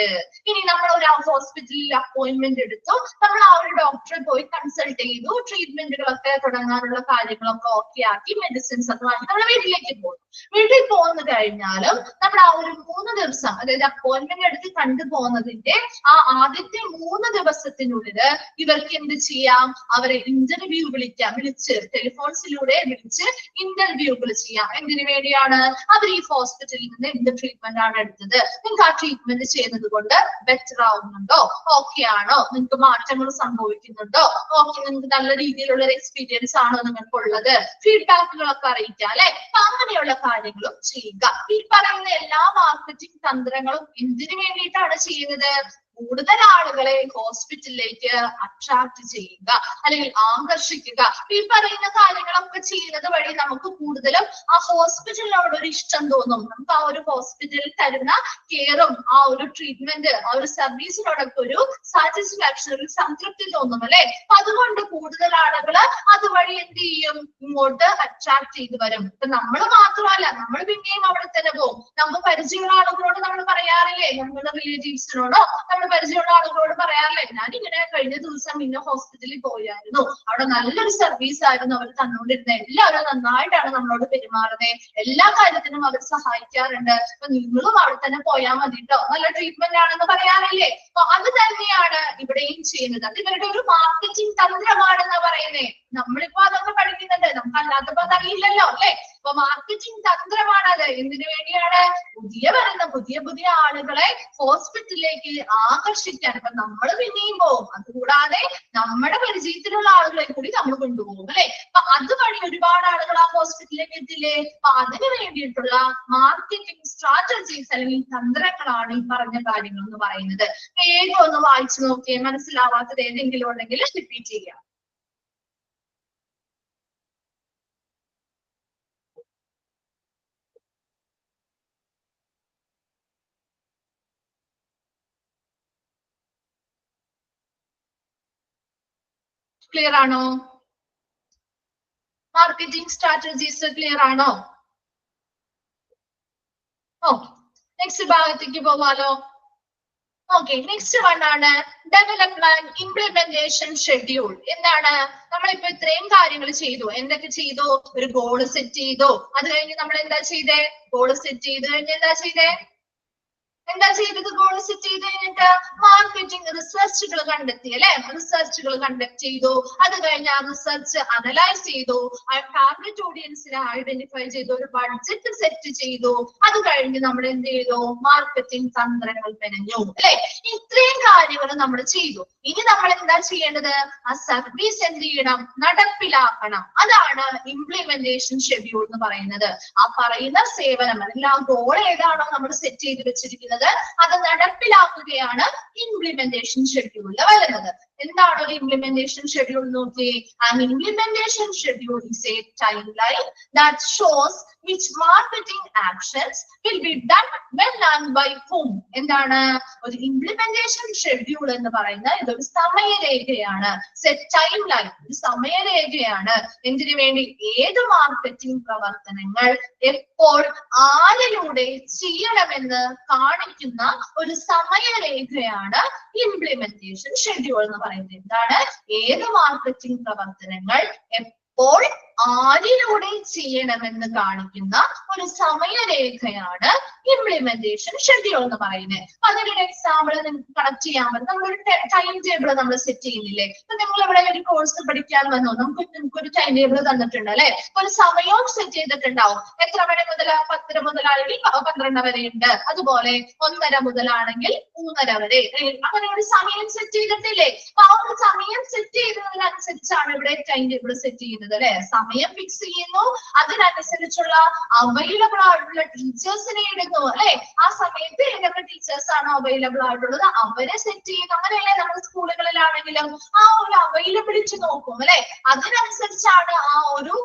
[SPEAKER 1] ഇനി നമ്മൾ ഒരു ഹോസ്പിറ്റലിൽ അപ്പോയിന്റ്മെന്റ് എടുത്തു, നമ്മൾ ആ ഒരു ഡോക്ടറെ പോയി കൺസൾട്ട് ചെയ്തു, ട്രീറ്റ്മെന്റുകളൊക്കെ തുടങ്ങാനുള്ള കാര്യങ്ങളൊക്കെ ഓക്കെ ആക്കി മെഡിസിൻസ് ഒക്കെ വാങ്ങി നമ്മൾ വീട്ടിലേക്ക് പോകും. വീട്ടിൽ പോന്നു കഴിഞ്ഞാലും നമ്മൾ ആ ഒരു 3 ദിവസം, അതായത് അപ്പോയിന്റ്മെന്റ് എടുത്ത് കണ്ടു പോകുന്നതിന്റെ ആ ആദ്യത്തെ 3 ദിവസത്തിനുള്ളിൽ ഇവർക്ക് എന്ത് ചെയ്യാം, അവരെ ഇന്റർവ്യൂ വിളിച്ച് ടെലിഫോൺസിലൂടെ വിളിച്ച് ഇന്റർവ്യൂകൾ ചെയ്യാം. എന്തിനു വേണ്ടിയാണ്? അവർ ഈ ഹോസ്പിറ്റലിൽ നിന്ന് എന്ത് ട്രീറ്റ്മെന്റ് ആണ് എടുത്തത്, നിങ്ങൾക്ക് ആ ട്രീറ്റ്മെന്റ് ചെയ്യുന്നത് കൊണ്ട് ബെറ്റർ ആവുന്നുണ്ടോ, ഓക്കെ ആണോ, നിങ്ങൾക്ക് മാറ്റങ്ങൾ സംഭവിക്കുന്നുണ്ടോ, ഓക്കെ നിങ്ങൾക്ക് നല്ല രീതിയിലുള്ള ഒരു എക്സ്പീരിയൻസ് ആണോ നിങ്ങൾക്കുള്ളത്, ഫീഡ്ബാക്കുകളൊക്കെ അറിയിക്കുക അല്ലെ. അങ്ങനെയുള്ള കാര്യങ്ങളും ചെയ്യുക. ഈ പറയുന്ന എല്ലാ മാർക്കറ്റിംഗ് തന്ത്രങ്ങളും എന്തിനു വേണ്ടിയിട്ടാണ് ചെയ്യുന്നത്? കൂടുതൽ ആളുകളെ ഹോസ്പിറ്റലിലേക്ക് അട്രാക്ട് ചെയ്യുക അല്ലെങ്കിൽ ആകർഷിക്കുക. ഈ പറയുന്ന കാര്യങ്ങളൊക്കെ ചെയ്യുന്നത് വഴി നമുക്ക് കൂടുതലും ആ ഹോസ്പിറ്റലിനോട് ഒരു ഇഷ്ടം തോന്നും. നമുക്ക് ആ ഒരു ഹോസ്പിറ്റലിൽ തരുന്ന കെയറും ആ ഒരു ട്രീറ്റ്മെന്റ് ആ ഒരു സർവീസിനോടൊക്കെ ഒരു സാറ്റിസ്ഫാക്ഷൻ, ഒരു സംതൃപ്തി തോന്നും അല്ലെ. അപ്പൊ അതുകൊണ്ട് കൂടുതൽ ആളുകള് അതുവഴി എന്ത് ചെയ്യും? ഇങ്ങോട്ട് അട്രാക്ട് ചെയ്ത് വരും. ഇപ്പൊ നമ്മൾ മാത്രമല്ല, നമ്മൾ പിന്നെയും അവിടെ തന്നെ പോകും. നമുക്ക് പരിചയമുള്ള ആളുകളോട് നമ്മൾ പറയാറില്ലേ, നമ്മുടെ റിലേറ്റീവ്സിനോടോ നമ്മൾ പരിചയമുള്ള ആളുകളോട് പറയാറില്ലേ, ഞാൻ ഇങ്ങനെ കഴിഞ്ഞ ദിവസം ഇന്ന ഹോസ്പിറ്റലിൽ പോയായിരുന്നു, അവിടെ നല്ലൊരു സർവീസ് ആയിരുന്നു അവർ തന്നുകൊണ്ടിരുന്നത്, എല്ലാവരും നന്നായിട്ടാണ് നമ്മളോട് പെരുമാറുന്നത്, എല്ലാ കാര്യത്തിനും അവർ സഹായിക്കാറുണ്ട്, അപ്പൊ നിങ്ങളും അവിടെ തന്നെ പോയാൽ മതി കേട്ടോ, നല്ല ട്രീറ്റ്മെന്റ് ആണെന്ന് പറയാറില്ലേ. അപ്പൊ അത് തന്നെയാണ് ഇവിടെയും ചെയ്യുന്നത്. അത് ഇവരുടെ ഒരു മാർക്കറ്റിംഗ് തന്ത്രമാണെന്ന് പറയുന്നേ. നമ്മളിപ്പോ അതൊക്കെ പഠിക്കുന്നുണ്ട്, നമുക്ക് അല്ലാത്തപ്പോ അതറിയില്ലല്ലോ അല്ലെ. അപ്പൊ മാർക്കറ്റിംഗ് തന്ത്രമാണ് അത്. എന്തിനു വേണ്ടിയാണ്? പുതിയ പുതിയ ആളുകളെ ഹോസ്പിറ്റലിലേക്ക് ആകർഷിക്കാൻ. അപ്പൊ നമ്മൾ പിന്നെയും പോകും. അതുകൂടാതെ നമ്മുടെ പരിചയത്തിലുള്ള ആളുകളെ കൂടി നമ്മൾ കൊണ്ടുപോകും അല്ലെ. അപ്പൊ അതുവഴി ഒരുപാട് ആളുകൾ ആ ഹോസ്പിറ്റലിലേക്ക് എത്തില്ലേ. അപ്പൊ അതിനു വേണ്ടിയിട്ടുള്ള മാർക്കറ്റിംഗ് സ്ട്രാറ്റജീസ് അല്ലെങ്കിൽ തന്ത്രങ്ങളാണ് ഈ പറഞ്ഞ കാര്യങ്ങൾ എന്ന് പറയുന്നത്. വേഗം ഒന്ന് വായിച്ചു നോക്കിയേ, മനസ്സിലാവാത്തത് ഏതെങ്കിലും ഉണ്ടെങ്കിൽ റിപ്പീറ്റ് ചെയ്യാം. ക്ലിയർ ആണോ? മാർക്കറ്റിംഗ് സ്ട്രാറ്റജീസ് ക്ലിയർ ആണോ? ഓക്കെ, നെക്സ്റ്റ് ഭാഗത്തേക്ക് പോവാലോ. ഓക്കെ, നെക്സ്റ്റ് വൺ ആണ് ഡെവലപ്മെന്റ് ഇംപ്ലിമെന്റേഷൻ ഷെഡ്യൂൾ. എന്താണ്? നമ്മളിപ്പോ ഇത്രയും കാര്യങ്ങൾ ചെയ്തു. എന്തൊക്കെ ചെയ്തു? ഒരു ഗോള് സെറ്റ് ചെയ്തു. അത് കഴിഞ്ഞ് നമ്മൾ എന്താ ചെയ്തേ? ഗോള് സെറ്റ് ചെയ്ത് കഴിഞ്ഞ് എന്താ ചെയ്തത്? ഗോൾ സെറ്റ് ചെയ്ത് കഴിഞ്ഞിട്ട് മാർക്കറ്റിംഗ് റിസർച്ചുകൾ കണ്ടെത്തി അല്ലെ. റിസർച്ചുകൾ കണ്ടക്ട് ചെയ്തു. അത് കഴിഞ്ഞ് ആ റിസർച്ച് അനലൈസ് ചെയ്തു. ടാർഗറ്റ് ഓഡിയൻസിനെ ഐഡന്റിഫൈ ചെയ്തു. ഒരു ബഡ്ജറ്റ് സെറ്റ് ചെയ്തു. അത് കഴിഞ്ഞ് നമ്മൾ എന്ത് ചെയ്തു? മാർക്കറ്റിംഗ് തന്ത്രങ്ങൾ മെനഞ്ഞു അല്ലെ. ഇത്രയും കാര്യങ്ങൾ നമ്മൾ ചെയ്തു. ഇനി നമ്മൾ എന്താ ചെയ്യേണ്ടത്? ആ സർവീസ് എന്ത് ചെയ്യണം? നടപ്പിലാക്കണം. അതാണ് ഇംപ്ലിമെന്റേഷൻ ഷെഡ്യൂൾ എന്ന് പറയുന്നത്. ആ പറയുന്ന സേവനം അല്ലെങ്കിൽ ആ ഗോൾ ഏതാണോ നമ്മൾ സെറ്റ് ചെയ്ത് വെച്ചിരിക്കുന്നത് അത് നടപ്പിലാക്കുകയാണ് ഇംപ്ലിമെന്റേഷൻ ഷെഡ്യൂളിൽ വരുന്നത്. എന്താണ് ഒരു ഇംപ്ലിമെന്റേഷൻ ഷെഡ്യൂൾ നോക്കി? An implementation schedule is a timeline that shows which marketing actions will be done when and by whom. എന്താണ് ഒരു ഇംപ്ലിമെന്റേഷൻ ഷെഡ്യൂൾ എന്ന് പറയുന്നത്? ഇതൊരു സമയരേഖയാണ്. സെറ്റ് ടൈം ലൈൻ, ഒരു സമയരേഖയാണ്. എന്തിനു വേണ്ടി? ഏത് മാർക്കറ്റിംഗ് പ്രവർത്തനങ്ങൾ എപ്പോൾ ആരിലൂടെ ചെയ്യണമെന്ന് കാണിക്കുന്ന ഒരു സമയരേഖയാണ് ഇംപ്ലിമെന്റേഷൻ ഷെഡ്യൂൾ എന്ന് പറയുന്നത്. എന്താണ്? ഏത് മാർക്കറ്റിംഗ് പ്രവർത്തനങ്ങൾ എപ്പോൾ ആരിലൂടെ ചെയ്യണമെന്ന് കാണിക്കുന്ന ഒരു സമയരേഖയാണ് ഇംപ്ലിമെന്റേഷൻ ഷെഡ്യൂൾ എന്ന് പറയുന്നത്. അതിനൊരു എക്സാമ്പിൾ നിങ്ങൾക്ക് കണക്ട് ചെയ്യാൻ പറ്റും. നമ്മളൊരു ടൈം ടേബിൾ നമ്മൾ സെറ്റ് ചെയ്യുന്നില്ലേ? അപ്പൊ നിങ്ങൾ ഇവിടെ ഒരു കോഴ്സ് പഠിക്കാൻ വന്നു, നമുക്കൊരു ടൈം ടേബിൾ തന്നിട്ടുണ്ട് അല്ലെ. ഒരു സമയവും സെറ്റ് ചെയ്തിട്ടുണ്ടാവും. എത്ര മണി മുതൽ? 10 മുതലാണെങ്കിൽ 12 വരെ ഉണ്ട്. അതുപോലെ 1:30 മുതലാണെങ്കിൽ 3:30 വരെ. അങ്ങനെ ഒരു സമയം സെറ്റ് ചെയ്തിട്ടില്ലേ? അപ്പൊ ആ ഒരു സമയം സെറ്റ് ചെയ്തതിനനുസരിച്ചാണ് ഇവിടെ ടൈം ടേബിൾ സെറ്റ് ചെയ്യുന്നത് അല്ലെ. സമയം ഫിക്സ് ചെയ്യുന്നു, അതിനനുസരിച്ചുള്ള അവൈലബിൾ ആയിട്ടുള്ള ടീച്ചേഴ്സിനെ ഇടുന്നു അല്ലെ. ആ സമയത്ത് ഏതൊക്കെ ടീച്ചേഴ്സ് ആണോ അവൈലബിൾ ആയിട്ടുള്ളത് അവരെ സെറ്റ് ചെയ്യുന്നു. അങ്ങനെയല്ലേ നമ്മുടെ സ്കൂളുകളിലാണെങ്കിലും ആ ഒരു അവൈലബിലിറ്റി നോക്കും അല്ലെ. അതിനനുസരിച്ചാണ് ആ ഒരു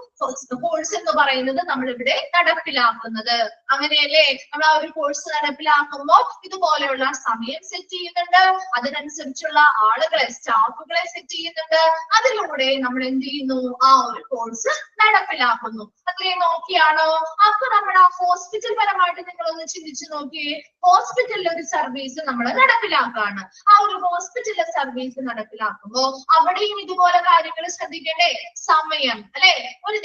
[SPEAKER 1] കോഴ്സ് എന്ന് പറയുന്നത് നമ്മൾ ഇവിടെ നടപ്പിലാക്കുന്നത്. അങ്ങനെയല്ലേ? നമ്മൾ ആ ഒരു കോഴ്സ് നടപ്പിലാക്കുമ്പോൾ ഇതുപോലെയുള്ള സമയം സെറ്റ് ചെയ്യുന്നുണ്ട്, അതിനനുസരിച്ചുള്ള ആളുകളെ, സ്റ്റാഫുകളെ സെറ്റ് ചെയ്യുന്നുണ്ട്. അതിലൂടെ നമ്മൾ എന്ത് ചെയ്യുന്നു? ആ ഒരു കോഴ്സ് സർവീസ് നടപ്പിലാക്കുന്നു. അത്രയും നോക്കിയാണോ? അപ്പൊ നമ്മുടെ ഹോസ്പിറ്റൽ പരമായിട്ട് നിങ്ങളൊന്ന് ചിന്തിച്ചു നോക്കിയേ. ഹോസ്പിറ്റലിൽ ഒരു സർവീസ് നമ്മൾ നടപ്പിലാക്കാണ്. ആ ഒരു ഹോസ്പിറ്റലിലെ സർവീസ് നടപ്പിലാക്കുമ്പോ അവിടെയും ഇതുപോലെ കാര്യങ്ങൾ ശ്രദ്ധിക്കണ്ടേ? സമയം അല്ലെ?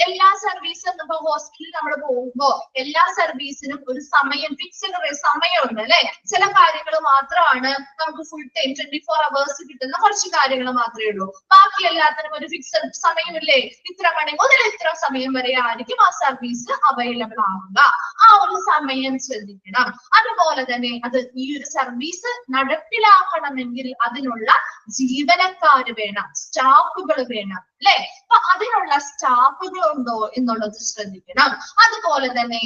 [SPEAKER 1] എല്ലാ സർവീസും ഇപ്പൊ ഹോസ്പിറ്റലിൽ നമ്മൾ പോകുമ്പോ എല്ലാ സർവീസിനും ഒരു സമയം, ഫിക്സഡ് സമയമുണ്ട് അല്ലെ? ചില കാര്യങ്ങൾ മാത്രമാണ് നമുക്ക് ഫുൾ ടൈം 24 hours കിട്ടുന്ന കുറച്ച് കാര്യങ്ങൾ മാത്രമേ ഉള്ളൂ. ബാക്കി എല്ലാത്തിനും ഒരു ഫിക്സഡ് സമയമില്ലേ? ഇത്ര മണി മുതൽ ഇത്ര സമയം വരെ ആയിരിക്കും ആ സർവീസ് അവൈലബിൾ ആവുക. ആ ഒരു സമയം ശ്രദ്ധിക്കണം. അതുപോലെ തന്നെ അത് ഈ ഒരു സർവീസ് നടപ്പിലാക്കണമെങ്കിൽ അതിനുള്ള ജീവനക്കാർ വേണം, സ്റ്റാഫുകൾ വേണം അല്ലെ? അപ്പൊ അതിനുള്ള സ്റ്റാഫുകൾ ഉണ്ടോ എന്നുള്ളത് ശ്രദ്ധിക്കണം. അതുപോലെ തന്നെ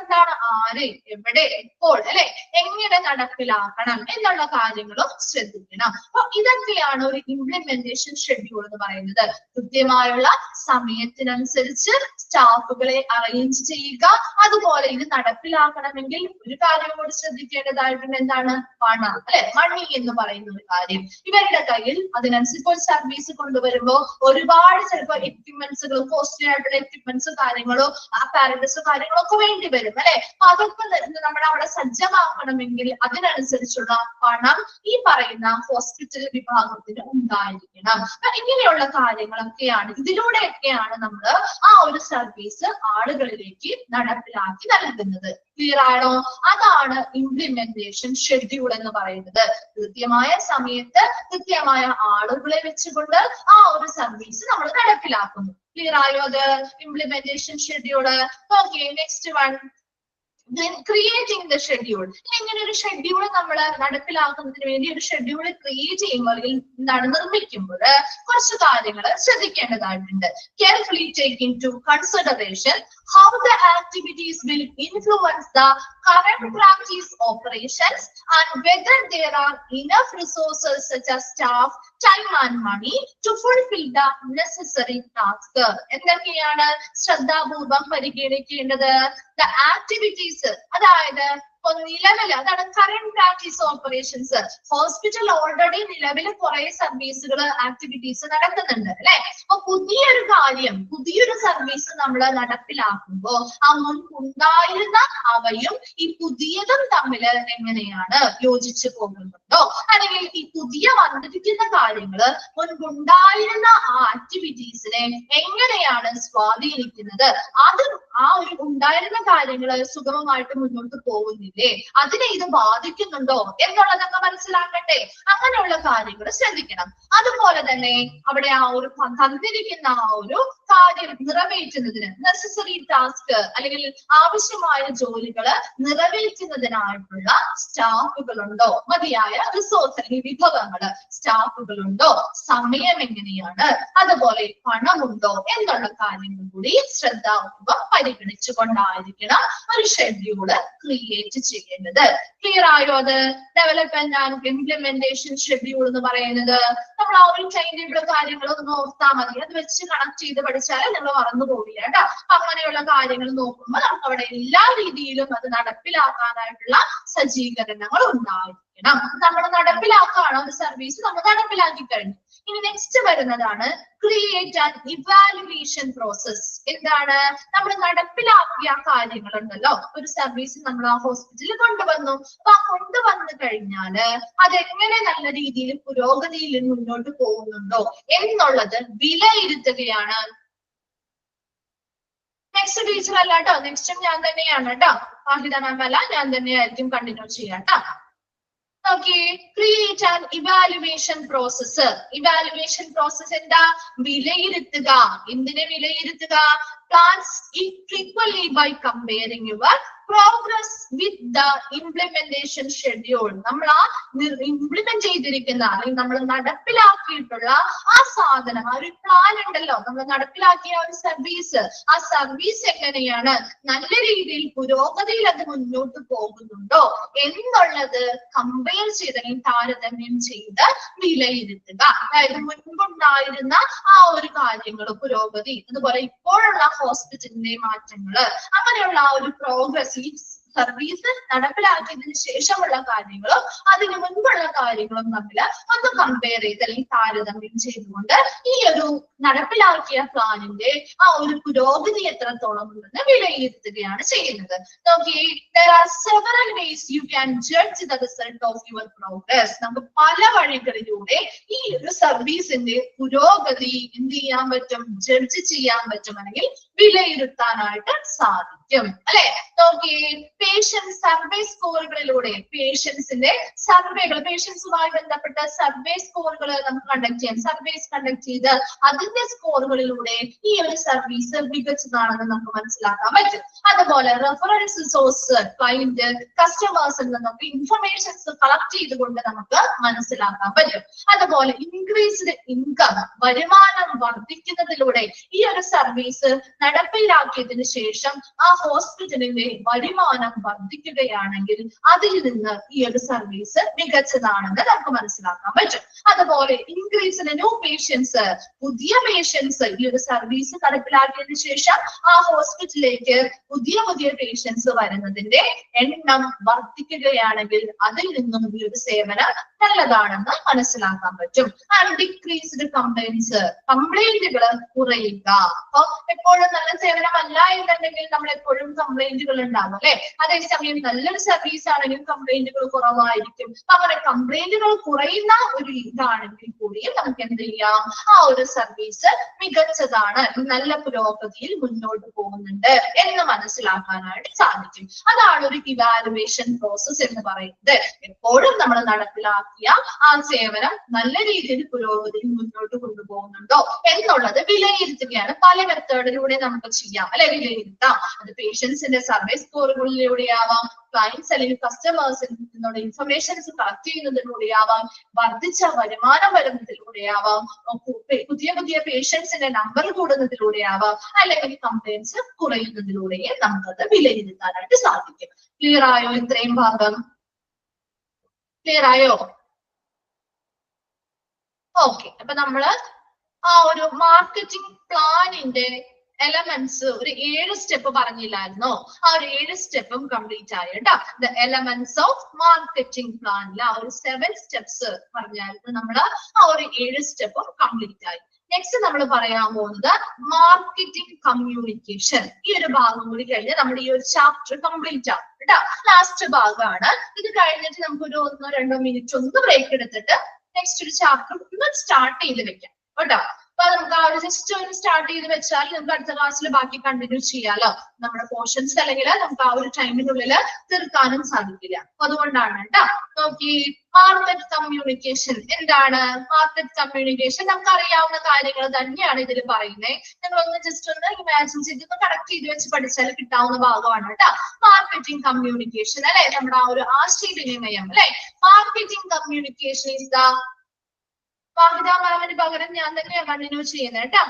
[SPEAKER 1] എന്താണ് ആര്, എവിടെ, എപ്പോൾ അല്ലെ, എങ്ങനെ നടപ്പിലാക്കണം എന്നുള്ള കാര്യങ്ങളും ശ്രദ്ധിക്കണം. അപ്പൊ ഇതൊക്കെയാണ് ഒരു ഇംപ്ലിമെന്റേഷൻ ഷെഡ്യൂൾ എന്ന് പറയുന്നത്. കൃത്യമായുള്ള സമയത്തിനനുസരിച്ച് സ്റ്റാഫുകളെ അറേഞ്ച് ചെയ്യുക. അതുപോലെ ഇത് നടപ്പിലാക്കണമെങ്കിൽ ഒരു കാര്യം കൂടി ശ്രദ്ധിക്കേണ്ടതായിട്ടുണ്ട്. എന്താണ്? പണം അല്ലെ? മണി എന്ന് പറയുന്ന ഒരു കാര്യം ഇവരുടെ കയ്യിൽ അതിനനുസരിച്ച് സർവീസ് കൊണ്ടുവരുമ്പോ ഒരുപാട് ചിലപ്പോ എക്യുപ്മെന്റ്സുകൾ, കോസ്റ്റ്ലി ആയിട്ടുള്ള എക്യുപ്മെന്റ്സ് കാര്യങ്ങളോ അപ്പാരറ്റസ് കാര്യങ്ങളോ ഒക്കെ വേണ്ടി വരും അല്ലെ? അതൊക്കെ നമ്മുടെ അവിടെ സജ്ജമാക്കണമെങ്കിൽ അതിനനുസരിച്ചുള്ള പണം ഈ പറയുന്ന ഹോസ്പിറ്റൽ വിഭാഗത്തിന് ഉണ്ടായിരിക്കണം. ഇങ്ങനെയുള്ള കാര്യങ്ങളൊക്കെയാണ്, ഇതിലൂടെയൊക്കെയാണ് നമ്മൾ ആ ഒരു സർവീസ് ആളുകളിലേക്ക് നടപ്പിലാക്കി നൽകുന്നത്. ക്ലിയർ ആണോ? അതാണ് ഇംപ്ലിമെന്റേഷൻ ഷെഡ്യൂൾ എന്ന് പറയുന്നത്. കൃത്യമായ സമയത്ത് കൃത്യമായ ആളുകളെ വെച്ചുകൊണ്ട് ആ ഒരു സർവീസ് നമ്മൾ നടപ്പിലാക്കുന്നു. ക്ലിയർ ആയോ? അത് implementation schedule. Okay, next one, creating the schedule. ഇങ്ങനെ ഒരു ഷെഡ്യൂൾ നമ്മൾ നടപ്പിലാക്കുന്നതിന് വേണ്ടി ഒരു ഷെഡ്യൂൾ ക്രിയേറ്റ് ചെയ്യുമ്പോൾ എന്താണ് നിർമ്മിക്കുമ്പോൾ കുറച്ച് കാര്യങ്ങൾ ശ്രദ്ധിക്കേണ്ടതായിട്ടുണ്ട്. Carefully take into consideration how the activities will influence the current practice operations and whether there are enough resources such as staff, time and money to fulfill the necessary task. എന്തൊക്കെയാണ് ശ്രദ്ധാപൂർവം പരിഗണിക്കേണ്ടത്? The activities, അതായത് നിലവിൽ അതാണ് current practice operations. Hospital already നിലവിൽ കുറെ സർവീസുകൾ, activities നടക്കുന്നുണ്ട് അല്ലെ? അപ്പൊ പുതിയൊരു കാര്യം, പുതിയൊരു സർവീസ് നമ്മൾ നടപ്പിലാക്കുമ്പോ ആ മുൻപുണ്ടായിരുന്ന അവയും ഈ പുതിയതും തമ്മിൽ എങ്ങനെയാണ് യോജിച്ചു പോകുന്നുണ്ടോ, അല്ലെങ്കിൽ ഈ പുതിയ വന്നിരിക്കുന്ന കാര്യങ്ങള് മുൻപുണ്ടായിരുന്ന ആ ആക്ടിവിറ്റീസിനെ എങ്ങനെയാണ് സ്വാധീനിക്കുന്നത്, അത് ആ ഒരു ഉണ്ടായിരുന്ന കാര്യങ്ങള് സുഗമമായിട്ട് മുന്നോട്ട് പോകുന്നില്ല, അതിനെ ഇത് ബാധിക്കുന്നുണ്ടോ എന്നുള്ളതൊക്കെ മനസ്സിലാക്കട്ടെ. അങ്ങനെയുള്ള കാര്യങ്ങൾ ശ്രദ്ധിക്കണം. അതുപോലെ തന്നെ അവിടെ ആ ഒരു തന്നിരിക്കുന്ന ആ ഒരു കാര്യം നിറവേറ്റുന്നതിന് നെസസറി ടാസ്ക് അല്ലെങ്കിൽ ആവശ്യമായ ജോലികള് നിറവേറ്റുന്നതിനായിട്ടുള്ള സ്റ്റാഫുകളുണ്ടോ, മതിയായ റിസോഴ്സ് അല്ലെങ്കിൽ വിഭവങ്ങള് സ്റ്റാഫുകളുണ്ടോ, സമയം എങ്ങനെയാണ്, അതുപോലെ പണമുണ്ടോ എന്നുള്ള കാര്യങ്ങൾ കൂടി ശ്രദ്ധാപൂർവം പരിഗണിച്ചുകൊണ്ടായിരിക്കണം ഒരു ഷെഡ്യൂള് ക്രിയേറ്റ് ചെയ്യേണ്ടത്. ക്ലിയർ ആയോ? അത് ഡെവലപ്മെന്റ് ആൻഡ് ഇംപ്ലിമെന്റേഷൻ ഷെഡ്യൂൾ എന്ന് പറയുന്നത് നമ്മൾ ആ ഒരു ടൈം ടേബിൾ കാര്യങ്ങളൊന്നും ഓർത്താൽ മതി. അത് വെച്ച് കണക്ട് ചെയ്ത് പഠിച്ചാൽ നിങ്ങൾ മറന്നു പോവില്ല കേട്ടോ. അങ്ങനെയുള്ള കാര്യങ്ങൾ നോക്കുമ്പോൾ നമുക്ക് അവിടെ എല്ലാ രീതിയിലും അത് നടപ്പിലാക്കാനായിട്ടുള്ള സജ്ജീകരണങ്ങൾ ഉണ്ടായിരിക്കണം. നമ്മൾ നടപ്പിലാക്കുകയാണ് ഒരു സർവീസ്, നമ്മൾ നടപ്പിലാക്കി കഴിഞ്ഞു. ഇനി നെക്സ്റ്റ് വരുന്നതാണ് ക്രിയേറ്റ് ആൻഡ് ഇവാലുവേഷൻ പ്രോസസ്. എന്താണ്? നമ്മൾ നടപ്പിലാക്കിയ കാര്യങ്ങളുണ്ടല്ലോ, ഒരു സർവീസ് നമ്മൾ ആ ഹോസ്പിറ്റലിൽ കൊണ്ടുവന്നു. അപ്പൊ ആ കൊണ്ടുവന്നു കഴിഞ്ഞാല് അതെങ്ങനെ നല്ല രീതിയിൽ പുരോഗതിയിൽ മുന്നോട്ട് പോകുന്നുണ്ടോ എന്നുള്ളത് വിലയിരുത്തുകയാണ്. നെക്സ്റ്റ് ടീച്ചർ അല്ല കേട്ടോ, നെക്സ്റ്റും ഞാൻ തന്നെയാണ് കേട്ടോ. വാഹിദ മാം അല്ല, ഞാൻ തന്നെയായിരിക്കും കണ്ടിന്യൂ ചെയ്യാം കേട്ടോ. Okay, create and evaluation process. Evaluation process എന്താ? വിലയിരുത്തുക. എന്തിനെ വിലയിരുത്തുക? Plans frequently by comparing your progress with the implementation schedule. നമ്മൾ ആ ഇംപ്ലിമെന്റ് ചെയ്തിരിക്കുന്ന അല്ലെങ്കിൽ നമ്മൾ നടപ്പിലാക്കിയിട്ടുള്ള ആ സാധനം, ആ ഒരു പ്ലാൻ ഉണ്ടല്ലോ, നമ്മൾ നടപ്പിലാക്കിയ ഒരു സർവീസ്, ആ സർവീസ് എങ്ങനെയാണ് നല്ല രീതിയിൽ പുരോഗതിയിൽ അത് മുന്നോട്ട് പോകുന്നുണ്ടോ എന്നുള്ളത് കമ്പയർ ചെയ്ത് അല്ലെങ്കിൽ താരതമ്യം ചെയ്ത് വിലയിരുത്തുക. അതായത് മുൻപുണ്ടായിരുന്ന ആ ഒരു കാര്യങ്ങൾ, പുരോഗതി, അതുപോലെ ഇപ്പോഴുള്ള ഹോസ്പിറ്റലിന്റെ മാറ്റങ്ങള്, അങ്ങനെയുള്ള ആ ഒരു പ്രോഗ്രസ്, ഈ സർവീസ് നടപ്പിലാക്കിയതിനു ശേഷമുള്ള കാര്യങ്ങളും അതിനു മുൻപുള്ള കാര്യങ്ങളും തമ്മിൽ ഒന്ന് കമ്പയർ ചെയ്ത് അല്ലെങ്കിൽ താരതമ്യം ചെയ്തുകൊണ്ട് ഈ ഒരു നടപ്പിലാക്കിയ പ്ലാനിന്റെ ആ ഒരു പുരോഗതി എത്രത്തോളം ഉണ്ടെന്ന് വിലയിരുത്തുകയാണ് ചെയ്യുന്നത്. നോക്കിയേ, there are several ways you can judge the result of your progress. നമുക്ക് പല വഴികളിലൂടെ ഈ ഒരു സർവീസിന്റെ പുരോഗതി എന്ത് ചെയ്യാൻ പറ്റും, ജഡ്ജ് ചെയ്യാൻ പറ്റും, അല്ലെങ്കിൽ വിലയിരുത്താനായിട്ട് സാധിക്കും അല്ലെ. നോക്കിയേ, പേഷ്യൻസ് സർവേ സ്കോറുകളിലൂടെ പേഷ്യൻസിന്റെ സർവേകൾ, പേഷ്യൻസുമായി ബന്ധപ്പെട്ട സർവേ സ്കോറുകൾ നമുക്ക് കണ്ടക്ട് ചെയ്യാം. സർവേസ് കണ്ടക്ട് ചെയ്ത് അതിന്റെ സ്കോറുകളിലൂടെ ഈ ഒരു സർവീസ് മികച്ചതാണെന്ന് നമുക്ക് മനസ്സിലാക്കാൻ പറ്റും. അതുപോലെ റെഫറൻസ് സോഴ്സ്, ക്ലയന്റ്, കസ്റ്റമേഴ്സിൽ നിന്നൊക്കെ ഇൻഫർമേഷൻസ് കളക്ട് ചെയ്തുകൊണ്ട് നമുക്ക് മനസ്സിലാക്കാൻ പറ്റും. അതുപോലെ ഇൻക്രീസ്ഡ് ഇൻകം, വരുമാനം വർദ്ധിക്കുന്നതിലൂടെ ഈ ഒരു സർവീസ് നടപ്പിലാക്കിയതിനു ശേഷം ആ ഹോസ്പിറ്റലിന്റെ വരുമാനം വർദ്ധിക്കുകയാണെങ്കിൽ അതിൽ നിന്ന് ഈ ഒരു സർവീസ് മികച്ചതാണെന്ന് നമുക്ക് മനസ്സിലാക്കാൻ പറ്റും. അതുപോലെ ഇൻക്രീസ്ഡ് ന്യൂ പേഷ്യൻസ്, പുതിയ പേഷ്യൻസ് ഈ ഒരു സർവീസ് നടപ്പിലാക്കിയതിനു ശേഷം ആ ഹോസ്പിറ്റലിലേക്ക് പുതിയ പേഷ്യൻസ് വരുന്നതിന്റെ എണ്ണം വർദ്ധിക്കുകയാണെങ്കിൽ അതിൽ നിന്നും ഈ ഒരു സേവനം നല്ലതാണെന്ന് മനസ്സിലാക്കാൻ പറ്റും. ആൻഡ് ഡിക്രീസ്ഡ് കംപ്ലൈന്റ്സ്, കംപ്ലൈന്റുകൾ കുറയുക. അപ്പൊ എപ്പോഴും നല്ല സേവനമല്ല എന്നുണ്ടെങ്കിൽ നമ്മൾ എപ്പോഴും കംപ്ലൈന്റുകൾ ഉണ്ടാകും അല്ലെ. അതേസമയം നല്ലൊരു സർവീസ് ആണെങ്കിൽ കംപ്ലൈന്റുകൾ കുറവായിരിക്കും. അങ്ങനെ കംപ്ലൈന്റുകൾ കുറയുന്ന ഒരു ഇതാണെങ്കിൽ കൂടിയും നമുക്ക് എന്ത് ചെയ്യാം, ആ ഒരു സർവീസ് മികച്ചതാണ്, നല്ല പുരോഗതിയിൽ മുന്നോട്ട് പോകുന്നുണ്ട് എന്ന് മനസ്സിലാക്കാനായിട്ട് സാധിക്കും. അതാണ് ഒരു ഇവാലുവേഷൻ പ്രോസസ് എന്ന് പറയുന്നത്. എപ്പോഴും നമ്മൾ നടപ്പിലാക്കിയ ആ സേവനം നല്ല രീതിയിൽ പുരോഗതിയിൽ മുന്നോട്ട് കൊണ്ടുപോകുന്നുണ്ടോ എന്നുള്ളത് വിലയിരുത്തുകയാണ്. പല മെത്തേഡിലൂടെ നമുക്ക് ചെയ്യാം അല്ലെ, വിലയിരുത്താം. അത് പേഷ്യൻസിന്റെ സർവേ സ്കോറുകളിലൂടെയാവാം, ക്ലയൻസ് അല്ലെങ്കിൽ കസ്റ്റമേഴ്സിൽ നിന്നുള്ള ഇൻഫർമേഷൻസ് കളക്ട് ചെയ്യുന്നതിലൂടെയാവാം, വർദ്ധിച്ച വരുമാനം വരുന്നതിലൂടെയാവാം, പുതിയ പേഷ്യൻസിന്റെ നമ്പർ കൂടുന്നതിലൂടെയാവാം, അല്ലെങ്കിൽ കംപ്ലൈൻസ് കുറയുന്നതിലൂടെയും നമുക്കത് വിലയിരുത്താനായിട്ട് സാധിക്കും. ക്ലിയർ ആയോ? ഇത്രയും ഭാഗം ക്ലിയർ ആയോ? ഓക്കെ, അപ്പൊ നമ്മള് ആ ഒരു മാർക്കറ്റിംഗ് പ്ലാനിന്റെ എലമെന്റ്സ് ഒരു 7 സ്റ്റെപ്പ് പറഞ്ഞില്ലായിരുന്നോ? ആ ഒരു 7 സ്റ്റെപ്പും കംപ്ലീറ്റ് ആയി കേട്ടോ. ദ എലമെന്റ്സ് ഓഫ് മാർക്കറ്റിംഗ് പ്ലാനിൽ ആ ഒരു 7 സ്റ്റെപ്സ് പറഞ്ഞായിരുന്നു. നമ്മള് ആ ഒരു 7 സ്റ്റെപ്പും കംപ്ലീറ്റ് ആയി. നെക്സ്റ്റ് നമ്മൾ പറയാൻ പോകുന്നത് മാർക്കറ്റിംഗ് കമ്മ്യൂണിക്കേഷൻ. ഈ ഒരു ഭാഗം കൂടി കഴിഞ്ഞ് നമ്മുടെ ഈ ഒരു ചാപ്റ്റർ കംപ്ലീറ്റ് ആവും കേട്ടോ. ലാസ്റ്റ് ഭാഗമാണ് ഇത്. കഴിഞ്ഞിട്ട് നമുക്ക് ഒരു 1-2 മിനിറ്റ് ഒന്ന് ബ്രേക്ക് എടുത്തിട്ട് നെക്സ്റ്റ് ഒരു ചാപ്റ്റർ ഒന്ന് സ്റ്റാർട്ട് ചെയ്ത് വെക്കാം കേട്ടോ. അപ്പൊ നമുക്ക് ആ ഒരു ജസ്റ്റ് ഒന്ന് സ്റ്റാർട്ട് ചെയ്ത് വെച്ചാൽ നമുക്ക് അടുത്ത ക്ലാസ്സിൽ ബാക്കി കണ്ടിന്യൂ ചെയ്യാലോ. നമ്മുടെ പോർഷൻസ് അല്ലെങ്കിൽ നമുക്ക് ആ ഒരു ടൈമിനുള്ളിൽ തീർക്കാനും സാധിക്കില്ല. അപ്പൊ അതുകൊണ്ടാണ് കേട്ടോ. നോക്കി, മാർക്കറ്റ് കമ്മ്യൂണിക്കേഷൻ എന്താണ്? മാർക്കറ്റ് കമ്മ്യൂണിക്കേഷൻ നമുക്ക് അറിയാവുന്ന കാര്യങ്ങൾ തന്നെയാണ് ഇതിൽ പറയുന്നത്. നിങ്ങളൊന്ന് ജസ്റ്റ് ഒന്ന് ഇമാജിൻ ചെയ്ത് കണക്ട് ചെയ്ത് വെച്ച് പഠിച്ചാൽ കിട്ടാവുന്ന ഭാഗമാണ് കേട്ടോ. മാർക്കറ്റിംഗ് കമ്മ്യൂണിക്കേഷൻ അല്ലെ, നമ്മുടെ ആ ഒരു ആശയവിനിമയം അല്ലെ. Marketing communication is the Vahida മാമിന് പകരം ഞാൻ തന്നെയാണ് കണ്ടിന്യൂ ചെയ്യുന്നത് കേട്ടോ.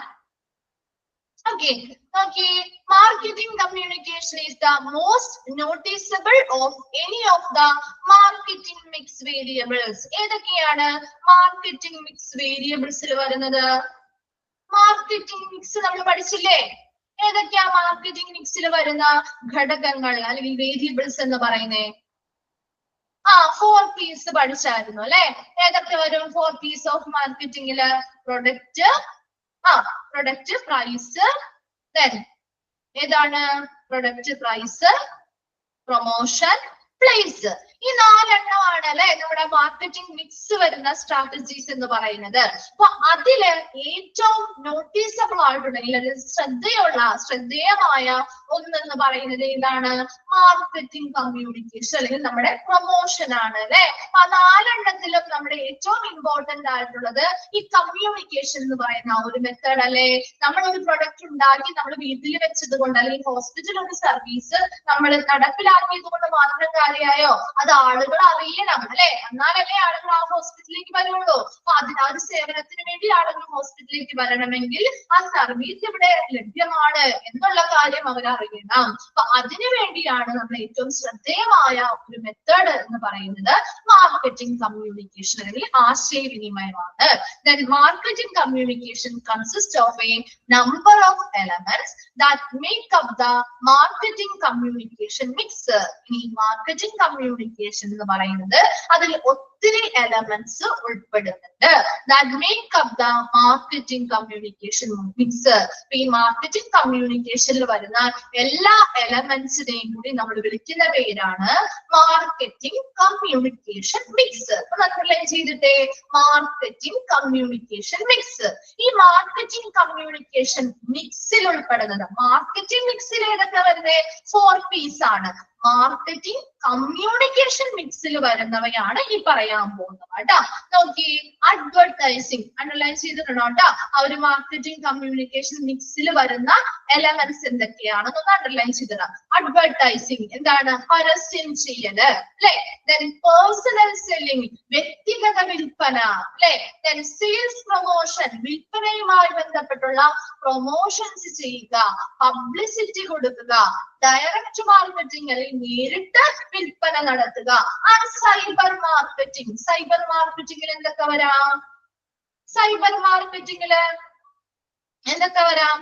[SPEAKER 1] Okay, okay. Marketing communication is the most noticeable of any of the marketing mix variables. ഏതൊക്കെയാണ് മാർക്കറ്റിംഗ് മിക്സ് വേരിയബിൾസിൽ വരുന്നത്? മാർക്കറ്റിംഗ് മിക്സ് നമ്മൾ പഠിച്ചില്ലേ? ഏതൊക്കെയാ മാർക്കറ്റിംഗ് മിക്സിൽ വരുന്ന ഘടകങ്ങൾ അല്ലെങ്കിൽ വേരിയബിൾസ് എന്ന് പറയുന്നേ? 4 P's പഠിച്ചായിരുന്നു അല്ലെ. ഏതൊക്കെ വരും 4 P's ഓഫ് മാർക്കറ്റിംഗില്? പ്രൊഡക്റ്റ്, പ്രൊഡക്റ്റ്, പ്രൈസ്, then ഏതാണ്? Product, price, promotion, place. ഈ 4 എണ്ണമാണ് അല്ലെ നമ്മുടെ മാർക്കറ്റിംഗ് മിക്സ് വരുന്ന സ്ട്രാറ്റജീസ് എന്ന് പറയുന്നത്. അപ്പൊ അതില് ഏറ്റവും നോട്ടീസബിൾ ആയിട്ടുണ്ടെങ്കിൽ ശ്രദ്ധേയമായ ഒന്നെന്ന് പറയുന്നത് ഏതാണ്? മാർക്കറ്റിംഗ് കമ്മ്യൂണിക്കേഷൻ അല്ലെങ്കിൽ നമ്മുടെ പ്രൊമോഷൻ ആണ് അല്ലെ. ആ 4 എണ്ണത്തിലും നമ്മുടെ ഏറ്റവും ഇമ്പോർട്ടന്റ് ആയിട്ടുള്ളത് ഈ കമ്മ്യൂണിക്കേഷൻ എന്ന് പറയുന്ന ഒരു മെത്തേഡ് അല്ലെ. നമ്മൾ ഒരു പ്രൊഡക്റ്റ് ഉണ്ടാക്കി നമ്മൾ വീട്ടിൽ വെച്ചത് കൊണ്ട് അല്ലെങ്കിൽ ഹോസ്പിറ്റൽ ഒരു സർവീസ് നമ്മൾ നടപ്പിലാക്കിയത് കൊണ്ട് മാത്രം കാര്യമായോ? അത് അത് ആളുകൾ അറിയണം അല്ലെ, എന്നാലല്ലേ ആളുകൾ ആ ഹോസ്പിറ്റലിലേക്ക് വരുള്ളൂ. അപ്പൊ ആ ഒരു സേവനത്തിന് വേണ്ടി ആളുകൾ ഹോസ്പിറ്റലിലേക്ക് വരണമെങ്കിൽ ആ സർവീസ് ഇവിടെ ലഭ്യമാണ് എന്നുള്ള കാര്യം അവർ അറിയണം. അപ്പൊ അതിനു വേണ്ടിയാണ് നമ്മൾ ഏറ്റവും ശ്രദ്ധേയമായ ഒരു മെത്തേഡ് എന്ന് പറയുന്നത് മാർക്കറ്റിംഗ് കമ്മ്യൂണിക്കേഷൻ അല്ലെങ്കിൽ ആശയവിനിമയമാണ്. Then marketing communication consists of a number of elements that make up the marketing communication mix. ഈ മാർക്കറ്റിംഗ് കമ്മ്യൂണിക്കേഷൻ എന്ന് പറയുന്നത് അതിൽ ഒത്തിരി എലമെന്റ്സ് ഉൾപ്പെടുന്നുണ്ട്. That make up the marketing communication mix. ഈ മാർക്കറ്റിംഗ് കമ്മ്യൂണിക്കേഷനിൽ വരുന്ന എല്ലാ എലമെന്റ്സിനെയും കൂടി നമ്മൾ വിളിക്കുന്ന പേരാണ് മാർക്കറ്റിംഗ് കമ്മ്യൂണിക്കേഷൻ മിക്സ്. അണ്ടർലൈൻ ചെയ്തിട്ടേ, മാർക്കറ്റിംഗ് കമ്മ്യൂണിക്കേഷൻ മിക്സ്. ഈ മാർക്കറ്റിംഗ് കമ്മ്യൂണിക്കേഷൻ മിക്സിൽ ഉൾപ്പെടുന്നത്, മാർക്കറ്റിംഗ് മിക്സിൽ ഏതൊക്കെ വരുന്നത് 4 P's ആണ്. മാർക്കറ്റിംഗ് കമ്മ്യൂണിക്കേഷൻ മിക്സിൽ വരുന്നവയാണ് ഈ പറയാൻ പോകുന്നത് കേട്ടോ. നോക്കി, അഡ്വർടൈസിങ് അണ്ടർലൈൻ ചെയ്തിട്ടുണ്ടോ കേട്ടോ. ആ ഒരു മാർക്കറ്റിംഗ് കമ്മ്യൂണിക്കേഷൻ മിക്സിൽ വരുന്ന എലമെന്റ്സ് എന്തൊക്കെയാണെന്നൊന്ന് അണ്ടർലൈൻ ചെയ്തിടാം. അഡ്വർടൈസിങ് എന്താണ്? പരസ്യം ചെയ്യല് അല്ലെ. ദെൻ പേഴ്സണൽ സെല്ലിംഗ് വ്യക്തിഗത വിൽപ്പന അല്ലെ. ദെൻ സെയിൽസ് പ്രൊമോഷൻ വിൽപ്പനയുമായി ബന്ധപ്പെട്ടുള്ള പ്രൊമോഷൻസ് ചെയ്യുക, പബ്ലിസിറ്റി കൊടുക്കുക. ഡയറക്റ്റ് മാർക്കറ്റിംഗ് അല്ലെങ്കിൽ നേരിട്ട് വിൽപ്പന നടത്തുക. സൈബർ മാർക്കറ്റിംഗ്, സൈബർ മാർക്കറ്റിംഗിൽ എന്തൊക്കെ വരാം? സൈബർ മാർക്കറ്റിംഗില് എന്തൊക്കെ വരാം?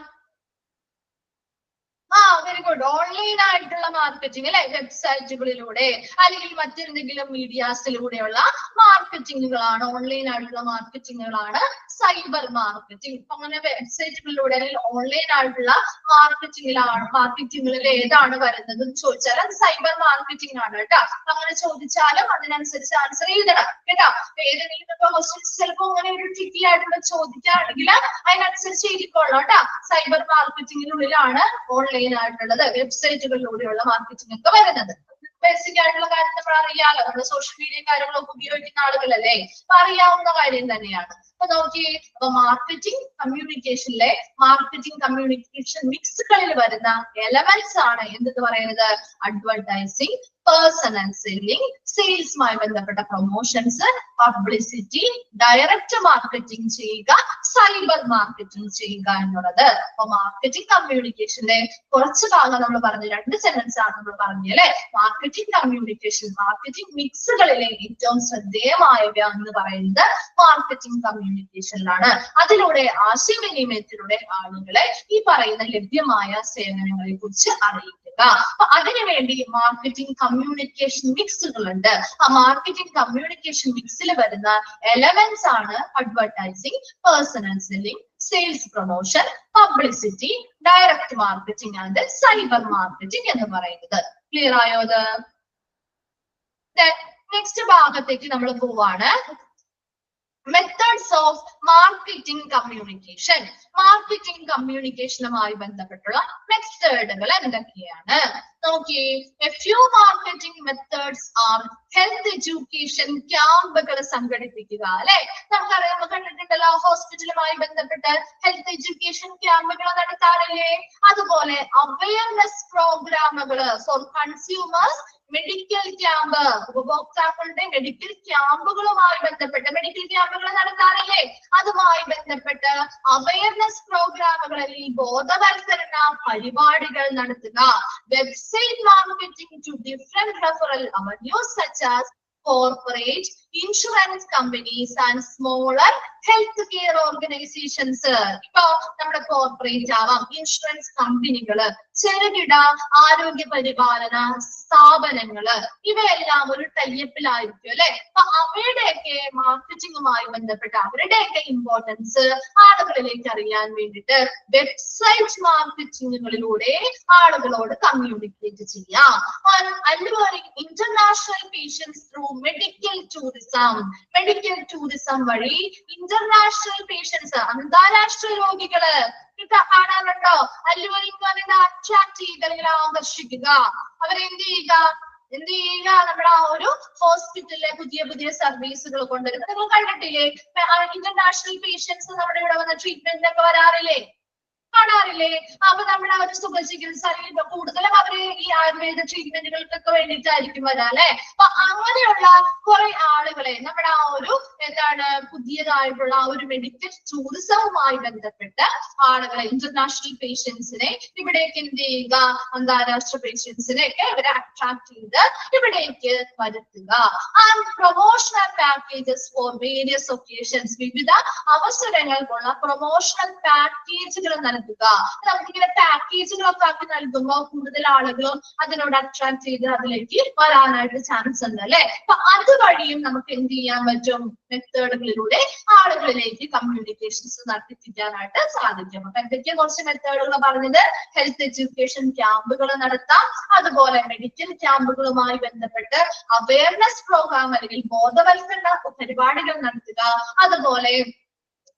[SPEAKER 1] Very good. ഓൺലൈൻ ആയിട്ടുള്ള മാർക്കറ്റിംഗ് അല്ലെ, വെബ്സൈറ്റുകളിലൂടെ അല്ലെങ്കിൽ മറ്റെന്തെങ്കിലും മീഡിയാസിലൂടെയുള്ള മാർക്കറ്റിംഗുകളാണ്, ഓൺലൈൻ ആയിട്ടുള്ള മാർക്കറ്റിംഗുകളാണ് സൈബർ മാർക്കറ്റിംഗ്. അപ്പൊ അങ്ങനെ വെബ്സൈറ്റുകളിലൂടെ അല്ലെങ്കിൽ ഓൺലൈൻ ആയിട്ടുള്ള മാർക്കറ്റിംഗുകളിൽ ഏതാണ് വരുന്നത് എന്ന് ചോദിച്ചാൽ അത് സൈബർ മാർക്കറ്റിംഗ് ആണ് കേട്ടോ. അങ്ങനെ ചോദിച്ചാലും അതിനനുസരിച്ച് ആൻസർ എഴുതണം കേട്ടോ. ഏതെങ്കിലും ക്വസ്റ്റ്യൻസ് ചിലപ്പോ അങ്ങനെ ഒരു ട്രിക്കി ആയിട്ടുള്ള ചോദിക്കുകയാണെങ്കിൽ അതിനനുസരിച്ച് എഴുതിക്കൊള്ളാം കേട്ടോ. സൈബർ മാർക്കറ്റിംഗിനുള്ളിലാണ് ഓൺലൈൻ ആയിട്ടുള്ളത് വെബ്സൈറ്റുകളിലൂടെയുള്ള മാർക്കറ്റിംഗ് ഒക്കെ വരുന്നത്. ബേസിക് ആയിട്ടുള്ള കാര്യം നമ്മൾ അറിയാലോ, നമ്മുടെ സോഷ്യൽ മീഡിയ കാര്യങ്ങളൊക്കെ ഉപയോഗിക്കുന്ന ആളുകളല്ലേ, അപ്പൊ അറിയാവുന്ന കാര്യം തന്നെയാണ്. അപ്പൊ നോക്കിയേ, അപ്പൊ മാർക്കറ്റിംഗ് കമ്മ്യൂണിക്കേഷനിലെ മാർക്കറ്റിംഗ് കമ്മ്യൂണിക്കേഷൻ മിക്സുകളിൽ വരുന്ന എലമെന്റ്സ് ആണ് എന്തെന്ന് പറയുന്നത്? അഡ്വർടൈസിങ്, പേഴ്സണൽ സെല്ലിംഗ്, സെയിൽസുമായി ബന്ധപ്പെട്ട പ്രൊമോഷൻസ്, പബ്ലിസിറ്റി, ഡയറക്റ്റ് മാർക്കറ്റിംഗ് ചെയ്യുക, സൈബർ മാർക്കറ്റിംഗ് ചെയ്യുക എന്നുള്ളത്. അപ്പൊ മാർക്കറ്റിംഗ് കമ്മ്യൂണിക്കേഷന്റെ കുറച്ച് ഭാഗം നമ്മൾ പറഞ്ഞു, 2 സെന്റൻസ് ആണ് നമ്മൾ പറഞ്ഞു അല്ലെ. മാർക്കറ്റിംഗ് കമ്മ്യൂണിക്കേഷൻ, മാർക്കറ്റിംഗ് മിക്സുകളിലെ ഏറ്റവും ശ്രദ്ധേയമായവ എന്ന് പറയുന്നത് മാർക്കറ്റിംഗ് കമ്മ്യൂണിക്കേഷനിലാണ്. അതിലൂടെ ആശയവിനിമയത്തിലൂടെ ആളുകളെ ഈ പറയുന്ന ലഭ്യമായ സേവനങ്ങളെ കുറിച്ച് അറിയിക്കുക. അപ്പൊ അതിനുവേണ്ടി മാർക്കറ്റിംഗ് കമ്മ്യൂണിക്കേഷൻ മിക്സുകൾ ഉണ്ട്. ആ മാർക്കറ്റിംഗ് കമ്മ്യൂണിക്കേഷൻ മിക്സിൽ വരുന്ന എലമെന്റ്സ് ആണ് advertising, personal selling, sales promotion, publicity, direct marketing and cyber marketing എന്ന് പറയുന്നത്. ക്ലിയർ ആയോ അത്? നെക്സ്റ്റ് ഭാഗത്തേക്ക് നമ്മൾ പോവാണ്. Methods of marketing communication. Marketing കമ്മ്യൂണിക്കേഷനുമായി ബന്ധപ്പെട്ടുള്ള മെത്തേഡുകൾ എന്തൊക്കെയാണ് നോക്കിയേ. A few marketing methods are health education ക്യാമ്പുകൾ സംഘടിപ്പിക്കുക അല്ലെ. നമുക്കറിയാം, നമ്മൾ കണ്ടിട്ടുണ്ടല്ലോ ഹോസ്പിറ്റലുമായി ബന്ധപ്പെട്ട് ഹെൽത്ത് എഡ്യൂക്കേഷൻ ക്യാമ്പുകൾ നടത്താറില്ലേ. അതുപോലെ അവയർനെസ് പ്രോഗ്രാമുകൾ ഫോർ കൺസ്യൂമേഴ്സ്, മെഡിക്കൽ ക്യാമ്പ്, ഉപഭോക്താക്കളുടെ മെഡിക്കൽ ക്യാമ്പുകളുമായി ബന്ധപ്പെട്ട് മെഡിക്കൽ ക്യാമ്പുകൾ നടത്താറില്ലേ. അതുമായി ബന്ധപ്പെട്ട് അവയർനെസ് പ്രോഗ്രാമുകൾ അല്ലെങ്കിൽ ബോധവൽക്കരണ പരിപാടികൾ നടത്തുക. Website marketing to different referral avenues such as corporate, insurance companies and smaller health care organizations. ഇപ്പൊ നമ്മുടെ കോർപ്പറേറ്റ് ആവാം, ഇൻഷുറൻസ് കമ്പനികള്, ചെറുകിട ആരോഗ്യ പരിപാലന സ്ഥാപനങ്ങള്, ഇവയെല്ലാം ഒരു ടൈപ്പിലായിരിക്കും അല്ലെ. അപ്പൊ അവരുടെയൊക്കെ മാർക്കറ്റിംഗുമായി ബന്ധപ്പെട്ട് അവരുടെയൊക്കെ ഇമ്പോർട്ടൻസ് ആളുകളിലേക്ക് അറിയാൻ വേണ്ടിയിട്ട് വെബ്സൈറ്റ് മാർക്കറ്റിംഗുകളിലൂടെ ആളുകളോട് കമ്മ്യൂണിക്കേറ്റ് ചെയ്യാം. Alluring international patients through medical tourism. Medical tourism വഴി ഇന്റർനാഷണൽ പേഷ്യൻസ്, അന്താരാഷ്ട്ര രോഗികള് കാണാനുണ്ടോ? അല്ലുവറിംഗ് അട്രാക്ട് ചെയ്യുക അല്ലെങ്കിൽ ആകർഷിക്കുക. അവരെന്ത് ചെയ്യുക? നമ്മുടെ ആ ഒരു ഹോസ്പിറ്റലിലെ പുതിയ പുതിയ സർവീസുകൾ കൊണ്ടുവരുന്നത്. നിങ്ങൾ കണ്ടിട്ടില്ലേ, ഇന്റർനാഷണൽ പേഷ്യൻസ് നമ്മുടെ ഇവിടെ വന്ന ട്രീറ്റ്മെന്റിനൊക്കെ വരാറില്ലേ? കാണാറില്ലേ? അപ്പൊ നമ്മുടെ ഒരു സുഖചികിത്സ അല്ലെങ്കിൽ കൂടുതലും അവര് ഈ ആയുർവേദ ട്രീറ്റ്മെന്റുകൾക്കൊക്കെ വേണ്ടിയിട്ടായിരിക്കും വരാ അല്ലെ. അപ്പൊ അങ്ങനെയുള്ള കുറെ ആളുകളെ നമ്മുടെ ആ ഒരു എന്താണ് പുതിയതായിട്ടുള്ള ആ ഒരു മെഡിക്കൽ ടൂറിസവുമായി ബന്ധപ്പെട്ട് ആളുകളെ ഇന്റർനാഷണൽ പേഷ്യൻസിനെ ഇവിടേക്ക് എന്ത് ചെയ്യുക, അന്താരാഷ്ട്ര പേഷ്യൻസിനെ ഒക്കെ ഇവരെ അട്രാക്ട് ചെയ്ത് ഇവിടേക്ക് വരുത്തുക. And promotional packages for various occasions, വിവിധ അവസരങ്ങൾക്കുള്ള പ്രൊമോഷണൽ പാക്കേജുകൾ നൽകുക. നമുക്കിങ്ങനെ പാക്കേജുകളൊക്കെ ആക്കി നൽകുമ്പോൾ കൂടുതൽ ആളുകളും അതിനോട് അട്രാക്ട് ചെയ്ത് അതിലേക്ക് വരാനായിട്ട് ചാൻസ് ഉണ്ട് അല്ലെ. അപ്പൊ അതുവഴിയും നമുക്ക് എന്ത് ചെയ്യാൻ പറ്റും, മെത്തേഡുകളിലൂടെ ആളുകളിലേക്ക് കമ്മ്യൂണിക്കേഷൻസ് നടത്തിപ്പിക്കാനായിട്ട് സാധിക്കും. അപ്പൊ എന്തൊക്കെയാ കുറച്ച് മെത്തേഡുകൾ പറഞ്ഞത്? ഹെൽത്ത് എഡ്യൂക്കേഷൻ ക്യാമ്പുകൾ നടത്താം, അതുപോലെ മെഡിക്കൽ ക്യാമ്പുകളുമായി ബന്ധപ്പെട്ട് അവയർനെസ് പ്രോഗ്രാം അല്ലെങ്കിൽ ബോധവൽക്കരണ പരിപാടികൾ നടത്തുക, അതുപോലെ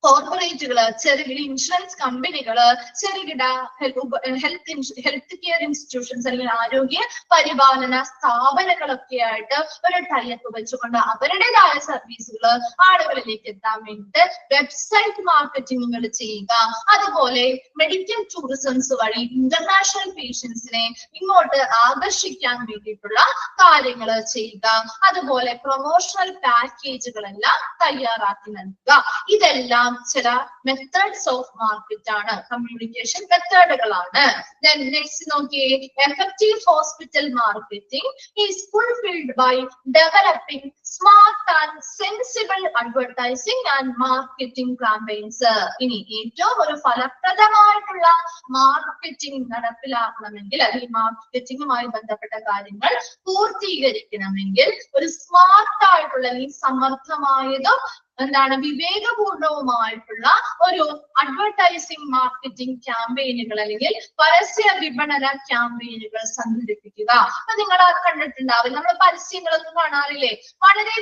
[SPEAKER 1] കോർപ്പറേറ്റുകള്, ചെറുകിട ഇൻഷുറൻസ് കമ്പനികള്, ചെറുകിട ഹെൽത്ത് കെയർ ഇൻസ്റ്റിറ്റ്യൂഷൻസ് അല്ലെങ്കിൽ ആരോഗ്യ പരിപാലന സ്ഥാപനങ്ങളൊക്കെ ആയിട്ട് ഒരു ടൈപ്പ് വെച്ചുകൊണ്ട് അവരുടേതായ സർവീസുകൾ ആളുകളിലേക്ക് എത്താൻ വേണ്ടിയിട്ട് വെബ്സൈറ്റ് മാർക്കറ്റിംഗുകൾ ചെയ്യുക. അതുപോലെ മെഡിക്കൽ ടൂറിസംസ് വഴി ഇന്റർനാഷണൽ പേഷ്യൻസിനെ ഇങ്ങോട്ട് ആകർഷിക്കാൻ വേണ്ടിയിട്ടുള്ള കാര്യങ്ങൾ ചെയ്യുക. അതുപോലെ പ്രൊമോഷണൽ പാക്കേജുകളെല്ലാം തയ്യാറാക്കി നൽകുക. ഇതെല്ലാം ചില മെത്തേഡ്സ് ഓഫ് മാർക്കറ്റ് ആണ്, കമ്മ്യൂണിക്കേഷൻ മെത്തേഡുകളാണ്. നെക്സ്റ്റ് നോക്കിയേ, effective hospital marketing is fulfilled by developing smart and sensible advertising and marketing campaigns. ഇനി ഏറ്റവും ഒരു ഫലപ്രദമായിട്ടുള്ള മാർക്കറ്റിംഗ് നടപ്പിലാക്കണമെങ്കിൽ അല്ലെങ്കിൽ മാർക്കറ്റിംഗുമായി ബന്ധപ്പെട്ട കാര്യങ്ങൾ പൂർത്തീകരിക്കണമെങ്കിൽ ഒരു സ്മാർട്ട് ആയിട്ടുള്ള അല്ലെങ്കിൽ സമർത്ഥമായതും എന്താണ് വിവേകപൂർണവുമായിട്ടുള്ള ഒരു അഡ്വർടൈസിംഗ് മാർക്കറ്റിംഗ് ക്യാമ്പയിനുകൾ അല്ലെങ്കിൽ പരസ്യ വിപണന ക്യാമ്പയിനുകൾ സംഘടിപ്പിക്കുക. അപ്പൊ നിങ്ങൾ അത് കണ്ടിട്ടുണ്ടാവില്ല, നമ്മൾ പരസ്യങ്ങളൊന്നും കാണാറില്ലേ? വളരെ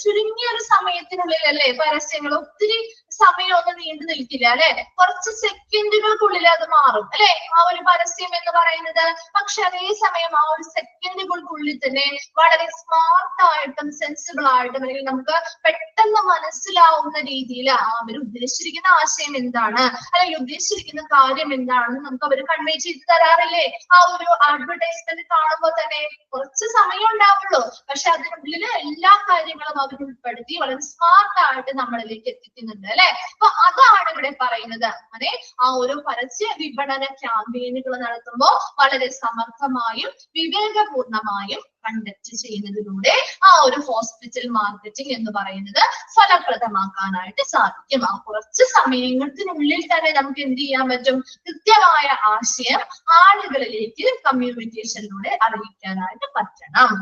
[SPEAKER 1] ചുരുങ്ങിയ ഒരു സമയത്തിനുള്ളിൽ അല്ലെ പരസ്യങ്ങൾ, ഒത്തിരി സമയമൊന്നും നീണ്ടു നിൽക്കില്ല അല്ലെ, കുറച്ച് സെക്കൻഡുകൾക്കുള്ളിൽ അത് മാറും അല്ലെ ആ ഒരു പരസ്യം എന്ന് പറയുന്നത്. പക്ഷെ അതേ സമയം ആ ഒരു സെക്കൻഡുകൾക്കുള്ളിൽ തന്നെ വളരെ സ്മാർട്ട് ആയിട്ടും സെൻസിബിൾ ആയിട്ടും അല്ലെങ്കിൽ നമുക്ക് പെട്ടെന്ന് മനസ്സിലാവുന്ന രീതിയിൽ അവർ ഉദ്ദേശിച്ചിരിക്കുന്ന ആശയം എന്താണ് അല്ലെങ്കിൽ ഉദ്ദേശിച്ചിരിക്കുന്ന കാര്യം എന്താണെന്ന് നമുക്ക് അവർ കൺവേ ചെയ്ത് തരാറില്ലേ? ആ ഒരു അഡ്വർടൈസ്മെന്റ് കാണുമ്പോൾ തന്നെ കുറച്ച് സമയം ഉണ്ടാവുള്ളൂ, പക്ഷെ അതിനുള്ളിൽ എല്ലാ കാര്യങ്ങളും അവർ ഉൾപ്പെടുത്തി വളരെ സ്മാർട്ട് ആയിട്ട് നമ്മളിലേക്ക് എത്തിക്കുന്നുണ്ട് അല്ലെ. അപ്പൊ അതാണ് ഇവിടെ പറയുന്നത്. അങ്ങനെ ആ ഒരു പരസ്യ വിപണന ക്യാമ്പയിനുകൾ നടത്തുമ്പോൾ വളരെ സമർത്ഥമായും വിവേകപൂർണമായും കണ്ടക്ട് ചെയ്യുന്നതിലൂടെ ആ ഒരു ഹോസ്പിറ്റൽ മാർക്കറ്റിംഗ് എന്ന് പറയുന്നത് ഫലപ്രദമാക്കാനായിട്ട് സാധിക്കും. ആ കുറച്ച് സമയങ്ങൾക്കുള്ളിൽ തന്നെ നമുക്ക് എന്ത് ചെയ്യാൻ പറ്റും, കൃത്യമായ ആശയം ആളുകളിലേക്ക് കമ്മ്യൂണിക്കേഷനിലൂടെ അറിയിക്കാനായിട്ട് പറ്റണം.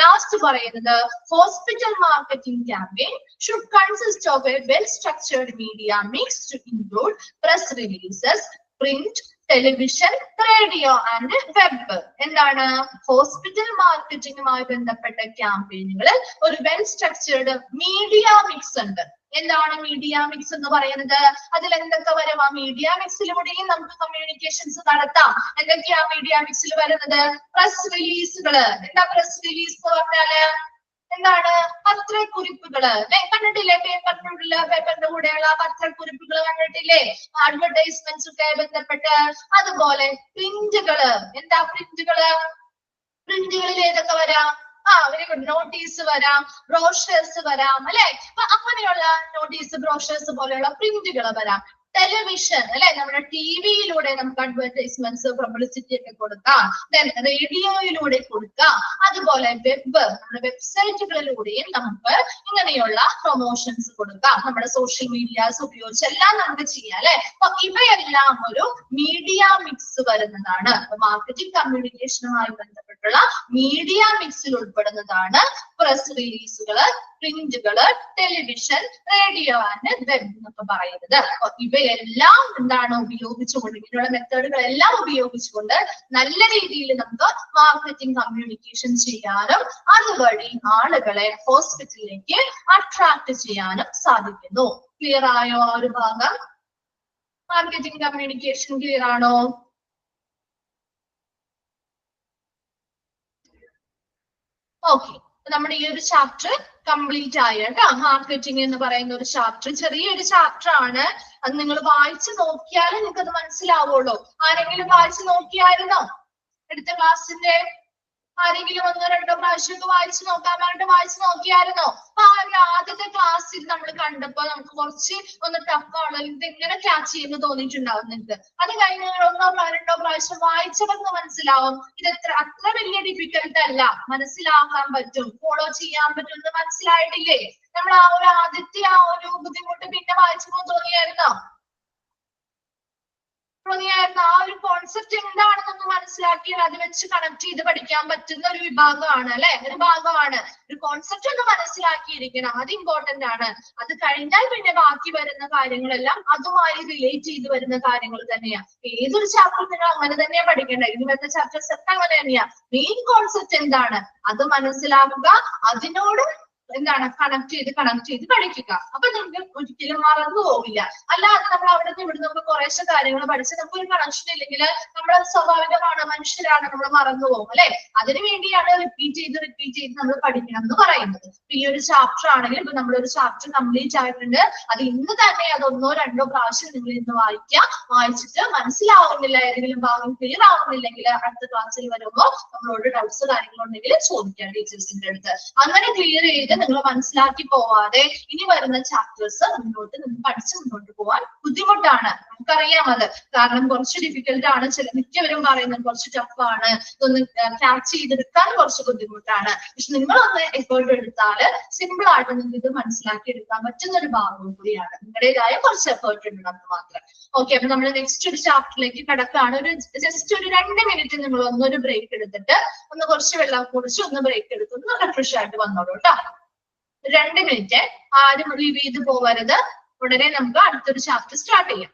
[SPEAKER 1] ലാസ്റ്റ് പറയുന്നത്, hospital marketing campaign should consist of a well-structured media mix to include press releases, print, television, radio and web. എന്താണ് ഹോസ്പിറ്റൽ മാർക്കറ്റിംഗുമായി ബന്ധപ്പെട്ട ക്യാമ്പയിനുകളിൽ ഒരു വെൽ സ്ട്രക്ചേർഡ് മീഡിയ മിക്സ് ഉണ്ട്. എന്താണ് മീഡിയ മിക്സ് എന്ന് പറയുന്നത്? അതിൽ എന്തൊക്കെ വരും? ആ മീഡിയ മിക്സിലൂടെയും നമുക്ക് കമ്മ്യൂണിക്കേഷൻസ് നടത്താം. എന്തൊക്കെയാ മീഡിയ മിക്സിൽ വരുന്നത്? പ്രസ് റിലീസുകള്. എന്താ പ്രസ് റിലീസ് എന്ന് പറഞ്ഞാല്? എന്താണ്? പത്രക്കുറിപ്പുകള്. കണ്ടിട്ടില്ലേ? പേപ്പറിന്റെ കൂടെയുള്ള പത്രക്കുറിപ്പുകൾ കണ്ടിട്ടില്ലേ? അഡ്വർടൈസ്മെന്റ്സ് ഒക്കെ ബന്ധപ്പെട്ട്. അതുപോലെ പ്രിന്റുകള്. എന്താ പ്രിന്റുകള്? പ്രിന്റുകളിൽ ഏതൊക്കെ വരാം? Very good. നോട്ടീസ് വരാം, ബ്രോഷേഴ്സ് വരാം അല്ലെ. അപ്പൊ അങ്ങനെയുള്ള നോട്ടീസ്, ബ്രോഷേഴ്സ് പോലെയുള്ള പ്രിന്റുകൾ വരാം. ടെലിവിഷൻ അല്ലെ, നമ്മുടെ ടിവിയിലൂടെ നമുക്ക് അഡ്വർടൈസ്മെന്റ്സ് പബ്ലിസിറ്റി ഒക്കെ കൊടുക്കാം. റേഡിയോയിലൂടെ കൊടുക്കാം. അതുപോലെ വെബ്, നമ്മുടെ വെബ്സൈറ്റുകളിലൂടെയും നമുക്ക് ഇങ്ങനെയുള്ള പ്രൊമോഷൻസ് കൊടുക്കാം. നമ്മുടെ സോഷ്യൽ മീഡിയാസ് ഉപയോഗിച്ച് എല്ലാം നമുക്ക് ചെയ്യാം അല്ലെ. അപ്പൊ ഇവയെല്ലാം ഒരു മീഡിയ മിക്സ് വരുന്നതാണ്. അപ്പൊ മാർക്കറ്റിംഗ് കമ്മ്യൂണിക്കേഷനുമായി ബന്ധപ്പെട്ടുള്ള മീഡിയ മിക്സിൽ ഉൾപ്പെടുന്നതാണ് പ്രസ് റിലീസുകള്, പ്രിന്റുകള്, ടെലിവിഷൻ, റേഡിയോ ആൻഡ് വെബ് എന്നൊക്കെ പറയുന്നത്. അപ്പൊ ഇവയെല്ലാം എന്താണ് ഉപയോഗിച്ചുകൊണ്ട്, ഇങ്ങനെയുള്ള മെത്തേഡുകളെല്ലാം ഉപയോഗിച്ചുകൊണ്ട് നല്ല രീതിയിൽ നമുക്ക് മാർക്കറ്റിംഗ് കമ്മ്യൂണിക്കേഷൻ ചെയ്യാനും അതുവഴി ആളുകളെ ഹോസ്പിറ്റലിലേക്ക് അട്രാക്ട് ചെയ്യാനും സാധിക്കുന്നു. ക്ലിയർ ആയോ ആ ഒരു ഭാഗം? മാർക്കറ്റിംഗ് കമ്മ്യൂണിക്കേഷൻ ക്ലിയർ ആണോ? ഓക്കെ. നമ്മുടെ ഈ ഒരു ചാപ്റ്റർ കംപ്ലീറ്റ് ആയി കേട്ടോ. മാർക്കറ്റിംഗ് എന്ന് പറയുന്ന ഒരു ചാപ്റ്റർ ചെറിയൊരു ചാപ്റ്റർ ആണ്. അത് നിങ്ങൾ വായിച്ചു നോക്കിയാലേ നിങ്ങൾക്ക് അത് മനസ്സിലാവുള്ളൂ. ആരെങ്കിലും വായിച്ചു നോക്കിയായിരുന്നോ? അടുത്ത ക്ലാസ്സിന്റെ ആരെങ്കിലും ഒന്നോ രണ്ടോ പ്രാവശ്യമൊക്കെ വായിച്ചു നോക്കാൻ പറഞ്ഞിട്ട് വായിച്ചു നോക്കിയായിരുന്നോ? അപ്പൊ ആ ഒരു ആദ്യത്തെ ക്ലാസ്സിൽ നമ്മൾ കണ്ടപ്പോ നമുക്ക് കുറച്ച് ഒന്ന് ടഫാണ്, ഇത് എങ്ങനെ ക്യാച്ച് ചെയ്യുന്നു തോന്നിയിട്ടുണ്ടാവും നിങ്ങൾക്ക്. അത് കഴിഞ്ഞ് ഒന്നോ രണ്ടോ പ്രാവശ്യം വായിച്ചവർക്ക് മനസ്സിലാവും ഇത് അത്ര വലിയ ഡിഫിക്കൽട്ട് അല്ല, മനസ്സിലാക്കാൻ പറ്റും, ഫോളോ ചെയ്യാൻ പറ്റും എന്ന് മനസ്സിലായിട്ടില്ലേ? നമ്മൾ ആ ഒരു ആദ്യത്തെ ആ ഒരു ബുദ്ധിമുട്ട് പിന്നെ വായിച്ചപ്പോ തോന്നിയായിരുന്നോ? ആ ഒരു കോൺസെപ്റ്റ് എന്താണെന്നൊന്ന് മനസ്സിലാക്കിയാൽ അത് വെച്ച് കണക്ട് ചെയ്ത് പഠിക്കാൻ പറ്റുന്ന ഒരു വിഭാഗമാണ് അല്ലെ, ഒരു ഭാഗമാണ്. ഒരു കോൺസെപ്റ്റ് ഒന്ന് മനസ്സിലാക്കിയിരിക്കണം, അത് ഇമ്പോർട്ടന്റ് ആണ്. അത് കഴിഞ്ഞാൽ പിന്നെ ബാക്കി വരുന്ന കാര്യങ്ങളെല്ലാം അതുമായി റിലേറ്റ് ചെയ്ത് വരുന്ന കാര്യങ്ങൾ തന്നെയാണ്. ഏതൊരു ചാപ്റ്റർ നിങ്ങൾ അങ്ങനെ തന്നെയാ പഠിക്കേണ്ടത്. ഇനി വരുന്ന ചാപ്റ്റേഴ്സ് ഒക്കെ അങ്ങനെ തന്നെയാ. മെയിൻ കോൺസെപ്റ്റ് എന്താണ് അത് മനസ്സിലാക്കുക, അതിനോട് എന്താണ് കണക്ട് ചെയ്ത് പഠിക്കുക. അപ്പൊ നിങ്ങൾക്ക് ഒരിക്കലും മറന്നു പോകില്ല. അല്ലാതെ നമ്മൾ അവിടെ നിന്ന് ഇവിടെ നമുക്ക് കുറേശ്ശെ കാര്യങ്ങൾ പഠിച്ച് നമുക്ക് ഒരു കണക്ഷൻ ഇല്ലെങ്കിൽ നമ്മുടെ സ്വാഭാവികമാണ്, മനുഷ്യരാണ്, നമ്മൾ മറന്നു പോകും അല്ലെ. അതിനു വേണ്ടിയാണ് റിപ്പീറ്റ് ചെയ്ത് നമ്മൾ പഠിക്കണം എന്ന് പറയുന്നത്. ഈ ഒരു ചാപ്റ്റർ ആണെങ്കിൽ ഇപ്പൊ നമ്മളൊരു ചാപ്റ്റർ കംപ്ലീറ്റ് ആയിട്ടുണ്ട്, അത് ഇന്ന് തന്നെ അത് ഒന്നോ രണ്ടോ പ്രാവശ്യം നിങ്ങൾ ഇന്ന് വായിക്കുക. വായിച്ചിട്ട് മനസ്സിലാവുന്നില്ല, ഏതെങ്കിലും ഭാഗം ക്ലിയർ ആവുന്നില്ലെങ്കിൽ അടുത്ത ക്ലാസ്സിൽ വരുമ്പോൾ നമ്മളോട് ഡൗട്ട്സ് കാര്യങ്ങളുണ്ടെങ്കിൽ ചോദിക്കാം ടീച്ചേഴ്സിന്റെ അടുത്ത്. അങ്ങനെ ക്ലിയർ ചെയ്ത് നിങ്ങൾ മനസ്സിലാക്കി പോവാതെ ഇനി വരുന്ന ചാപ്റ്റേഴ്സ് മുന്നോട്ട് പഠിച്ച് മുന്നോട്ട് പോവാൻ ബുദ്ധിമുട്ടാണ്. നമുക്കറിയാം അത്, കാരണം കുറച്ച് ഡിഫിക്കൽട്ട് ആണ്. മിക്കവരും പറയുന്നത് കുറച്ച് ടഫാണ്, ഇതൊന്ന് ക്യാച്ച് ചെയ്തെടുക്കാൻ കുറച്ച് ബുദ്ധിമുട്ടാണ്. പക്ഷെ നിങ്ങളൊന്ന് എഫേർട്ട് എടുത്താൽ സിമ്പിൾ ആയിട്ട് നിങ്ങൾക്ക് ഇത് മനസ്സിലാക്കി എടുക്കാൻ പറ്റുന്ന ഒരു ഭാഗവും കൂടിയാണ്. നിങ്ങളുടേതായ കുറച്ച് എഫേർട്ട് ഉണ്ടെന്ന് മാത്രം. ഓക്കെ, അപ്പൊ നമ്മൾ നെക്സ്റ്റ് ഒരു ചാപ്റ്ററിലേക്ക് കടക്കാണ്. ഒരു ജസ്റ്റ് ഒരു 2 മിനിറ്റ് നിങ്ങൾ ഒന്നൊരു ബ്രേക്ക് എടുത്തിട്ട് ഒന്ന് കുറച്ച് വെള്ളം കുടിച്ച് ഒന്ന് ബ്രേക്ക് എടുത്ത് ഒന്ന് റിഫ്രഷ് ആയിട്ട് വന്നോളൂ കേട്ടോ. 2 മിനിറ്റ്, ആരും ലീവ് ചെയ്ത് പോകരുത്. ഉടനെ നമുക്ക് അടുത്തൊരു ചാപ്റ്റർ സ്റ്റാർട്ട് ചെയ്യാം.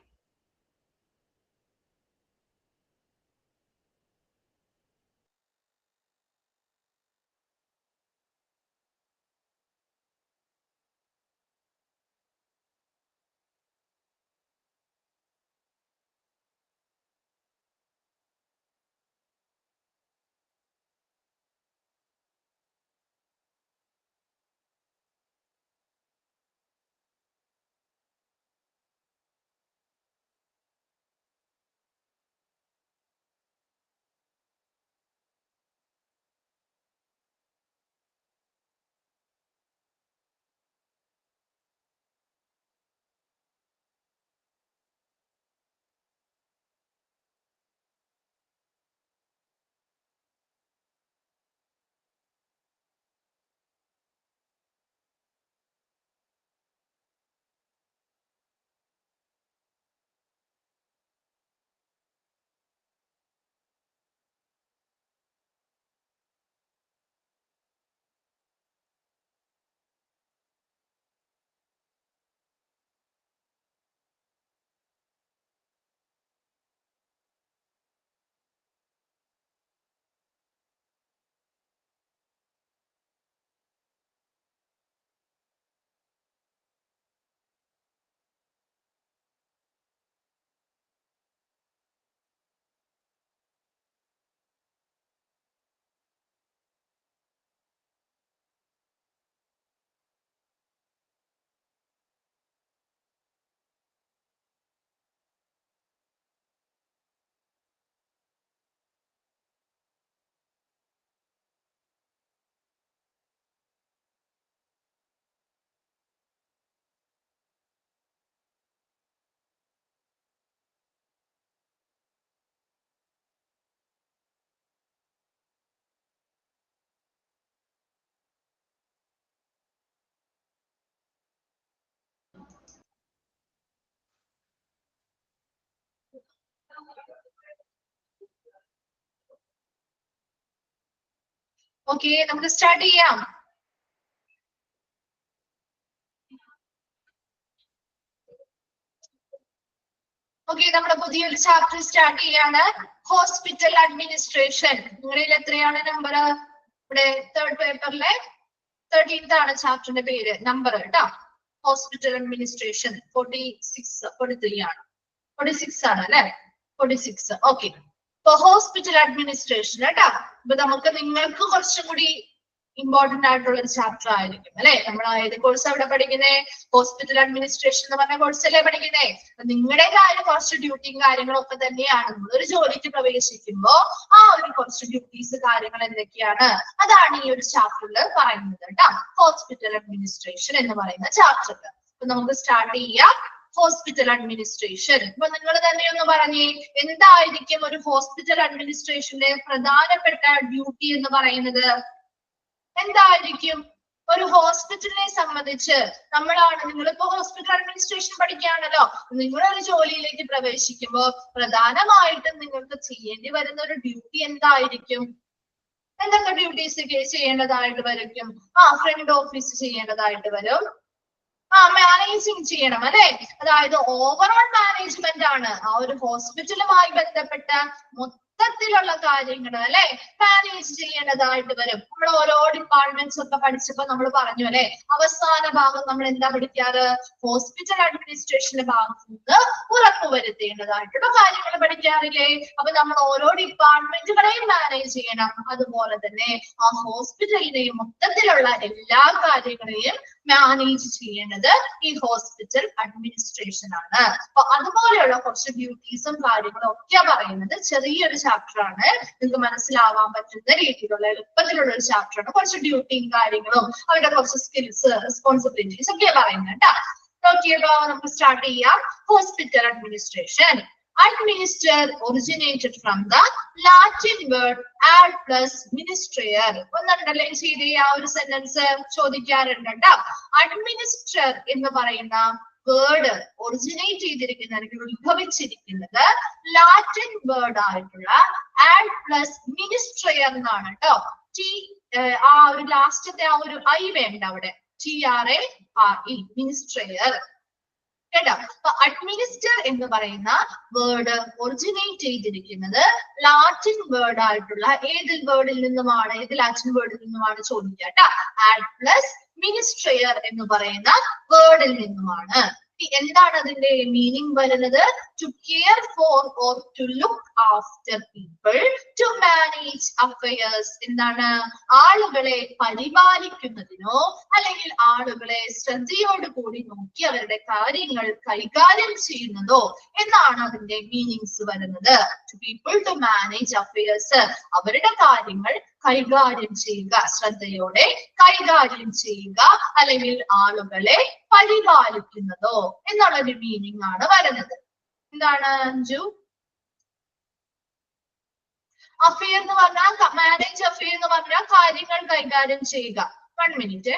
[SPEAKER 1] ഓക്കെ, നമുക്ക് സ്റ്റാർട്ട് ചെയ്യാം. ഓക്കെ, നമ്മുടെ പുതിയൊരു ചാപ്റ്റർ സ്റ്റാർട്ട് ചെയ്യാണ്. Hospital administration. നിങ്ങളിൽ എത്രയാണ് നമ്പർ? ഇവിടെ തേർഡ് പേപ്പറിലെ 13th ആണ് ചാപ്റ്ററിന്റെ പേര്, നമ്പർ കേട്ടോ. ഹോസ്പിറ്റൽ അഡ്മിനിസ്ട്രേഷൻ 43 ആണ്. 46 ആണ് അല്ലെ? 46. ഓക്കെ, ഇപ്പൊ ഹോസ്പിറ്റൽ അഡ്മിനിസ്ട്രേഷൻ കേട്ടോ. ഇപ്പൊ നമുക്ക് നിങ്ങൾക്ക് കുറച്ചും കൂടി ഇമ്പോർട്ടന്റ് ആയിട്ടുള്ള ഒരു ചാപ്റ്റർ ആയിരിക്കും അല്ലെ. നമ്മൾ ഏത് കോഴ്സ് അവിടെ പഠിക്കുന്നേ? ഹോസ്പിറ്റൽ അഡ്മിനിസ്ട്രേഷൻ എന്ന് പറഞ്ഞ കോഴ്സല്ലേ പഠിക്കുന്നേ. നിങ്ങളുടെ കാര്യം കുറച്ച് ഡ്യൂട്ടിയും കാര്യങ്ങളും ഒക്കെ തന്നെയാണ്. നമ്മളൊരു ജോലിക്ക് പ്രവേശിക്കുമ്പോ ആ ഒരു കുറച്ച് ഡ്യൂട്ടീസ് കാര്യങ്ങൾ എന്തൊക്കെയാണ്, അതാണ് ഈ ഒരു ചാപ്റ്ററിൽ പറയുന്നത് കേട്ടോ. ഹോസ്പിറ്റൽ അഡ്മിനിസ്ട്രേഷൻ എന്ന് പറയുന്ന ചാപ്റ്ററിൽ. അപ്പൊ നമുക്ക് സ്റ്റാർട്ട് ചെയ്യാം. Hospital administration. ഇപ്പൊ നിങ്ങൾ തന്നെ ഒന്ന് പറഞ്ഞേ, എന്തായിരിക്കും ഒരു ഹോസ്പിറ്റൽ അഡ്മിനിസ്ട്രേഷന്റെ പ്രധാനപ്പെട്ട ഡ്യൂട്ടി എന്ന് പറയുന്നത്? എന്തായിരിക്കും? ഒരു ഹോസ്പിറ്റലിനെ സംബന്ധിച്ച് നിങ്ങളിപ്പോ ഹോസ്പിറ്റൽ അഡ്മിനിസ്ട്രേഷൻ പഠിക്കുകയാണല്ലോ. നിങ്ങളൊരു ജോലിയിലേക്ക് പ്രവേശിക്കുമ്പോൾ പ്രധാനമായിട്ടും നിങ്ങൾക്ക് ചെയ്യേണ്ടി വരുന്ന ഒരു ഡ്യൂട്ടി എന്തായിരിക്കും? എന്തൊക്കെ ഡ്യൂട്ടീസ് ചെയ്യേണ്ടതായിട്ട് വരും? ഫ്രണ്ട് ഓഫീസ് ചെയ്യേണ്ടതായിട്ട് വരും. മാനേജിങ് ചെയ്യണം അല്ലെ. അതായത് ഓവറോൾ മാനേജ്മെന്റ് ആണ് ആ ഒരു ഹോസ്പിറ്റലുമായി ബന്ധപ്പെട്ട മൊത്തത്തിലുള്ള കാര്യങ്ങൾ അല്ലെ മാനേജ് ചെയ്യേണ്ടതായിട്ട് വരും. നമ്മൾ ഓരോ ഡിപ്പാർട്ട്മെന്റ്സ് ഒക്കെ പഠിച്ചപ്പോ നമ്മൾ പറഞ്ഞു അല്ലെ, അവസാന ഭാഗം നമ്മൾ എന്താ പഠിക്കാറ്? ഹോസ്പിറ്റൽ അഡ്മിനിസ്ട്രേഷന്റെ ഭാഗത്ത് നിന്ന് ഉറപ്പുവരുത്തേണ്ടതായിട്ടുള്ള കാര്യങ്ങൾ പഠിക്കാറില്ലേ? അപ്പൊ നമ്മൾ ഓരോ ഡിപ്പാർട്ട്മെന്റുകളെയും മാനേജ് ചെയ്യണം. അതുപോലെ തന്നെ ആ ഹോസ്പിറ്റലിന്റെയും മൊത്തത്തിലുള്ള എല്ലാ കാര്യങ്ങളെയും മാനേജ് ചെയ്യേണ്ടത് ഈ ഹോസ്പിറ്റൽ അഡ്മിനിസ്ട്രേഷൻ ആണ്. അപ്പൊ അതുപോലെയുള്ള കുറച്ച് ഡ്യൂട്ടീസും കാര്യങ്ങളും ഒക്കെ പറയുന്നത് ചെറിയൊരു ചാപ്റ്റർ ആണ്. നിങ്ങൾക്ക് മനസ്സിലാവാൻ പറ്റുന്ന രീതിയിലുള്ള എളുപ്പത്തിലുള്ള ഒരു ചാപ്റ്റർ ആണ്. കുറച്ച് ഡ്യൂട്ടിയും കാര്യങ്ങളും അവരുടെ കുറച്ച് സ്കിൽസ്, റെസ്പോൺസിബിലിറ്റീസ് ഒക്കെ പറയുന്നത് കേട്ടോ. നോക്കിയപ്പോ നമുക്ക് സ്റ്റാർട്ട് ചെയ്യാം. Hospital administration. Administer originated from the Latin word ad plus minister. ഒന്ന് അണ്ടർലൈൻ ചെയ്ത് ആ ഒരു സെന്റൻസ് ചോദിക്കാറുണ്ട് കേട്ടോ. അഡ്മിനിസ്റ്റർ എന്ന് പറയുന്ന വേർഡ് ഒറിജിനേറ്റ് ചെയ്തിരിക്കുന്ന അല്ലെങ്കിൽ ഉത്ഭവിച്ചിരിക്കുന്നത് ലാറ്റിൻ വേർഡ് ആയിട്ടുള്ള ആഡ് പ്ലസ് മിനിസ്ട്രയർ എന്നാണ് കേട്ടോ. ആ ഒരു ലാസ്റ്റത്തെ ആ ഒരു ഐ വേണ്ട അവിടെ. TRARE മിനിസ്ട്രയർ കേട്ടോ. അപ്പൊ അഡ്മിനിസ്റ്റർ എന്ന് പറയുന്ന വേർഡ് ഒറിജിനേറ്റ് ചെയ്തിരിക്കുന്നത് ലാറ്റിൻ വേർഡ് ആയിട്ടുള്ള ഏത് വേർഡിൽ നിന്നുമാണ്? ഏത് ലാറ്റിൻ വേർഡിൽ നിന്നുമാണ് ചോദിക്കുക കേട്ടോ. ആഡ് പ്ലസ് മിനിസ്ട്രയർ എന്ന് പറയുന്ന വേർഡിൽ നിന്നുമാണ്. എന്താണ് അതിന്റെ മീനിങ് വരുന്നത്? To care for or to look after people, to manage affairs. എന്താണ്? ആളുകളെ പരിപാലിക്കുന്നതിനോ അല്ലെങ്കിൽ ആളുകളെ ശ്രദ്ധയോട് കൂടി നോക്കി അവരുടെ കാര്യങ്ങൾ കൈകാര്യം ചെയ്യുന്നതോ എന്നാണ് അതിന്റെ മീനിങ്സ് വരുന്നത്. To people to manage affairs, അവരുടെ കാര്യങ്ങൾ കൈകാര്യം ചെയ്യുക, ശ്രദ്ധയോടെ കൈകാര്യം ചെയ്യുക, അല്ലെങ്കിൽ ആളുകളെ പരിപാലിക്കുന്നതോ എന്നുള്ളൊരു മീനിങ് ആണ് വരുന്നത്. എന്താണ് അഞ്ജു? അഫെയർ എന്ന് പറഞ്ഞാൽ മാനേജ് അഫെയർ എന്ന് പറഞ്ഞാൽ കാര്യങ്ങൾ കൈകാര്യം ചെയ്യുക. 1 മിനിറ്റ്.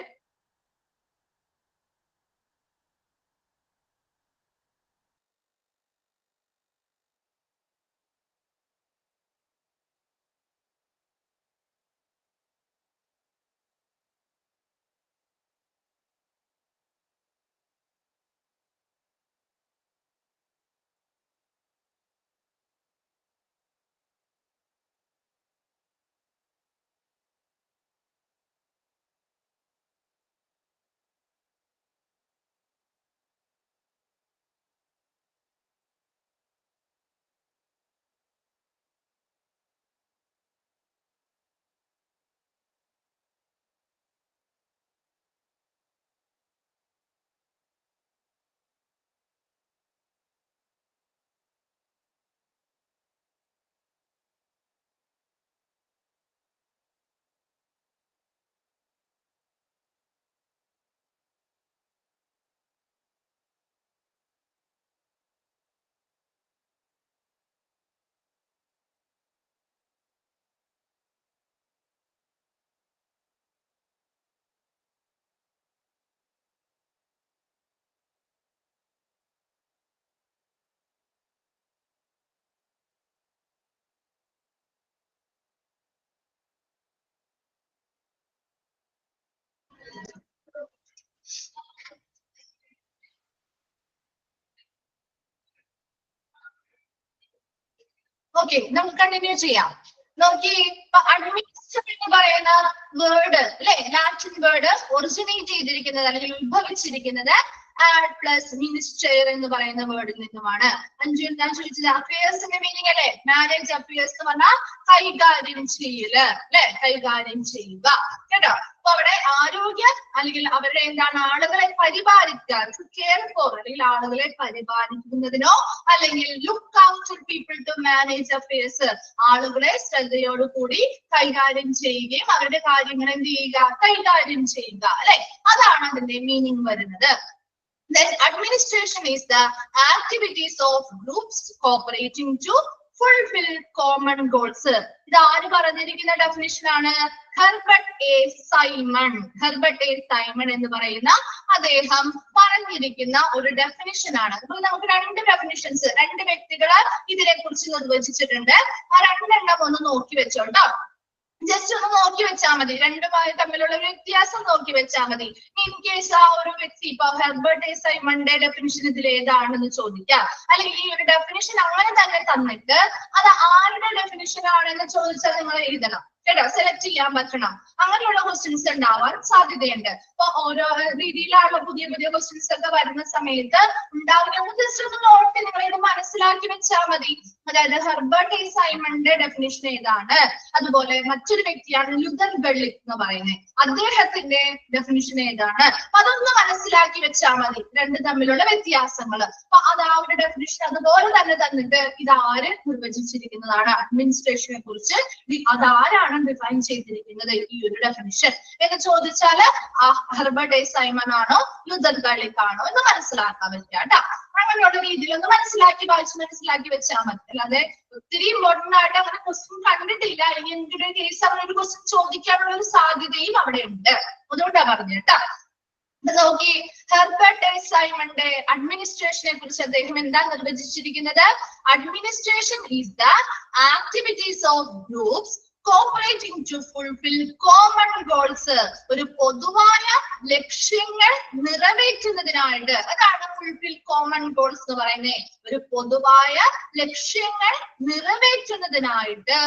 [SPEAKER 1] ഓക്കെ, നമുക്ക് കണ്ടിന്യൂ ചെയ്യാം. നോക്കി, ഇപ്പൊ അഡ്മിനിസ്റ്റർ എന്ന് പറയുന്ന വേർഡ് അല്ലെ, ലാറ്റിൻ വേർഡ് ഒറിജിനേറ്റ് ചെയ്തിരിക്കുന്നത് അല്ലെങ്കിൽ ഉത്ഭവിച്ചിരിക്കുന്നത് ആഡ് പ്ലസ് മിനിസ്റ്റർ എന്ന് പറയുന്ന വേർഡിൽ നിന്നുമാണ്. അഞ്ചു ഞാൻ ചോദിച്ചത് അഫയേഴ്സിന്റെ മീനിങ് അല്ലെ? മാനേജ് അഫയേഴ്സ് എന്ന് പറഞ്ഞാൽ കൈകാര്യം ചെയ്യല് അല്ലെ, കൈകാര്യം ചെയ്യുക കേട്ടോ. അപ്പൊ അവിടെ ആരോഗ്യം അല്ലെങ്കിൽ അവരുടെ എന്താണ് ആളുകളെ പരിപാലിക്കുക, കെയർ ഫോർ അല്ലെങ്കിൽ ആളുകളെ പരിപാലിക്കുന്നതിനോ അല്ലെങ്കിൽ look after people to manage affairs ആളുകളെ ശ്രദ്ധയോടുകൂടി കൈകാര്യം ചെയ്യുകയും അവരുടെ കാര്യങ്ങൾ എന്ത് ചെയ്യുക, കൈകാര്യം ചെയ്യുക അല്ലെ, അതാണ് അതിന്റെ മീനിങ് വരുന്നത്. Then administration is the activities of groups cooperating to fulfill common goals. ഇത് ആര് പറഞ്ഞിരിക്കുന്ന ഡെഫിനിഷൻ ആണ്? Herbert A Simon. Herbert A Simon എന്ന് പറയുന്ന അദ്ദേഹം പറഞ്ഞിരിക്കുന്ന ഒരു ഡെഫിനിഷൻ ആണ്. അപ്പോൾ നമുക്ക് രണ്ട് ഡെഫിനിഷൻസ്, രണ്ട് വ്യക്തികള് ഇതിനെ കുറിച്ച് നിർവചിച്ചിട്ടുണ്ട്. ആ രണ്ടെണ്ണം ഒന്ന് നോക്കി വെച്ചോട്ടോ. ജസ്റ്റ് ഒന്ന് നോക്കി വെച്ചാൽ മതി, രണ്ടുമായി തമ്മിലുള്ള ഒരു വ്യത്യാസം നോക്കി വെച്ചാൽ മതി. ഇൻ കേസ് ആ ഒരു വ്യക്തി ഇപ്പൊ ഹെർബർട്ട് എ സൈമന്റെ ഡെഫിനിഷൻ ഇതിൽ ഏതാണെന്ന് ചോദിക്കാം, അല്ലെങ്കിൽ ഈ ഒരു ഡെഫിനിഷൻ അങ്ങനെ തന്നെ തന്നിട്ട് അത് ആരുടെ ഡെഫിനിഷൻ ആണെന്ന് ചോദിച്ചാൽ നിങ്ങൾ എഴുതണം കേട്ടോ, സെലക്ട് ചെയ്യാൻ പറ്റണം. അങ്ങനെയുള്ള ക്വസ്റ്റ്യൻസ് ഉണ്ടാവാൻ സാധ്യതയുണ്ട്. അപ്പൊ ഓരോ രീതിയിലുള്ള പുതിയ പുതിയ ക്വസ്റ്റ്യൻസ് ഒക്കെ വരുന്ന സമയത്ത് ഉണ്ടാവുന്ന ജസ്റ്റ് ഒന്ന് നോട്ട് നിങ്ങൾ ഇത് മനസ്സിലാക്കി വെച്ചാൽ മതി. അതായത് ഹെർബർട്ട് എ സൈമന്റെ ഡെഫിനിഷൻ ഏതാണ്, അതുപോലെ മറ്റൊരു വ്യക്തിയാണ് ലുതർ ഗള്ളിക് എന്ന് പറയുന്നത്, അദ്ദേഹത്തിന്റെ ഡെഫിനിഷൻ ഏതാണ്, അതൊന്ന് മനസ്സിലാക്കി വെച്ചാൽ മതി, രണ്ട് തമ്മിലുള്ള വ്യത്യാസങ്ങൾ. അപ്പൊ അത് ആ ഒരു ഡെഫിനിഷൻ അതുപോലെ തന്നെ തന്നിട്ട് ഇത് ആര് നിർവചിച്ചിരിക്കുന്നതാണ്, അഡ്മിനിസ്ട്രേഷനെ കുറിച്ച് അതാരാണ് ഡിഫൈൻ ചെയ്തിരിക്കുന്നത് ഈ ഒരു ഡെഫിനിഷൻ എന്ന് ചോദിച്ചാല് ഹെർബർട്ട് എ സൈമൺ ആണോ ലുതർ ഗള്ളിക് ആണോ എന്ന് മനസ്സിലാക്കാൻ പറ്റുക കേട്ടോ. അങ്ങനെയുള്ള രീതിയിൽ ഒന്ന് വായിച്ച് മനസ്സിലാക്കി വെച്ചാൽ മതി. അല്ലാതെ ഒത്തിരി ഇമ്പോർട്ടന്റ് ആയിട്ട് അങ്ങനെ ക്വസ്റ്റ്യൻ കണ്ടിട്ടില്ല, അല്ലെങ്കിൽ എന്തൊരു കേസ് അങ്ങനെ ഒരു ക്വസ്റ്റ്യൻ ചോദിക്കാനുള്ള ഒരു സാധ്യതയും അവിടെ ഉണ്ട്, അതുകൊണ്ടാണ് പറഞ്ഞു കേട്ടോ. നോക്കി, ഹെർബർട്ട് എ സൈമന്റെ അഡ്മിനിസ്ട്രേഷനെ കുറിച്ച് അദ്ദേഹം എന്താ നിർവചിച്ചിരിക്കുന്നത്? Administration is the activities of groups cooperating to fulfill common goals. ഒരു പൊതുവായ ലക്ഷ്യങ്ങൾ നിറവേറ്റുന്നതിനായിട്ട്, അതാണ് ഫുൾഫിൽ കോമൺ ഗോൾസ് എന്ന് പറയുന്നത്. ഒരു പൊതുവായ ലക്ഷ്യങ്ങൾ നിറവേറ്റുന്നതിനായിട്ട്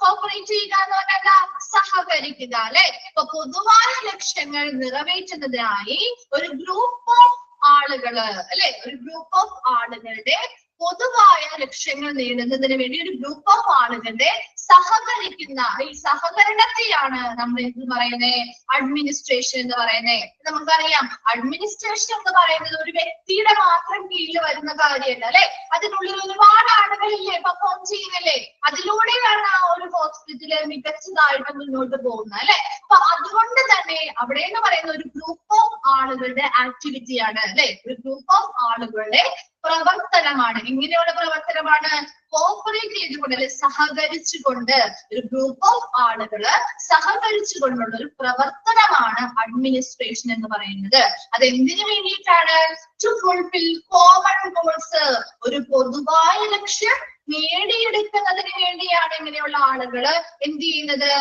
[SPEAKER 1] കോപ്പറേറ്റ് ചെയ്യുക എന്ന് പറഞ്ഞാൽ സഹകരിക്കുക അല്ലെ. ഇപ്പൊ പൊതുവായ ലക്ഷ്യങ്ങൾ നിറവേറ്റുന്നതിനായി ഒരു ഗ്രൂപ്പ് ഓഫ് ആളുകള് അല്ലെ, ഒരു ഗ്രൂപ്പ് ഓഫ് ആളുകളുടെ പൊതുവായ ലക്ഷ്യങ്ങൾ നേടുന്നതിന് വേണ്ടി ഒരു ഗ്രൂപ്പ് ഓഫ് ആളുകളുടെ സഹകരിക്കുന്ന ഈ സഹകരണത്തെയാണ് നമ്മൾ എന്ത് പറയുന്നത്? അഡ്മിനിസ്ട്രേഷൻ എന്ന് പറയുന്നത്. നമുക്കറിയാം അഡ്മിനിസ്ട്രേഷൻ എന്ന് പറയുന്നത് ഒരു വ്യക്തിയുടെ മാത്രം കീഴിൽ വരുന്ന കാര്യമല്ല അല്ലെ, അതിനുള്ളിൽ ഒരുപാട് ആളുകളില്ലേ പെർഫോം ചെയ്യുന്നില്ലേ, അതിലൂടെയാണ് ആ ഒരു ഹോസ്പിറ്റല് മികച്ചതായിട്ട് മുന്നോട്ട് പോകുന്നത് അല്ലെ. അപ്പൊ അതുകൊണ്ട് തന്നെ അവിടെ എന്ന് പറയുന്ന ഒരു ഗ്രൂപ്പ് ഓഫ് ആളുകളുടെ ആക്ടിവിറ്റിയാണ് അല്ലെ, ഒരു ഗ്രൂപ്പ് ഓഫ് ആളുകളുടെ പ്രവർത്തനമാണ്. എങ്ങനെയുള്ള പ്രവർത്തനമാണ്? കോപ്പറേറ്റ് ചെയ്തുകൊണ്ട് അല്ലെ, സഹകരിച്ചുകൊണ്ട് ഒരു ഗ്രൂപ്പ് ഓഫ് ആളുകള് സഹകരിച്ചുകൊണ്ടുള്ള ഒരു പ്രവർത്തനമാണ് അഡ്മിനിസ്ട്രേഷൻ എന്ന് പറയുന്നത്. അത് എന്തിനു വേണ്ടിയിട്ടാണ്? ടു ഫുൾഫിൽ കോമൺ ഗോൾസ്, ഒരു പൊതുവായ ലക്ഷ്യം നേടിയെടുക്കുന്നതിന് വേണ്ടിയാണ് ഇങ്ങനെയുള്ള ആളുകള് എന്ത് ചെയ്യുന്നത്?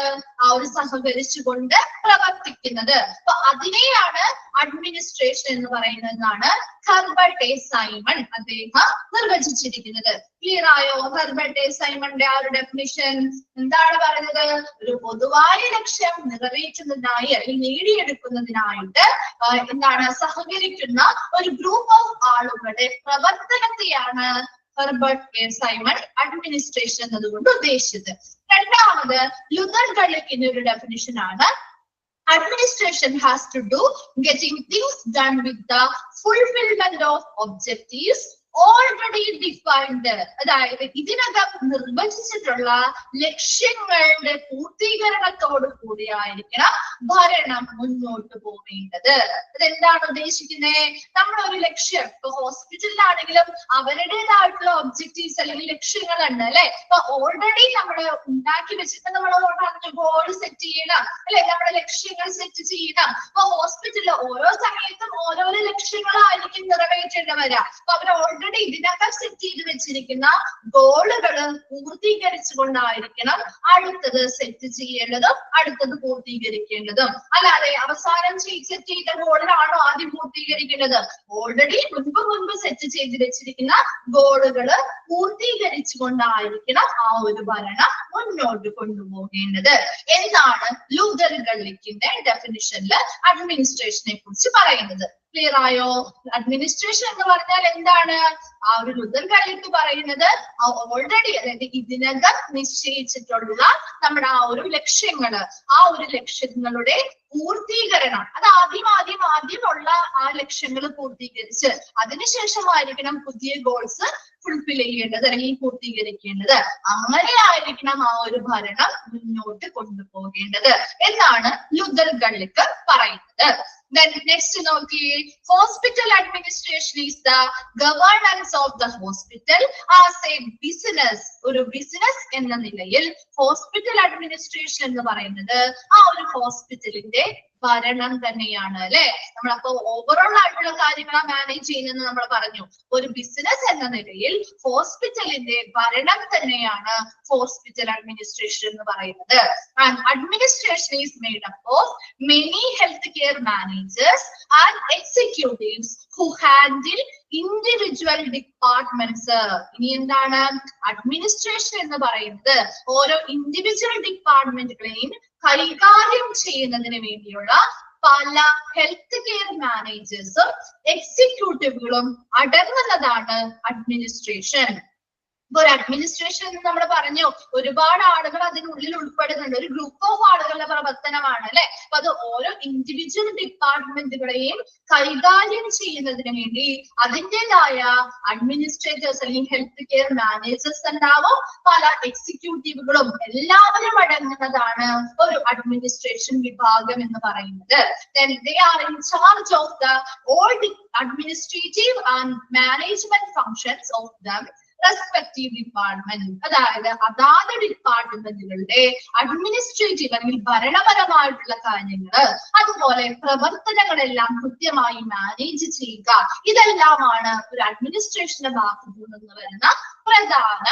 [SPEAKER 1] ആ ഒരു സഹകരിച്ചുകൊണ്ട് പ്രവർത്തിക്കുന്നത്. അപ്പൊ അതിനെയാണ് അഡ്മിനിസ്ട്രേഷൻ എന്ന് പറയുന്നതെന്നാണ് ഹെർബർട്ട് എ സൈമൺ അദ്ദേഹം നിർവചിച്ചിരിക്കുന്നത്. ക്ലിയർ ആയോ? ഹെർബർട്ട് എ സൈമന്റെ ആ ഒരു ഡെഫിനിഷൻ എന്താണ് പറയുന്നത്? ഒരു പൊതുവായ ലക്ഷ്യം നിറവേറ്റുന്നതിനായി അല്ലെങ്കിൽ നേടിയെടുക്കുന്നതിനായിട്ട് എന്താണ് സഹകരിക്കുന്ന ഒരു ഗ്രൂപ്പ് ഓഫ് ആളുകളുടെ പ്രവർത്തനത്തെയാണ് ഹെർബർട്ട് എ സൈമൺ അഡ്മിനിസ്ട്രേഷൻ എന്നതുകൊണ്ട് ഉദ്ദേശിച്ചത്. രണ്ടാമത് ലുതർ ഗള്ളിക്കിന്റെ ഒരു ഡെഫിനിഷൻ ആണ് administration has to do getting things done with the fulfillment of objectives already defined. അതായത് ഇതിനകം നിർവചിച്ചിട്ടുള്ള ലക്ഷ്യങ്ങളുടെ പൂർത്തീകരണത്തോടു കൂടിയായിരിക്കണം ഭരണം മുന്നോട്ട് പോവേണ്ടത്. അതെന്താണ് ഉദ്ദേശിക്കുന്നത്? നമ്മളൊരു ലക്ഷ്യം ഇപ്പൊ ഹോസ്പിറ്റലിലാണെങ്കിലും അവരുടേതായിട്ടുള്ള ഒബ്ജക്റ്റീവ്സ് അല്ലെങ്കിൽ ലക്ഷ്യങ്ങളുണ്ട് അല്ലെ. ഇപ്പൊ ഓൾറെഡി നമ്മൾ ഉണ്ടാക്കി വെച്ചിട്ട് നമ്മൾ ഗോൾ സെറ്റ് ചെയ്യണം അല്ലെ, നമ്മുടെ ലക്ഷ്യങ്ങൾ സെറ്റ് ചെയ്യണം. ഇപ്പൊ ഹോസ്പിറ്റലിൽ ഓരോ സമയത്തും ഓരോരോ ലക്ഷ്യങ്ങളായിരിക്കും നിറവേറ്റേണ്ടി വരാം. അപ്പൊ അവർ ഓൾറെഡി ഇതിനകം സെറ്റ് ചെയ്ത് വെച്ചിരിക്കുന്ന ഗോളുകൾ പൂർത്തീകരിച്ചുകൊണ്ടായിരിക്കണം അടുത്തത് സെറ്റ് ചെയ്യേണ്ടതും അടുത്തത് പൂർത്തീകരിക്കേണ്ടതും. അല്ലാതെ അവസാനം സെറ്റ് ചെയ്ത ഗോളിലാണോ ആദ്യം പൂർത്തീകരിക്കേണ്ടത്? ഓൾറെഡി മുൻപ് സെറ്റ് ചെയ്ത് വെച്ചിരിക്കുന്ന ഗോളുകൾ പൂർത്തീകരിച്ചുകൊണ്ടായിരിക്കണം ആ ഒരു ഭരണം മുന്നോട്ട് കൊണ്ടുപോകേണ്ടത് എന്നാണ് ലുതർ ഗള്ളിക്കിന്റെ ഡെഫിനിഷനിൽ അഡ്മിനിസ്ട്രേഷനെ കുറിച്ച് പറയുന്നത്. ക്ലിയർ ആയോ? അഡ്മിനിസ്ട്രേഷൻ എന്ന് പറഞ്ഞാൽ എന്താണ്? ആ ഒരു ലുതർ ഗള്ളിക്ക് പറയുന്നത് ഓൾറെഡി, അതായത് ഇതിനകം നിശ്ചയിച്ചിട്ടുള്ള നമ്മുടെ ആ ഒരു ലക്ഷ്യങ്ങള്, ആ ഒരു ലക്ഷ്യങ്ങളുടെ പൂർത്തീകരണം, അത് ആദ്യമുള്ള ആ ലക്ഷ്യങ്ങൾ പൂർത്തീകരിച്ച് അതിനുശേഷമായിരിക്കണം പുതിയ ഗോൾസ് ഫുൾഫിൽ ചെയ്യേണ്ടത് അല്ലെങ്കിൽ പൂർത്തീകരിക്കേണ്ടത്. അങ്ങനെ ആയിരിക്കണം ആ ഒരു ഭരണം മുന്നോട്ട് കൊണ്ടുപോകേണ്ടത് എന്നാണ് ലുതർ ഗള്ളിക്ക് പറയുന്നത്. Then next നോക്കിയേ, hospital administration is the governance of the hospital as a business. ഒരു ബിസിനസ് എന്ന നിലയിൽ ഹോസ്പിറ്റൽ അഡ്മിനിസ്ട്രേഷൻ എന്ന് പറയുന്നത് ആ ഒരു ഹോസ്പിറ്റലിന്റെ ഭരണം തന്നെയാണ് അല്ലെ. നമ്മളപ്പോ ഓവറോൾ ആയിട്ടുള്ള കാര്യങ്ങളാ മാനേജ് ചെയ്യുന്നതെന്ന് നമ്മൾ പറഞ്ഞു. ഒരു ബിസിനസ് എന്ന നിലയിൽ ഹോസ്പിറ്റലിന്റെ ഭരണം തന്നെയാണ് ഹോസ്പിറ്റൽ അഡ്മിനിസ്ട്രേഷൻ എന്ന് പറയുന്നത്. And administration is made up of many health care managers and executives who handle individual departments. ഇനി എന്താണ് അഡ്മിനിസ്ട്രേഷൻ എന്ന് പറയുന്നത്? ഓരോ ഇൻഡിവിജ്വൽ ഡിപ്പാർട്ട്മെന്റുകളെയും കൈകാര്യം ചെയ്യുന്നതിന് വേണ്ടിയുള്ള പല ഹെൽത്ത് കെയർ മാനേജേഴ്സും എക്സിക്യൂട്ടീവുകളും അടങ്ങുന്നതാണ് അഡ്മിനിസ്ട്രേഷൻ. ഇപ്പൊ ഒരു അഡ്മിനിസ്ട്രേഷൻ എന്ന് നമ്മൾ പറഞ്ഞു, ഒരുപാട് ആളുകൾ അതിനുള്ളിൽ ഉൾപ്പെടുന്നുണ്ട്. ഒരു ഗ്രൂപ്പ് ഓഫ് ആളുകളുടെ പ്രവർത്തനമാണ് അല്ലെ. അപ്പൊ അത് ഓരോ ഇൻഡിവിജ്വൽ ഡിപ്പാർട്ട്മെന്റുകളെയും കൈകാര്യം ചെയ്യുന്നതിന് വേണ്ടി അതിൻ്റെതായ അഡ്മിനിസ്ട്രേറ്റേഴ്സ് അല്ലെങ്കിൽ ഹെൽത്ത് കെയർ മാനേജേഴ്സ് ഉണ്ടാവും, പല എക്സിക്യൂട്ടീവുകളും എല്ലാവരും അടങ്ങുന്നതാണ് ഒരു അഡ്മിനിസ്ട്രേഷൻ വിഭാഗം എന്ന് പറയുന്നത്. Then they are in charge of the all the administrative and management functions of them respective department. അതായത് അതാത് ഡിപ്പാർട്ട്മെന്റുകളുടെ അഡ്മിനിസ്ട്രേറ്റീവ് അല്ലെങ്കിൽ ഭരണപരമായിട്ടുള്ള കാര്യങ്ങള്, അതുപോലെ പ്രവർത്തനങ്ങളെല്ലാം കൃത്യമായി മാനേജ് ചെയ്യുക, ഇതെല്ലാമാണ് ഒരു അഡ്മിനിസ്ട്രേഷന്റെ ഭാഗത്തു നിന്ന് വരുന്ന പ്രധാന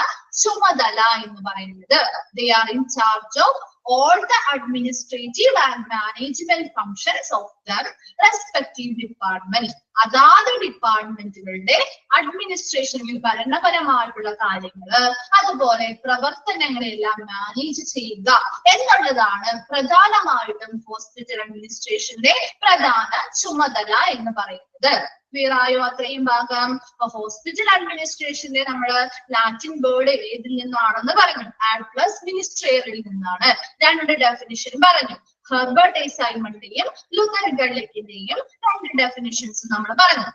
[SPEAKER 1] ചുമതല എന്ന് പറയുന്നത്. They are in charge of all the administrative and management functions of their respective departments. അതാത് ഡിപ്പാർട്ട്മെന്റുകളുടെ അഡ്മിനിസ്ട്രേഷനിൽ ഭരണപരമായിട്ടുള്ള കാര്യങ്ങള്, അതുപോലെ പ്രവർത്തനങ്ങളെല്ലാം മാനേജ് ചെയ്യുക എന്നുള്ളതാണ് പ്രധാനമായിട്ടും ഹോസ്പിറ്റൽ അഡ്മിനിസ്ട്രേഷന്റെ പ്രധാന ചുമതല എന്ന് പറയുന്നത്. ക്ലിയർ ആയോ അത്രയും ഭാഗം? ഹോസ്പിറ്റൽ അഡ്മിനിസ്ട്രേഷന്റെ നമ്മള് ലാറ്റിൻ വേർഡ് ഏതിൽ നിന്നാണെന്ന് പറഞ്ഞു? ആഡ് പ്ലസ് മിനിസ്ട്രിയറിൽ നിന്നാണ്. രണ്ട് ഡെഫിനിഷൻ പറഞ്ഞു. ഹെർബർട്ട് എ സൈമണിന്റെയും ലുതർ ഗള്ളിക്കിന്റെയും രണ്ട് ഡെഫിനിഷൻസ് നമ്മൾ പറഞ്ഞു.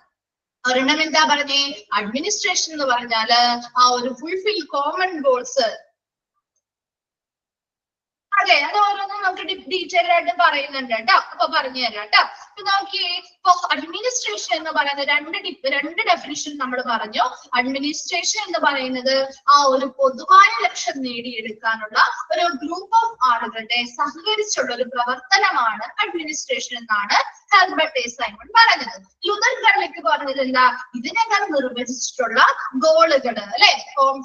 [SPEAKER 1] ഒരെണ്ണം എന്താ പറഞ്ഞേ? അഡ്മിനിസ്ട്രേഷൻ എന്ന് പറഞ്ഞാല് ആ ഒരു ഫുൾഫിൽ കോമൺ ഗോൾസ്. അതെ, അത് ഓരോന്നും നമുക്ക് ഡീറ്റെയിൽ ആയിട്ട് പറയുന്നുണ്ട് കേട്ടോ. അപ്പൊ പറഞ്ഞു തരാം കേട്ടോ. ഇപ്പൊ നോക്കിയേ, ഇപ്പൊ അഡ്മിനിസ്ട്രേഷൻ എന്ന് പറയുന്നത് രണ്ട് ഡെഫിനിഷൻ നമ്മൾ പറഞ്ഞു. അഡ്മിനിസ്ട്രേഷൻ എന്ന് പറയുന്നത് ആ ഒരു പൊതുവായ ലക്ഷ്യം നേടിയെടുക്കാനുള്ള ഒരു ഗ്രൂപ്പ് ഓഫ് ആളുകളുടെ സഹകരിച്ചുള്ള ഒരു പ്രവർത്തനമാണ് അഡ്മിനിസ്ട്രേഷൻ എന്നാണ് ഹെർബർട്ട് എ സൈമൺ പറഞ്ഞത്. ലുതർ ഗള്ളിക്ക് പറഞ്ഞത് എന്താ? ഇതിനകം നിർവചിച്ചിട്ടുള്ള ഗോളുകള് അല്ലെ,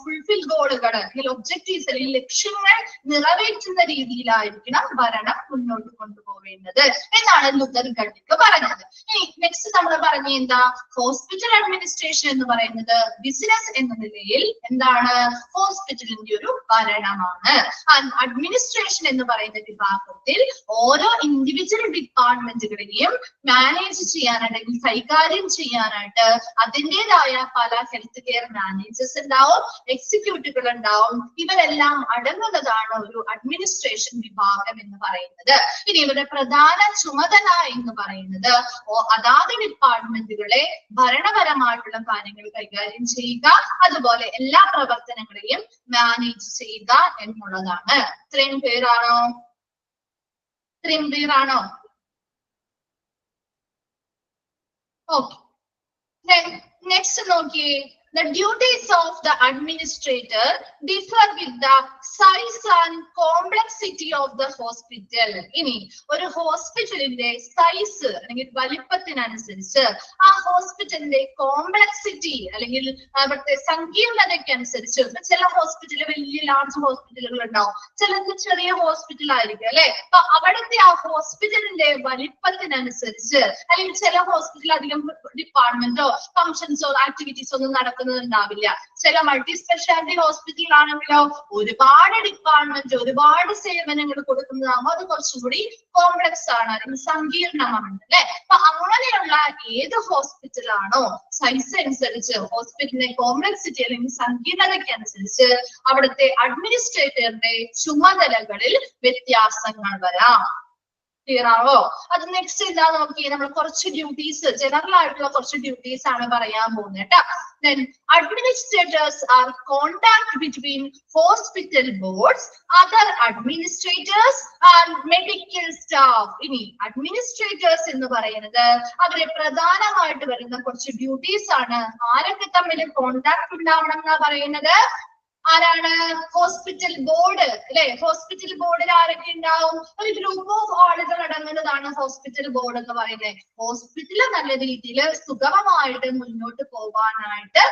[SPEAKER 1] ഫുൾഫിൽ ഗോളുകള് അല്ലെങ്കിൽ ഒബ്ജക്റ്റീവ്സ് അല്ലെങ്കിൽ ലക്ഷ്യങ്ങൾ നിറവേറ്റുന്ന രീതിയിലായിരിക്കണം ഭരണം മുന്നോട്ട് കൊണ്ടുപോവേണ്ടത് എന്നാണ് ലുതർ ഗള്ളിക്ക് പറഞ്ഞത്. ഇനി നെക്സ്റ്റ് നമ്മൾ പറഞ്ഞ എന്താ? ഹോസ്പിറ്റൽ അഡ്മിനിസ്ട്രേഷൻ എന്ന് പറയുന്നത് ബിസിനസ് എന്ന നിലയിൽ എന്താണ്? ഹോസ്പിറ്റലിന്റെ ഒരു ഭരണമാണ്. അഡ്മിനിസ്ട്രേഷൻ എന്ന് പറയുന്ന വിഭാഗത്തിൽ ഓരോ ഇൻഡിവിജ്വൽ ഡിപ്പാർട്ട്മെന്റുകളെയും മാനേജ് ചെയ്യാനായിട്ട് കൈകാര്യം ചെയ്യാനായിട്ട് അതിൻ്റെതായ പല ഹെൽത്ത് കെയർ മാനേജേഴ്സ് ഉണ്ടാവും, എക്സിക്യൂട്ടീവുകൾ ഉണ്ടാവും. ഇവരെല്ലാം അടങ്ങുന്നതാണ് ഒരു അഡ്മിനിസ്ട്രേഷൻ വിഭാഗം എന്ന് പറയുന്നത്. ഇനി ഇവരുടെ പ്രധാന ചുമതല എന്ന് പറയുന്നത് അതാത് ഡിപ്പാർട്ട്മെന്റുകളെ ഭരണപരമായിട്ടുള്ള കാര്യങ്ങൾ കൈകാര്യം ചെയ്യുക, അതുപോലെ എല്ലാ പ്രവർത്തനങ്ങളെയും മാനേജ് ചെയ്യുക എന്നുള്ളതാണ്. ഇത്രയും പേരാണോ? ഇത്രയും പേരാണോ? Okay. Then next നോക്കിയേ, the duties of the administrator differ with the size and complexity of the hospital. ഇനി ഒരു ഹോസ്പിറ്റലിന്റെ സൈസ് അല്ലെങ്കിൽ വലിപ്പത്തിനനുസരിച്ച് ആ ഹോസ്പിറ്റലിന്റെ കോംപ്ലക്സിറ്റി അല്ലെങ്കിൽ അവിടുത്തെ സങ്കീർണതയ്ക്കനുസരിച്ച് ചില ഹോസ്പിറ്റൽ വലിയ ലാർജ് ഹോസ്പിറ്റലുകൾ ഉണ്ടാവും, ചിലത് ചെറിയ ഹോസ്പിറ്റൽ ആയിരിക്കും അല്ലെ. അപ്പൊ അവിടുത്തെ ആ ഹോസ്പിറ്റലിന്റെ വലിപ്പത്തിനനുസരിച്ച് അല്ലെങ്കിൽ ചില ഹോസ്പിറ്റൽ അധികം ഡിപ്പാർട്ട്മെന്റോ ഫങ്ഷൻസോ ആക്ടിവിറ്റീസോ ഒന്നും നടക്കും നടക്കുന്നുണ്ടാവില്ല. ചില മൾട്ടി സ്പെഷ്യാലിറ്റി ഹോസ്പിറ്റലിലാണെങ്കിലോ ഒരുപാട് ഡിപ്പാർട്ട്മെന്റ്, ഒരുപാട് സേവനങ്ങൾ കൊടുക്കുന്നതാകുമ്പോൾ അത് കുറച്ചുകൂടി കോംപ്ലക്സ് ആണ്, അല്ലെങ്കിൽ സങ്കീർണമാണ് അല്ലെ. അപ്പൊ അങ്ങനെയുള്ള ഏത് ഹോസ്പിറ്റലാണോ സൈസ് അനുസരിച്ച്, ഹോസ്പിറ്റലിന്റെ കോംപ്ലക്സിറ്റി അല്ലെങ്കിൽ സങ്കീർണതയ്ക്ക് അനുസരിച്ച് അവിടുത്തെ അഡ്മിനിസ്ട്രേറ്ററുടെ ചുമതലകളിൽ വ്യത്യാസങ്ങൾ വരാം. ക്ലിയർ ആവോ? അത് നെക്സ്റ്റ് എന്താ നോക്കി, നമ്മൾ കുറച്ച് ഡ്യൂട്ടീസ്, ജനറൽ ആയിട്ടുള്ള കുറച്ച് ഡ്യൂട്ടീസ് ആണ് പറയാൻ പോകുന്നത് കേട്ടോ. Then administrators are contact between hospital boards, other administrators and medical staff. ഇനി അഡ്മിനിസ്ട്രേറ്റേഴ്സ് എന്ന് പറയുന്നത് അവരെ പ്രധാനമായിട്ട് വരുന്ന കുറച്ച് ഡ്യൂട്ടീസ് ആണ്. ആരൊക്കെ തമ്മിൽ കോണ്ടാക്ട് ഉണ്ടാവണം എന്നാ പറയുന്നത്? ആരാണ്? ഹോസ്പിറ്റൽ ബോർഡ് അല്ലെ. ഹോസ്പിറ്റൽ ബോർഡിൽ ആരൊക്കെ ഉണ്ടാവും? ഒരു ഗ്രൂപ്പ് ഓഫ് ആളുകൾ അടങ്ങുന്നതാണ് ഹോസ്പിറ്റൽ ബോർഡ് എന്ന് പറയുന്നത്. ഹോസ്പിറ്റൽ നല്ല രീതിയിൽ സുഗമമായിട്ട് മുന്നോട്ട് പോകാനായിട്ട്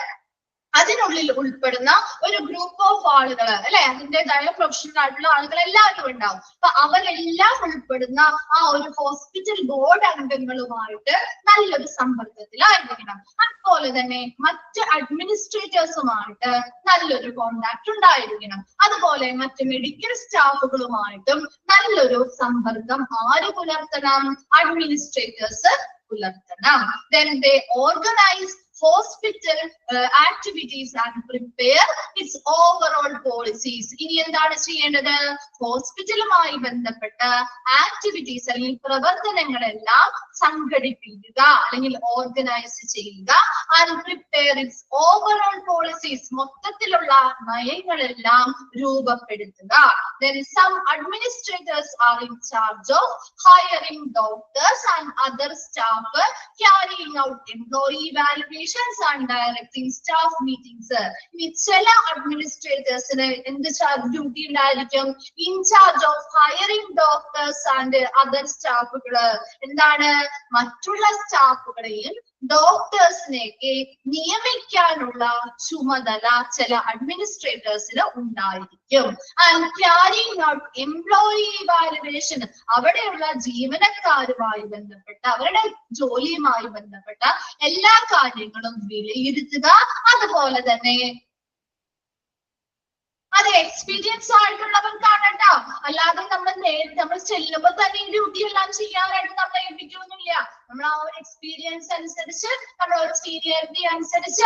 [SPEAKER 1] അതിനുള്ളിൽ ഉൾപ്പെടുന്ന ഒരു ഗ്രൂപ്പ് ഓഫ് ആളുകൾ അല്ലെ, അതിൻ്റെതായ പ്രൊഫഷണൽ ആയിട്ടുള്ള ആളുകൾ എല്ലാവരും ഉണ്ടാവും. അപ്പൊ അവരെല്ലാം ഉൾപ്പെടുന്ന ആ ഒരു ഹോസ്പിറ്റൽ ബോർഡ് അംഗങ്ങളുമായിട്ട് നല്ലൊരു സമ്പർക്കത്തിലായിരിക്കണം. അതുപോലെ തന്നെ മറ്റ് അഡ്മിനിസ്ട്രേറ്റേഴ്സുമായിട്ട് നല്ലൊരു കോണ്ടാക്ട് ഉണ്ടായിരിക്കണം. അതുപോലെ മറ്റ് മെഡിക്കൽ സ്റ്റാഫുകളുമായിട്ടും നല്ലൊരു സമ്പർക്കം ആര് പുലർത്തണം? അഡ്മിനിസ്ട്രേറ്റേഴ്സ് പുലർത്തണം. Then they organize hospital activities and prepare its overall policies. ഇനി എന്താണ് ചെയ്യേണ്ടത്? ഹോസ്പിറ്റലുമായി ബന്ധപ്പെട്ട ആക്ടിവിറ്റീസ് അല്ലെങ്കിൽ പ്രവർത്തനങ്ങളെല്ലാം സംഘടിപ്പിക്കുക അല്ലെങ്കിൽ ഓർഗനൈസ് ചെയ്യുക. and prepare its overall policies, മൊത്തത്തിലുള്ള നയങ്ങളെല്ലാം രൂപപ്പെടുത്തുക. Then some administrators are in charge of hiring doctors and other staff, carrying out employee evaluation and directing staff meetings. ഇനി ചില അഡ്മിനിസ്ട്രേറ്റേഴ്സിന് എന്ത് ഡ്യൂട്ടി ഉണ്ടായിരിക്കും? In charge of hiring doctors and other സ്റ്റാഫുകള്. എന്താണ്? മറ്റുള്ള സ്റ്റാഫുകളെയും ഡോക്ടേഴ്സിനെയൊക്കെ നിയമിക്കാനുള്ള ചുമതല ചില അഡ്മിനിസ്ട്രേറ്റേഴ്സിന് ഉണ്ടായിരിക്കും. And carrying out employee evaluation, അവിടെയുള്ള ജീവനക്കാരുമായി ബന്ധപ്പെട്ട അവരുടെ ജോലിയുമായി ബന്ധപ്പെട്ട എല്ലാ കാര്യങ്ങളും വിലയിരുത്തുക. അതുപോലെ തന്നെ അത് എക്സ്പീരിയൻസ് ആയിട്ടുള്ളവർക്കാണ് കേട്ടോ. അല്ലാതെ നമ്മൾ ചെല്ലുമ്പോൾ തന്നെ ഈ ഡ്യൂട്ടി എല്ലാം ചെയ്യാനായിട്ട് നമ്മളെ ഏൽപ്പിക്കൊന്നുമില്ല. നമ്മൾ ആ ഒരു എക്സ്പീരിയൻസ് അനുസരിച്ച്, നമ്മുടെ ഒരു സീനിയറിറ്റി അനുസരിച്ച്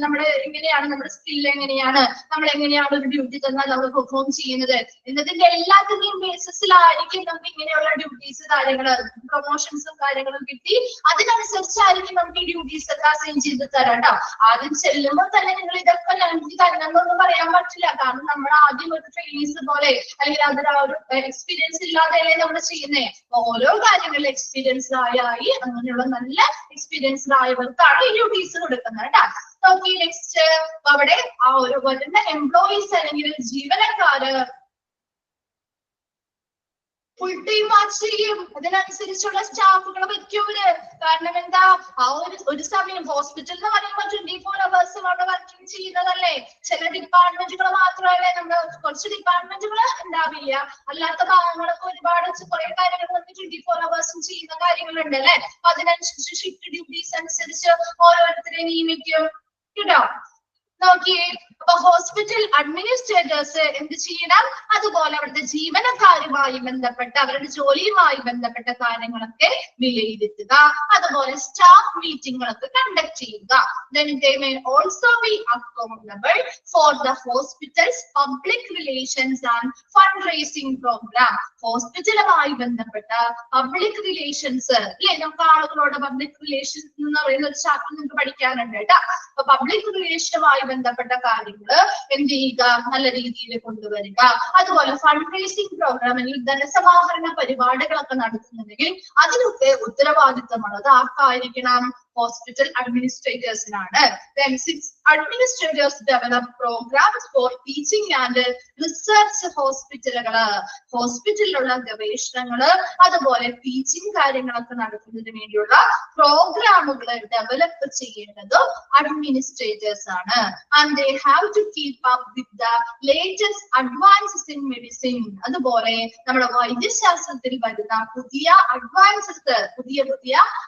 [SPEAKER 1] നമ്മുടെ എങ്ങനെയാണ്, നമ്മുടെ സ്കിൽ എങ്ങനെയാണ്, നമ്മൾ എങ്ങനെയാണ് ഒരു ഡ്യൂട്ടി തന്നാൽ നമ്മൾ പെർഫോം ചെയ്യുന്നത് എന്നതിന്റെ എല്ലാത്തിന്റെയും ബേസിസിലായിരിക്കും നമുക്ക് ഇങ്ങനെയുള്ള ഡ്യൂട്ടീസ്, കാര്യങ്ങൾ, പ്രൊമോഷൻസും കാര്യങ്ങളും കിട്ടി. അതിനനുസരിച്ചായിരിക്കും നമുക്ക് ഈ ഡ്യൂട്ടീസ് ഒക്കെ അസൈൻ ചെയ്ത് തരാം കേട്ടോ. ആദ്യം ചെല്ലുമ്പോൾ തന്നെ നിങ്ങൾ ഇതൊക്കെ എനിക്ക് തരണമെന്നൊന്നും പറയാൻ പറ്റില്ല. കാരണം നമ്മൾ ആദ്യം ഒരു ട്രെയിനീസ് പോലെ അല്ലെങ്കിൽ അതിൽ ആ ഒരു എക്സ്പീരിയൻസ് ഇല്ലാതെയല്ലേ നമ്മൾ ചെയ്യുന്നേ. ഓരോ കാര്യങ്ങളിൽ എക്സ്പീരിയൻസ് ആയി അങ്ങനെയുള്ള നല്ല എക്സ്പീരിയൻസ്ഡ് ആയവർക്കാണ് ഈ ഡ്യൂട്ടീസ് കൊടുക്കുന്നത് കേട്ടോ. നോക്കി നെക്സ്റ്റ്, അവിടെ ആ ഒരു വരുന്ന എംപ്ലോയീസ് അല്ലെങ്കിൽ ജീവനക്കാര് ഫുൾ ടൈം വാച്ച് ചെയ്യും. അതിനനുസരിച്ചുള്ള സ്റ്റാഫുകളെ വെക്കൂര്. കാരണം എന്താ? ആ ഒരു സമയം ഹോസ്പിറ്റൽ എന്ന് പറയുമ്പോൾ 24 hours അവിടെ വർക്കിംഗ് ചെയ്യുന്നതല്ലേ. ചില ഡിപ്പാർട്ട്മെന്റുകൾ മാത്രമല്ലേ, നമ്മുടെ കുറച്ച് ഡിപ്പാർട്ട്മെന്റുകൾ ഉണ്ടാവില്ല. അല്ലാത്ത ഭാഗങ്ങളൊക്കെ ഒരുപാട് കുറെ കാര്യങ്ങൾ നമുക്ക് 24 hours ചെയ്യുന്ന കാര്യങ്ങളുണ്ട് അല്ലെ. അപ്പൊ അതിനനുസരിച്ച് ഷിഫ്റ്റ് ഡ്യൂട്ടീസ് അനുസരിച്ച് ഓരോരുത്തരെ നിയമിക്കും കേട്ടോ. നോക്കിയേ, അപ്പൊ ഹോസ്പിറ്റൽ അഡ്മിനിസ്ട്രേറ്റേഴ്സ് എന്ത് ചെയ്യണം? അതുപോലെ അവിടുത്തെ ജീവനക്കാരുമായി ബന്ധപ്പെട്ട അവരുടെ ജോലിയുമായി ബന്ധപ്പെട്ട കാര്യങ്ങളൊക്കെ വിലയിരുത്തുക. അതുപോലെ സ്റ്റാഫ് മീറ്റിങ്ങുകളൊക്കെ കണ്ടക്ട് ചെയ്യുക. Then they may also be accountable for the hospital's public relations and fundraising program. ഹോസ്പിറ്റലുമായി ബന്ധപ്പെട്ട പബ്ലിക് റിലേഷൻസ് അല്ലെ, നമുക്ക് ആളുകളോട് പബ്ലിക് റിലേഷൻസ് എന്ന് പറയുന്ന ഒരു ചാപ്റ്റർ നിങ്ങൾക്ക് പഠിക്കാനുണ്ട് കേട്ടോ. അപ്പൊ പബ്ലിക് റിലേഷനുമായി ബന്ധപ്പെട്ട കാര്യങ്ങള് എന്ത് ചെയ്യുക? നല്ല രീതിയിൽ കൊണ്ടുവരിക. അതുപോലെ ഫണ്ട് റേസിംഗ് പ്രോഗ്രാം അല്ലെങ്കിൽ ധനസമാഹരണ പരിപാടികളൊക്കെ നടത്തുന്നുണ്ടെങ്കിൽ അതിനൊക്കെ ഉത്തരവാദിത്തമുള്ളത് ആർക്കായിരിക്കണം? ഹോസ്പിറ്റൽ അഡ്മിനിസ്ട്രേറ്റേഴ്സിനാണ്. Then administrators develop programs for teaching and research ഹോസ്പിറ്റലുകള്, ഹോസ്പിറ്റലിലുള്ള ഗവേഷണങ്ങള് അതുപോലെ ടീച്ചിങ് കാര്യങ്ങളൊക്കെ നടത്തുന്നതിന് വേണ്ടിയുള്ള പ്രോഗ്രാമുകൾ ഡെവലപ്പ് ചെയ്യേണ്ടതും അഡ്മിനിസ്ട്രേറ്റേഴ്സ് ആണ്. And they have to keep up with the latest advances in medicine. അതുപോലെ നമ്മുടെ വൈദ്യശാസ്ത്രത്തിൽ വരുന്ന പുതിയ അഡ്വാൻസസ്, പുതിയ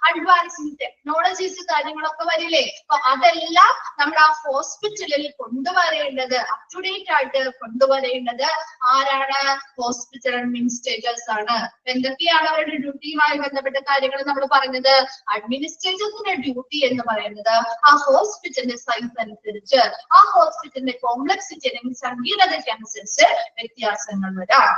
[SPEAKER 1] അഡ്വാൻസിങ് ടെക്നോളജി ടെക്നോളജീസ് കാര്യങ്ങളൊക്കെ വരില്ലേ? അപ്പൊ അതെല്ലാം നമ്മൾ ആ ഹോസ്പിറ്റലിൽ കൊണ്ടുവരേണ്ടത്, അപ് ടു ഡേറ്റ് ആയിട്ട് കൊണ്ടുവരേണ്ടത് ആരാണ്? ഹോസ്പിറ്റൽ അഡ്മിനിസ്ട്രേറ്റേഴ്സ് ആണ്. എന്തൊക്കെയാണ് അവരുടെ ഡ്യൂട്ടിയുമായി ബന്ധപ്പെട്ട കാര്യങ്ങൾ നമ്മൾ പറഞ്ഞത്? അഡ്മിനിസ്ട്രേറ്റേഴ്സിന്റെ ഡ്യൂട്ടി എന്ന് പറയുന്നത് ആ ഹോസ്പിറ്റലിന്റെ സൈസ് അനുസരിച്ച്, ആ ഹോസ്പിറ്റലിന്റെ കോംപ്ലക്സിറ്റി അല്ലെങ്കിൽ സങ്കീർണതയ്ക്ക് അനുസരിച്ച് വ്യത്യാസങ്ങൾ വരാം.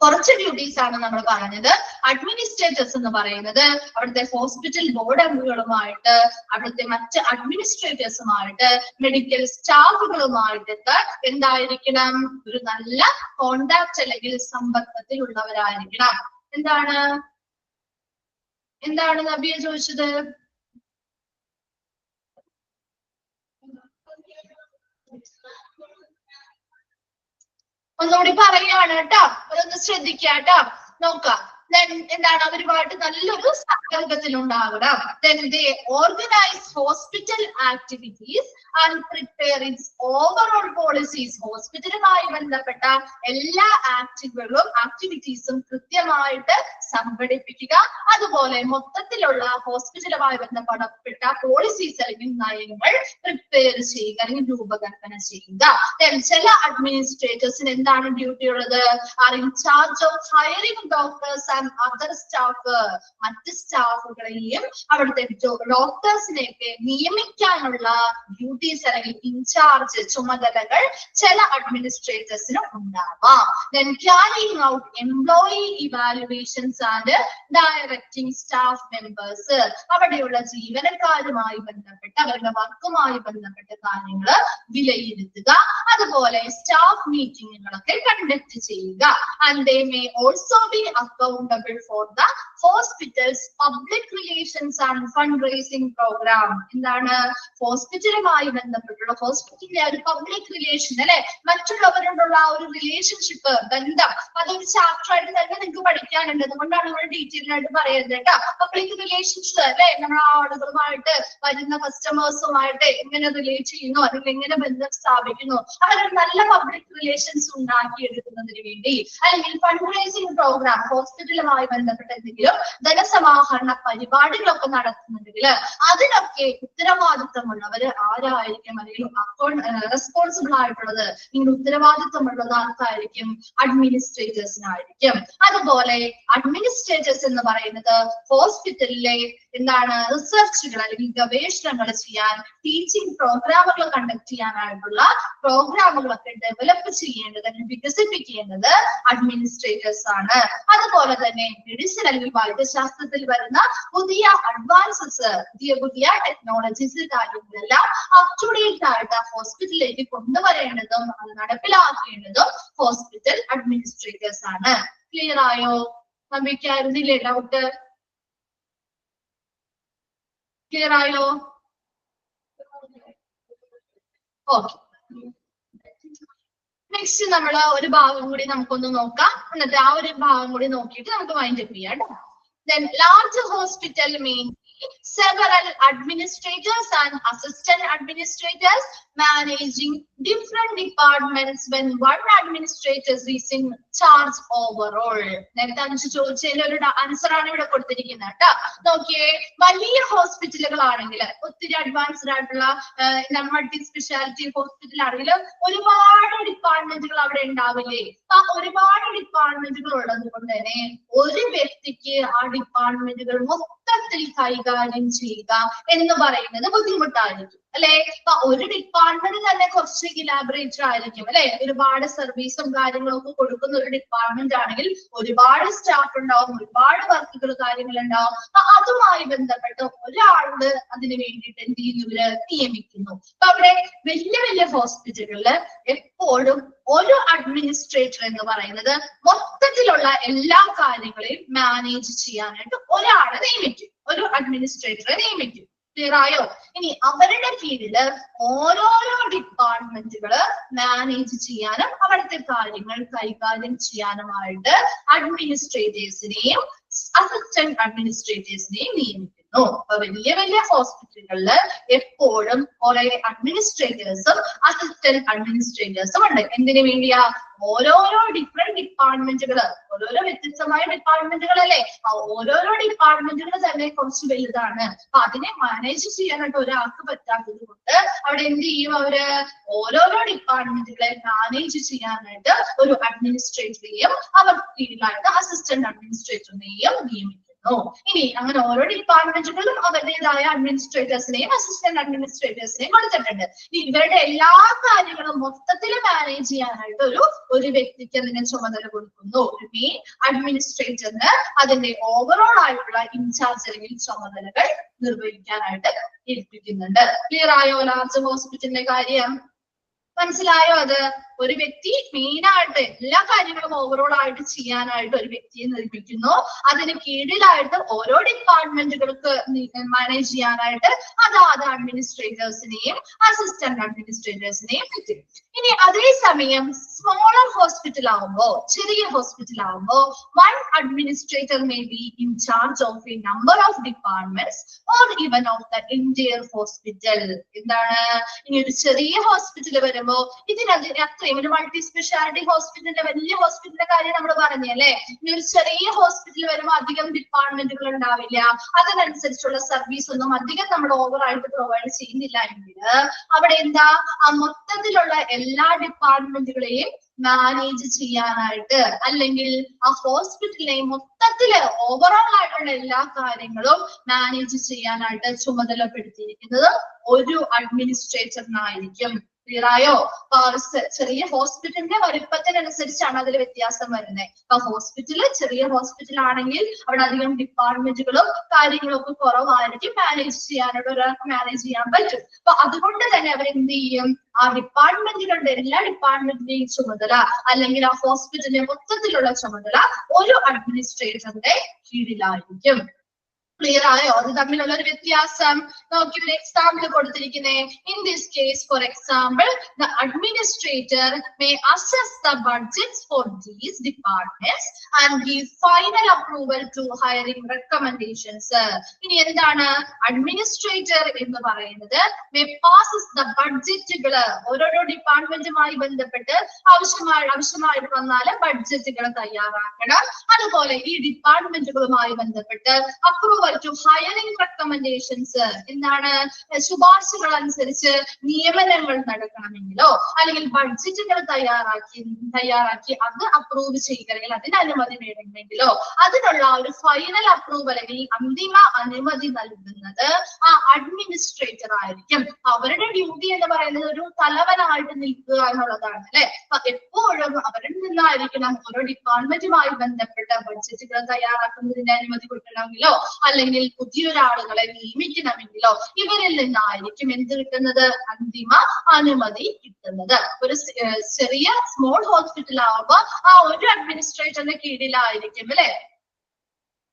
[SPEAKER 1] കുറച്ച് ഡ്യൂട്ടീസ് ആണ് നമ്മൾ പറഞ്ഞത്. അഡ്മിനിസ്ട്രേറ്റേഴ്സ് എന്ന് പറയുന്നത് അവിടുത്തെ ഹോസ്പിറ്റൽ ബോർഡ് അംഗങ്ങളുമായിട്ട്, അവിടുത്തെ മറ്റ് അഡ്മിനിസ്ട്രേറ്റേഴ്സുമായിട്ട്, മെഡിക്കൽ സ്റ്റാഫുകളുമായിട്ടൊക്കെ എന്തായിരിക്കണം? ഒരു നല്ല കോണ്ടാക്ട് അല്ലെങ്കിൽ സമ്പർക്കത്തിൽ ഉള്ളവരായിരിക്കണം. എന്താണ് നബിയ ചോദിച്ചത്? ഒന്നുകൂടി പറയാണ് കേട്ടോ, അതൊന്ന് ശ്രദ്ധിക്കാട്ടോ. നോക്കാം. എന്താണ്? അവരുമായിട്ട് നല്ലൊരു സമ്പർക്കത്തിൽ ഉണ്ടാകണം. Then they organize hospital activities and prepare its overall policies. ഹോസ്പിറ്റലുമായി ബന്ധപ്പെട്ട എല്ലാ ആക്ടിവിറ്റീസും കൃത്യമായിട്ട് സംഘടിപ്പിക്കുക. അതുപോലെ മൊത്തത്തിലുള്ള ഹോസ്പിറ്റലുമായി ബന്ധപ്പെട്ട പോളിസീസ് അല്ലെങ്കിൽ നയങ്ങൾ പ്രിപ്പയർ ചെയ്യുക അല്ലെങ്കിൽ രൂപകൽപ്പന ചെയ്യുക. ചില അഡ്മിനിസ്ട്രേറ്റേഴ്സിന് എന്താണ് ഡ്യൂട്ടി ഉള്ളത്? Are in charge of hiring doctors and other staff. മറ്റ് സ്റ്റാഫുകളെയും അവിടുത്തെ ഡോക്ടേഴ്സിനെയൊക്കെ നിയമിക്കാനുള്ള ഡ്യൂട്ടീസ് അല്ലെങ്കിൽ ഇൻചാർജ് ചുമതലകൾ ചില അഡ്മിനിസ്ട്രേറ്റേഴ്സിന് ഉണ്ടാവാം. Then carrying out employee evaluations and directing staff members. അവിടെയുള്ള ജീവനക്കാരുമായി ബന്ധപ്പെട്ട അവരുടെ വർക്കുമായി ബന്ധപ്പെട്ട കാര്യങ്ങൾ വിലയിരുത്തുക. അതുപോലെ സ്റ്റാഫ് മീറ്റിങ്ങുകളൊക്കെ കണ്ടക്ട് ചെയ്യുക. And they may also be accountable for the hospital's public relations and fundraising program. എന്താണ്? ഹോസ്പിറ്റലുമായി ബന്ധപ്പെട്ടുള്ള ഹോസ്പിറ്റലിലെ ഒരു പബ്ലിക് റിലേഷൻ അല്ലെ, മറ്റുള്ളവരോടുള്ള ആ ഒരു റിലേഷൻഷിപ്പ്, ബന്ധം, അതൊരു ചാപ്റ്റർ ആയിട്ട് തന്നെ നിങ്ങൾക്ക് പഠിക്കാനുണ്ട്. അതുകൊണ്ടാണ് നമ്മൾ ഡീറ്റെയിൽ ആയിട്ട് പറയുന്നത് കേട്ടോ. പബ്ലിക് റിലേഷൻസ് അല്ലെ, നമ്മൾ ആളുകളുമായിട്ട്, വരുന്ന കസ്റ്റമേഴ്സുമായിട്ട് എങ്ങനെ റിലേറ്റ് ചെയ്യുന്നു, അല്ലെങ്കിൽ എങ്ങനെ ബന്ധം സ്ഥാപിക്കുന്നു, അങ്ങനെ നല്ല പബ്ലിക് റിലേഷൻസ് ഉണ്ടാക്കിയെടുക്കുന്നതിന് വേണ്ടി, അല്ലെങ്കിൽ ഫണ്ട് റൈസിംഗ് പ്രോഗ്രാം, ഹോസ്പിറ്റലുമായി ബന്ധപ്പെട്ട എന്തെങ്കിലും ധനസമാഹരണ പരിപാടികളൊക്കെ നടത്തുന്നുണ്ടെങ്കിൽ അതിനൊക്കെ ഉത്തരവാദിത്തമുള്ളവർ ആരായിരിക്കും? അല്ലെങ്കിൽ റെസ്പോൺസിബിൾ ആയിട്ടുള്ളത്, നിങ്ങൾ ഉത്തരവാദിത്തമുള്ളത് ആർക്കായിരിക്കും? അഡ്മിനിസ്ട്രേറ്റേഴ്സിനായിരിക്കും. അതുപോലെ അഡ്മിനിസ്ട്രേറ്റേഴ്സ് എന്ന് പറയുന്നത് ഹോസ്പിറ്റലിലെ എന്താണ് റിസർച്ചുകൾ അല്ലെങ്കിൽ ഗവേഷണങ്ങൾ ചെയ്യാൻ, ടീച്ചിങ് പ്രോഗ്രാമുകൾ കണ്ടക്ട് ചെയ്യാനായിട്ടുള്ള പ്രോഗ്രാമുകളൊക്കെ ഡെവലപ്പ് ചെയ്യേണ്ടത് അല്ലെങ്കിൽ വികസിപ്പിക്കേണ്ടത് അഡ്മിനിസ്ട്രേറ്റേഴ്സ് ആണ്. അതുപോലെ തന്നെ മെഡിസിൻ അല്ലെങ്കിൽ വൈദ്യശാസ്ത്രത്തിൽ വരുന്ന പുതിയ അഡ്വാൻസസ്, പുതിയ ടെക്നോളജീസ് കാര്യങ്ങളെല്ലാം അപ് ടു ഡേറ്റ് ആയിട്ട് ഹോസ്പിറ്റലിലേക്ക് കൊണ്ടുവരേണ്ടതും അത് നടപ്പിലാക്കേണ്ടതും ഹോസ്പിറ്റൽ അഡ്മിനിസ്ട്രേറ്റേഴ്സ് ആണ്. ക്ലിയർ ആയോ? നമ്പിക്കായിരുന്നില്ലേ ഡൗട്ട്? ക്ലിയർ ആയോ? ഓക്കെ. നെക്സ്റ്റ് നമ്മൾ ഒരു ഭാഗം കൂടി നമുക്കൊന്ന് നോക്കാം. എന്നിട്ട് ആ ഒരു ഭാഗം കൂടി നോക്കിയിട്ട് നമുക്ക് വൈൻഡ് അപ്പ് ചെയ്യാം. Then large hospital mean several administrators and assistant administrators managing different departments when one administrator is in charge overall. നേരത്തെ അഞ്ച് ചോദിച്ചതിൽ ഒരു ആൻസർ ആണ് ഇവിടെ കൊടുത്തിരിക്കുന്നത് കേട്ടോ. നോക്കിയേ, വലിയ ഹോസ്പിറ്റലുകളാണെങ്കിൽ, ഒത്തിരി അഡ്വാൻസ്ഡ് ആയിട്ടുള്ള മൾട്ടി സ്പെഷ്യാലിറ്റി ഹോസ്പിറ്റൽ ആണെങ്കിൽ ഒരുപാട് ഡിപ്പാർട്ട്മെന്റുകൾ അവിടെ ഉണ്ടാവില്ലേ? ആ ഒരുപാട് ഡിപ്പാർട്ട്മെന്റുകൾ ഉള്ളത് കൊണ്ട് തന്നെ ഒരു വ്യക്തിക്ക് ആ ഡിപ്പാർട്ട്മെന്റുകൾ മൊത്തത്തിൽ കൈകാര്യം ചെയ്യുക എന്ന് പറയുന്നത് ബുദ്ധിമുട്ടായിരിക്കും അല്ലെ? അപ്പൊ ഒരു ഡിപ്പാർട്ട്മെന്റ് തന്നെ കുറച്ച് ഇലാബറേറ്റർ ആയിരിക്കും അല്ലെ? ഒരുപാട് സർവീസും കാര്യങ്ങളും ഒക്കെ കൊടുക്കുന്ന ഒരു ഡിപ്പാർട്ട്മെന്റ് ആണെങ്കിൽ ഒരുപാട് സ്റ്റാഫ് ഉണ്ടാവും, ഒരുപാട് വർക്കുകൾ കാര്യങ്ങൾ ഉണ്ടാവും. അപ്പൊ അതുമായി ബന്ധപ്പെട്ട് ഒരാള് അതിന് വേണ്ടിയിട്ട് എന്ത് ചെയ്യുന്നു? ഇവര് നിയമിക്കുന്നു. അപ്പൊ അവിടെ വലിയ ഹോസ്പിറ്റലുകളില് എപ്പോഴും ഒരു അഡ്മിനിസ്ട്രേറ്റർ എന്ന് പറയുന്നത് മൊത്തത്തിലുള്ള എല്ലാ കാര്യങ്ങളെയും മാനേജ് ചെയ്യാനായിട്ട് ഒരാളെ നിയമിക്കും, ഒരു അഡ്മിനിസ്ട്രേറ്ററെ നിയമിക്കും. ക്ലിയർ ആയോ? ഇനി അവരുടെ കീഴില് ഓരോരോ ഡിപ്പാർട്ട്മെന്റുകള് മാനേജ് ചെയ്യാനും അവിടുത്തെ കാര്യങ്ങൾ കൈകാര്യം ചെയ്യാനുമായിട്ട് അഡ്മിനിസ്ട്രേറ്റേഴ്സിനെയും അസിസ്റ്റന്റ് അഡ്മിനിസ്ട്രേറ്റേഴ്സിനെയും നിയമിക്കുന്നു. അപ്പൊ വലിയ ഹോസ്പിറ്റലുകളില് എപ്പോഴും കുറെ അഡ്മിനിസ്ട്രേറ്റേഴ്സും അസിസ്റ്റന്റ് അഡ്മിനിസ്ട്രേറ്റേഴ്സും ഉണ്ട്. എന്തിനു വേണ്ടിയാ? ഓരോരോ ഡിഫറെന്റ് ഡിപ്പാർട്ട്മെന്റുകള് ഓരോരോ വ്യത്യസ്തമായ ഡിപ്പാർട്ട്മെന്റുകളല്ലേ, ഓരോരോ ഡിപ്പാർട്ട്മെന്റുകൾ തന്നെ കുറച്ച് വലുതാണ്. അപ്പൊ അതിനെ മാനേജ് ചെയ്യാനായിട്ട് ഒരാൾക്ക് പറ്റാത്തത് കൊണ്ട് അവിടെ എന്ത് ചെയ്യും, അവര് ഓരോരോ ഡിപ്പാർട്ട്മെന്റുകളെ മാനേജ് ചെയ്യാനായിട്ട് ഒരു അഡ്മിനിസ്ട്രേറ്ററെയും അവർക്ക് കീഴിലായിട്ട് അസിസ്റ്റന്റ് അഡ്മിനിസ്ട്രേറ്ററിനെയും നിയമിക്കുന്നു. ഇനി അങ്ങനെ ഓരോ ഡിപ്പാർട്ട്മെന്റുകളും അവരുടേതായ അഡ്മിനിസ്ട്രേറ്റേഴ്സിനെയും അസിസ്റ്റന്റ് അഡ്മിനിസ്ട്രേറ്റേഴ്സിനെയും കൊടുത്തിട്ടുണ്ട്. ഇവരുടെ എല്ലാ കാര്യങ്ങളും മൊത്തത്തിൽ മാനേജ് ചെയ്യാനായിട്ട് ഒരു വ്യക്തിക്ക് അതിനെ ചുമതല കൊടുക്കുന്നു. ഒരു മെയിൻ അഡ്മിനിസ്ട്രേറ്ററിന് അതിന്റെ ഓവറോൾ ആയിട്ടുള്ള ഇൻചാർജ് അല്ലെങ്കിൽ ചുമതലകൾ നിർവഹിക്കാനായിട്ട് ഏൽപ്പിക്കുന്നുണ്ട്. ക്ലിയർ ആയോ ലാർജ് ഹോസ്പിറ്റലിന്റെ കാര്യം? മനസ്സിലായോ? അത് ഒരു വ്യക്തി മെയിൻ ആയിട്ട് എല്ലാ കാര്യങ്ങളും ഓവറോൾ ആയിട്ട് ചെയ്യാനായിട്ട് ഒരു വ്യക്തിയെ നിർമ്മിക്കുന്നു. അതിന് കീഴിലായിട്ട് ഓരോ ഡിപ്പാർട്ട്മെന്റുകൾക്ക് മാനേജ് ചെയ്യാനായിട്ട് അതാത് അഡ്മിനിസ്ട്രേറ്റേഴ്സിനെയും അസിസ്റ്റന്റ് അഡ്മിനിസ്ട്രേറ്റേഴ്സിനെയും പറ്റും. ഇനി അതേസമയം സ്മോളർ ഹോസ്പിറ്റൽ ആവുമ്പോ, ചെറിയ ഹോസ്പിറ്റൽ ആവുമ്പോ one administrator may be in charge of A number of departments or even of the entire hospital. എന്താണ്, ഇനി ഒരു ചെറിയ ഹോസ്പിറ്റൽ വരുമ്പോ ഇതിനകത്ത് ഒരു മൾട്ടി സ്പെഷ്യാലിറ്റി ഹോസ്പിറ്റലിന്റെ വലിയ ഹോസ്പിറ്റലിന്റെ കാര്യം നമ്മൾ പറഞ്ഞല്ലേ. ഇനി ഒരു ചെറിയ ഹോസ്പിറ്റൽ വരുമ്പോൾ അധികം ഡിപ്പാർട്ട്മെന്റുകൾ ഉണ്ടാവില്ല, അതിനനുസരിച്ചുള്ള സർവീസ് ഒന്നും അധികം നമ്മൾ ഓവറായിട്ട് പ്രൊവൈഡ് ചെയ്യുന്നില്ല എങ്കിൽ അവിടെ എന്താ, ആ മൊത്തത്തിലുള്ള എല്ലാ ഡിപ്പാർട്ട്മെന്റുകളെയും മാനേജ് ചെയ്യാനായിട്ട് അല്ലെങ്കിൽ ആ ഹോസ്പിറ്റലിനെ മൊത്തത്തില് ഓവറോൾ ആയിട്ടുള്ള എല്ലാ കാര്യങ്ങളും മാനേജ് ചെയ്യാനായിട്ട് ചുമതലപ്പെടുത്തിയിരിക്കുന്നത് ഒരു അഡ്മിനിസ്ട്രേറ്ററിനായിരിക്കും. ക്ലിയർ ആയോ? ചെറിയ ഹോസ്പിറ്റലിന്റെ വലിപ്പത്തിനനുസരിച്ചാണ് അതിൽ വ്യത്യാസം വരുന്നത്. അപ്പൊ ഹോസ്പിറ്റല് ചെറിയ ഹോസ്പിറ്റൽ ആണെങ്കിൽ അവിടെ അധികം ഡിപ്പാർട്ട്മെന്റുകളും കാര്യങ്ങളും ഒക്കെ കുറവായിരിക്കും, മാനേജ് ചെയ്യാനായിട്ട് ഒരാൾക്ക് മാനേജ് ചെയ്യാൻ പറ്റും. അപ്പൊ അതുകൊണ്ട് തന്നെ അവർ എന്ത് ചെയ്യും, ആ ഡിപ്പാർട്ട്മെന്റുകളുടെ എല്ലാ ഡിപ്പാർട്ട്മെന്റിന്റെയും ചുമതല അല്ലെങ്കിൽ ആ ഹോസ്പിറ്റലിന്റെ മൊത്തത്തിലുള്ള ചുമതല ഒരു അഡ്മിനിസ്ട്രേറ്ററിന്റെ കീഴിലായിരിക്കും. ക്ലിയർ ആയോ? അത് തമ്മിലുള്ള ഒരു വ്യത്യാസം നോക്കി. ഒരു എക്സാമ്പിൾ കൊടുത്തിരിക്കുന്നേ. In this case for example the administrator may assess the budgets for these departments and give final approval to hiring recommendations. ഇനി എന്താണ് അഡ്മിനിസ്ട്രേറ്റർ എന്ന് പറയുന്നത്? മേ പാസസ് ദ ബഡ്ജറ്റുകൾ, ഓരോരോ ഡിപ്പാർട്ട്മെന്റുമായി ബന്ധപ്പെട്ട് ആവശ്യമായിട്ട് വന്നാല് ബഡ്ജറ്റുകൾ തയ്യാറാക്കണം. അതുപോലെ ഈ ഡിപ്പാർട്ട്മെന്റുകളുമായി ബന്ധപ്പെട്ട് അപ്രൂവൽ ടു ഹയറിംഗ് റെക്കമെൻഡേഷൻസ്, എന്താണ്, ശുപാർശകൾ അനുസരിച്ച് നിയമനങ്ങൾ നടക്കണമെങ്കിലോ അല്ലെങ്കിൽ ബഡ്ജറ്റുകൾ തയ്യാറാക്കി അത് അപ്രൂവ് ചെയ്യുക അല്ലെങ്കിൽ അതിന് അനുമതി നേടണമെങ്കിലോ അതിനുള്ള ഒരു ഫൈനൽ അപ്രൂവൽ അല്ലെങ്കിൽ അന്തിമ അനുമതി നൽകുന്നത് ആ അഡ്മിനിസ്ട്രേറ്റർ ആയിരിക്കും. അവരുടെ ഡ്യൂട്ടി എന്ന് പറയുന്നത് ഒരു തലവനായിട്ട് നിൽക്കുക എന്നുള്ളതാണ് അല്ലെ. എപ്പോഴും അവരിൽ നിന്നായിരിക്കണം ഓരോ ഡിപ്പാർട്ട്മെന്റുമായി ബന്ധപ്പെട്ട ബഡ്ജറ്റുകൾ തയ്യാറാക്കുന്നതിന് അനുമതി കിട്ടണമെങ്കിലോ അല്ലെങ്കിൽ പുതിയൊരാളുകളെ നിയമിക്കണമെങ്കിലോ ഇവരിൽ നിന്നായിരിക്കും എന്ത് കിട്ടുന്നത്, അന്തിമ അനുമതി കിട്ടുന്നത്. ഒരു ചെറിയ സ്മോൾ ഹോസ്പിറ്റൽ ആവുമ്പോ ആ ഒരു അഡ്മിനിസ്ട്രേറ്ററിന്റെ കീഴിലായിരിക്കും അല്ലെ,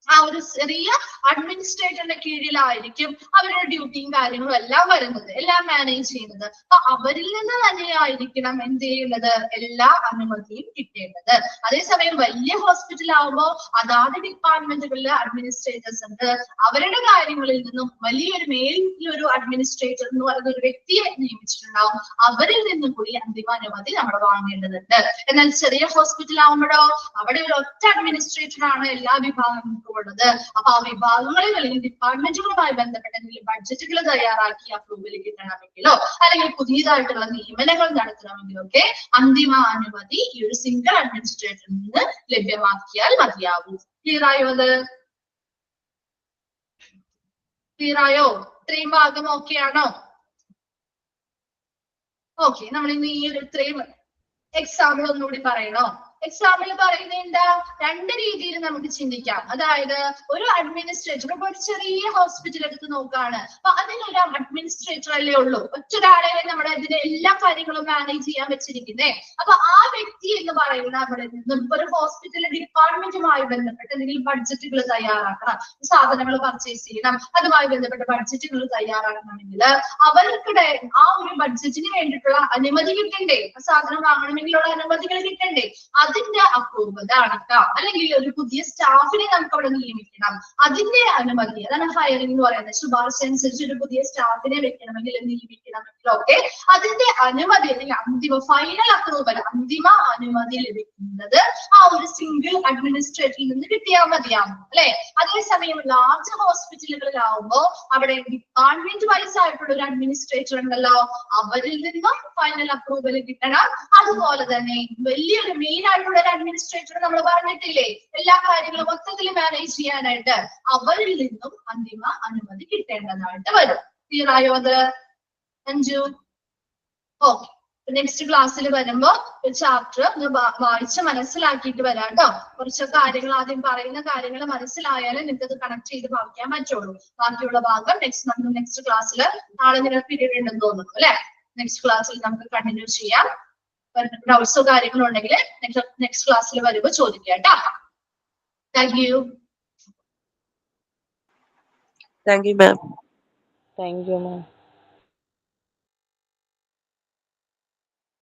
[SPEAKER 1] ആ ഒരു ചെറിയ അഡ്മിനിസ്ട്രേറ്ററിന്റെ കീഴിലായിരിക്കും അവരുടെ ഡ്യൂട്ടിയും കാര്യങ്ങളും എല്ലാം വരുന്നത്, എല്ലാം മാനേജ് ചെയ്യുന്നത്. അപ്പൊ അവരിൽ നിന്ന് തന്നെയായിരിക്കണം എന്ത് ചെയ്യുന്നത്, എല്ലാ അനുമതിയും കിട്ടേണ്ടത്. അതേസമയം വലിയ ഹോസ്പിറ്റൽ ആവുമ്പോൾ അതാത് ഡിപ്പാർട്ട്മെന്റുകളിലെ അഡ്മിനിസ്ട്രേറ്റേഴ്സ് ഉണ്ട്, അവരുടെ കാര്യങ്ങളിൽ നിന്നും വലിയൊരു അഡ്മിനിസ്ട്രേറ്റർ എന്ന് പറയുന്ന ഒരു വ്യക്തിയെ നിയമിച്ചിട്ടുണ്ടാവും, അവരിൽ നിന്നും കൂടി അന്തിമ അനുമതി നമ്മൾ വാങ്ങേണ്ടതുണ്ട്. എന്നാൽ ചെറിയ ഹോസ്പിറ്റൽ ആവുമ്പോഴോ അവിടെ ഒരു ഒറ്റ അഡ്മിനിസ്ട്രേറ്റർ ആണ് എല്ലാ വിഭാഗങ്ങൾക്കും ഉള്ളത്. അപ്പൊ ആ വിഭാഗങ്ങളിൽ അല്ലെങ്കിൽ ഡിപ്പാർട്ട്മെന്റുകളുമായി ബന്ധപ്പെട്ട എന്തെങ്കിലും ബഡ്ജറ്റുകൾ തയ്യാറാക്കി അപ്രൂവൽ കിട്ടണമെങ്കിലോ അല്ലെങ്കിൽ പുതിയതായിട്ടുള്ള നിയമനങ്ങൾ നടത്തണമെങ്കിലോ ഒക്കെ അന്തിമ അനുമതി ഈ ഒരു സിംഗിൾ അഡ്മിനിസ്ട്രേറ്ററിൽ നിന്ന് ലഭ്യമാക്കിയാൽ മതിയാവും. ക്ലിയർ ആയോ? അത് ക്ലിയർ ആയോ? ഇത്രയും ഭാഗം ഓക്കെ ആണോ? ഓക്കെ, നമ്മൾ ഇന്ന് ഈ ഒരു ഇത്രയും എക്സാമ്പിൾ ഒന്നുകൂടി പറയണോ? എക്സാമ്പിൾ പറയുന്നത് എന്താ, രണ്ട് രീതിയിൽ നമുക്ക് ചിന്തിക്കാം. അതായത് ഒരു അഡ്മിനിസ്ട്രേറ്റർ, ഇപ്പൊ ഒരു ചെറിയ ഹോസ്പിറ്റൽ എടുത്ത് നോക്കുകയാണ്, അപ്പൊ അതിനൊരു അഡ്മിനിസ്ട്രേറ്റർ അല്ലേ ഉള്ളൂ, ഒറ്റൊരാളെ നമ്മുടെ ഇതിന്റെ എല്ലാ കാര്യങ്ങളും മാനേജ് ചെയ്യാൻ വെച്ചിരിക്കുന്നേ. അപ്പൊ ആ വ്യക്തി എന്ന് പറയുന്ന അവിടെ നിന്നും ഒരു ഹോസ്പിറ്റൽ ഡിപ്പാർട്ട്മെന്റുമായി ബന്ധപ്പെട്ട് എന്തെങ്കിലും ബഡ്ജറ്റുകൾ തയ്യാറാക്കണം, സാധനങ്ങൾ പർച്ചേസ് ചെയ്യണം, അതുമായി ബന്ധപ്പെട്ട ബഡ്ജറ്റുകൾ തയ്യാറാക്കണമെങ്കിൽ അവർക്കിടെ ആ ഒരു ബഡ്ജറ്റിന് വേണ്ടിയിട്ടുള്ള അനുമതി കിട്ടണ്ടേ, സാധനം വാങ്ങണമെങ്കിലുള്ള അനുമതികൾ കിട്ടണ്ടേ, അതിന്റെ അപ്രൂവൽ അടക്കം അല്ലെങ്കിൽ ഒരു പുതിയ സ്റ്റാഫിനെ നമുക്ക് അവിടെ നിയമിക്കണം, അതിന്റെ അനുമതി, അതാണ് ഹയറിംഗ് എന്ന് പറയുന്നത്. ശുപാർശ അനുസരിച്ച് ഒരു പുതിയ സ്റ്റാഫിനെ വെക്കണമെങ്കിൽ നിയമിക്കണമെങ്കിൽ ഒക്കെ അതിന്റെ അനുമതി അല്ലെങ്കിൽ അന്തിമ ഫൈനൽ അപ്രൂവൽ, അന്തിമ അനുമതി ലഭിക്കുന്നത് ആ ഒരു സിംഗിൾ അഡ്മിനിസ്ട്രേറ്ററിൽ നിന്ന് കിട്ടിയാൽ മതിയാവും അല്ലെ. അതേസമയം ലാർജ് ഹോസ്പിറ്റലുകളിലാവുമ്പോൾ അവിടെ ഡിപ്പാർട്ട്മെന്റ് വൈസ് ആയിട്ടുള്ള ഒരു അഡ്മിനിസ്ട്രേറ്റർ ഉണ്ടല്ലോ, അവരിൽ നിന്നും ഫൈനൽ അപ്രൂവൽ കിട്ടണം. അതുപോലെ തന്നെ വലിയൊരു മെയിൻ ആയിട്ടുള്ള ഒരു അഡ്മിനിസ്ട്രേറ്റർ നമ്മൾ പറഞ്ഞിട്ടില്ലേ, എല്ലാ കാര്യങ്ങളും മൊത്തത്തിൽ മാനേജ് ചെയ്യാനായിട്ട്, അവരിൽ നിന്നും അന്തിമ അനുമതി കിട്ടേണ്ടതായിട്ട് വരും. ക്ലിയർ ആയോ അത് അഞ്ജു? ഓക്കെ, നെക്സ്റ്റ് ക്ലാസ്സിൽ വരുമ്പോ ഒരു ചാപ്റ്റർ ഒന്ന് വായിച്ച് മനസ്സിലാക്കിയിട്ട് വരാം കേട്ടോ. കുറച്ച് കാര്യങ്ങൾ ആദ്യം പറയുന്ന കാര്യങ്ങൾ മനസ്സിലായാലേ നിങ്ങൾക്ക് അത് കണക്ട് ചെയ്ത് വായിക്കാൻ പറ്റുള്ളൂ. ബാക്കിയുള്ള ഭാഗം നെക്സ്റ്റ് ക്ലാസ്സിൽ, നാളെ നിങ്ങൾക്ക് പീരീഡ് ഉണ്ടെന്ന് തോന്നുന്നു അല്ലെ, നെക്സ്റ്റ് ക്ലാസ്സിൽ നമുക്ക് കണ്ടിന്യൂ ചെയ്യാം. ഡൗട്ട്സോ കാര്യങ്ങളോ ഉണ്ടെങ്കിൽ നെക്സ്റ്റ് ക്ലാസ്സിൽ വരുമ്പോ ചോദിക്കാം കേട്ടോ. Thank you.
[SPEAKER 3] Thank you, ma'am.
[SPEAKER 4] Thank you, ma'am.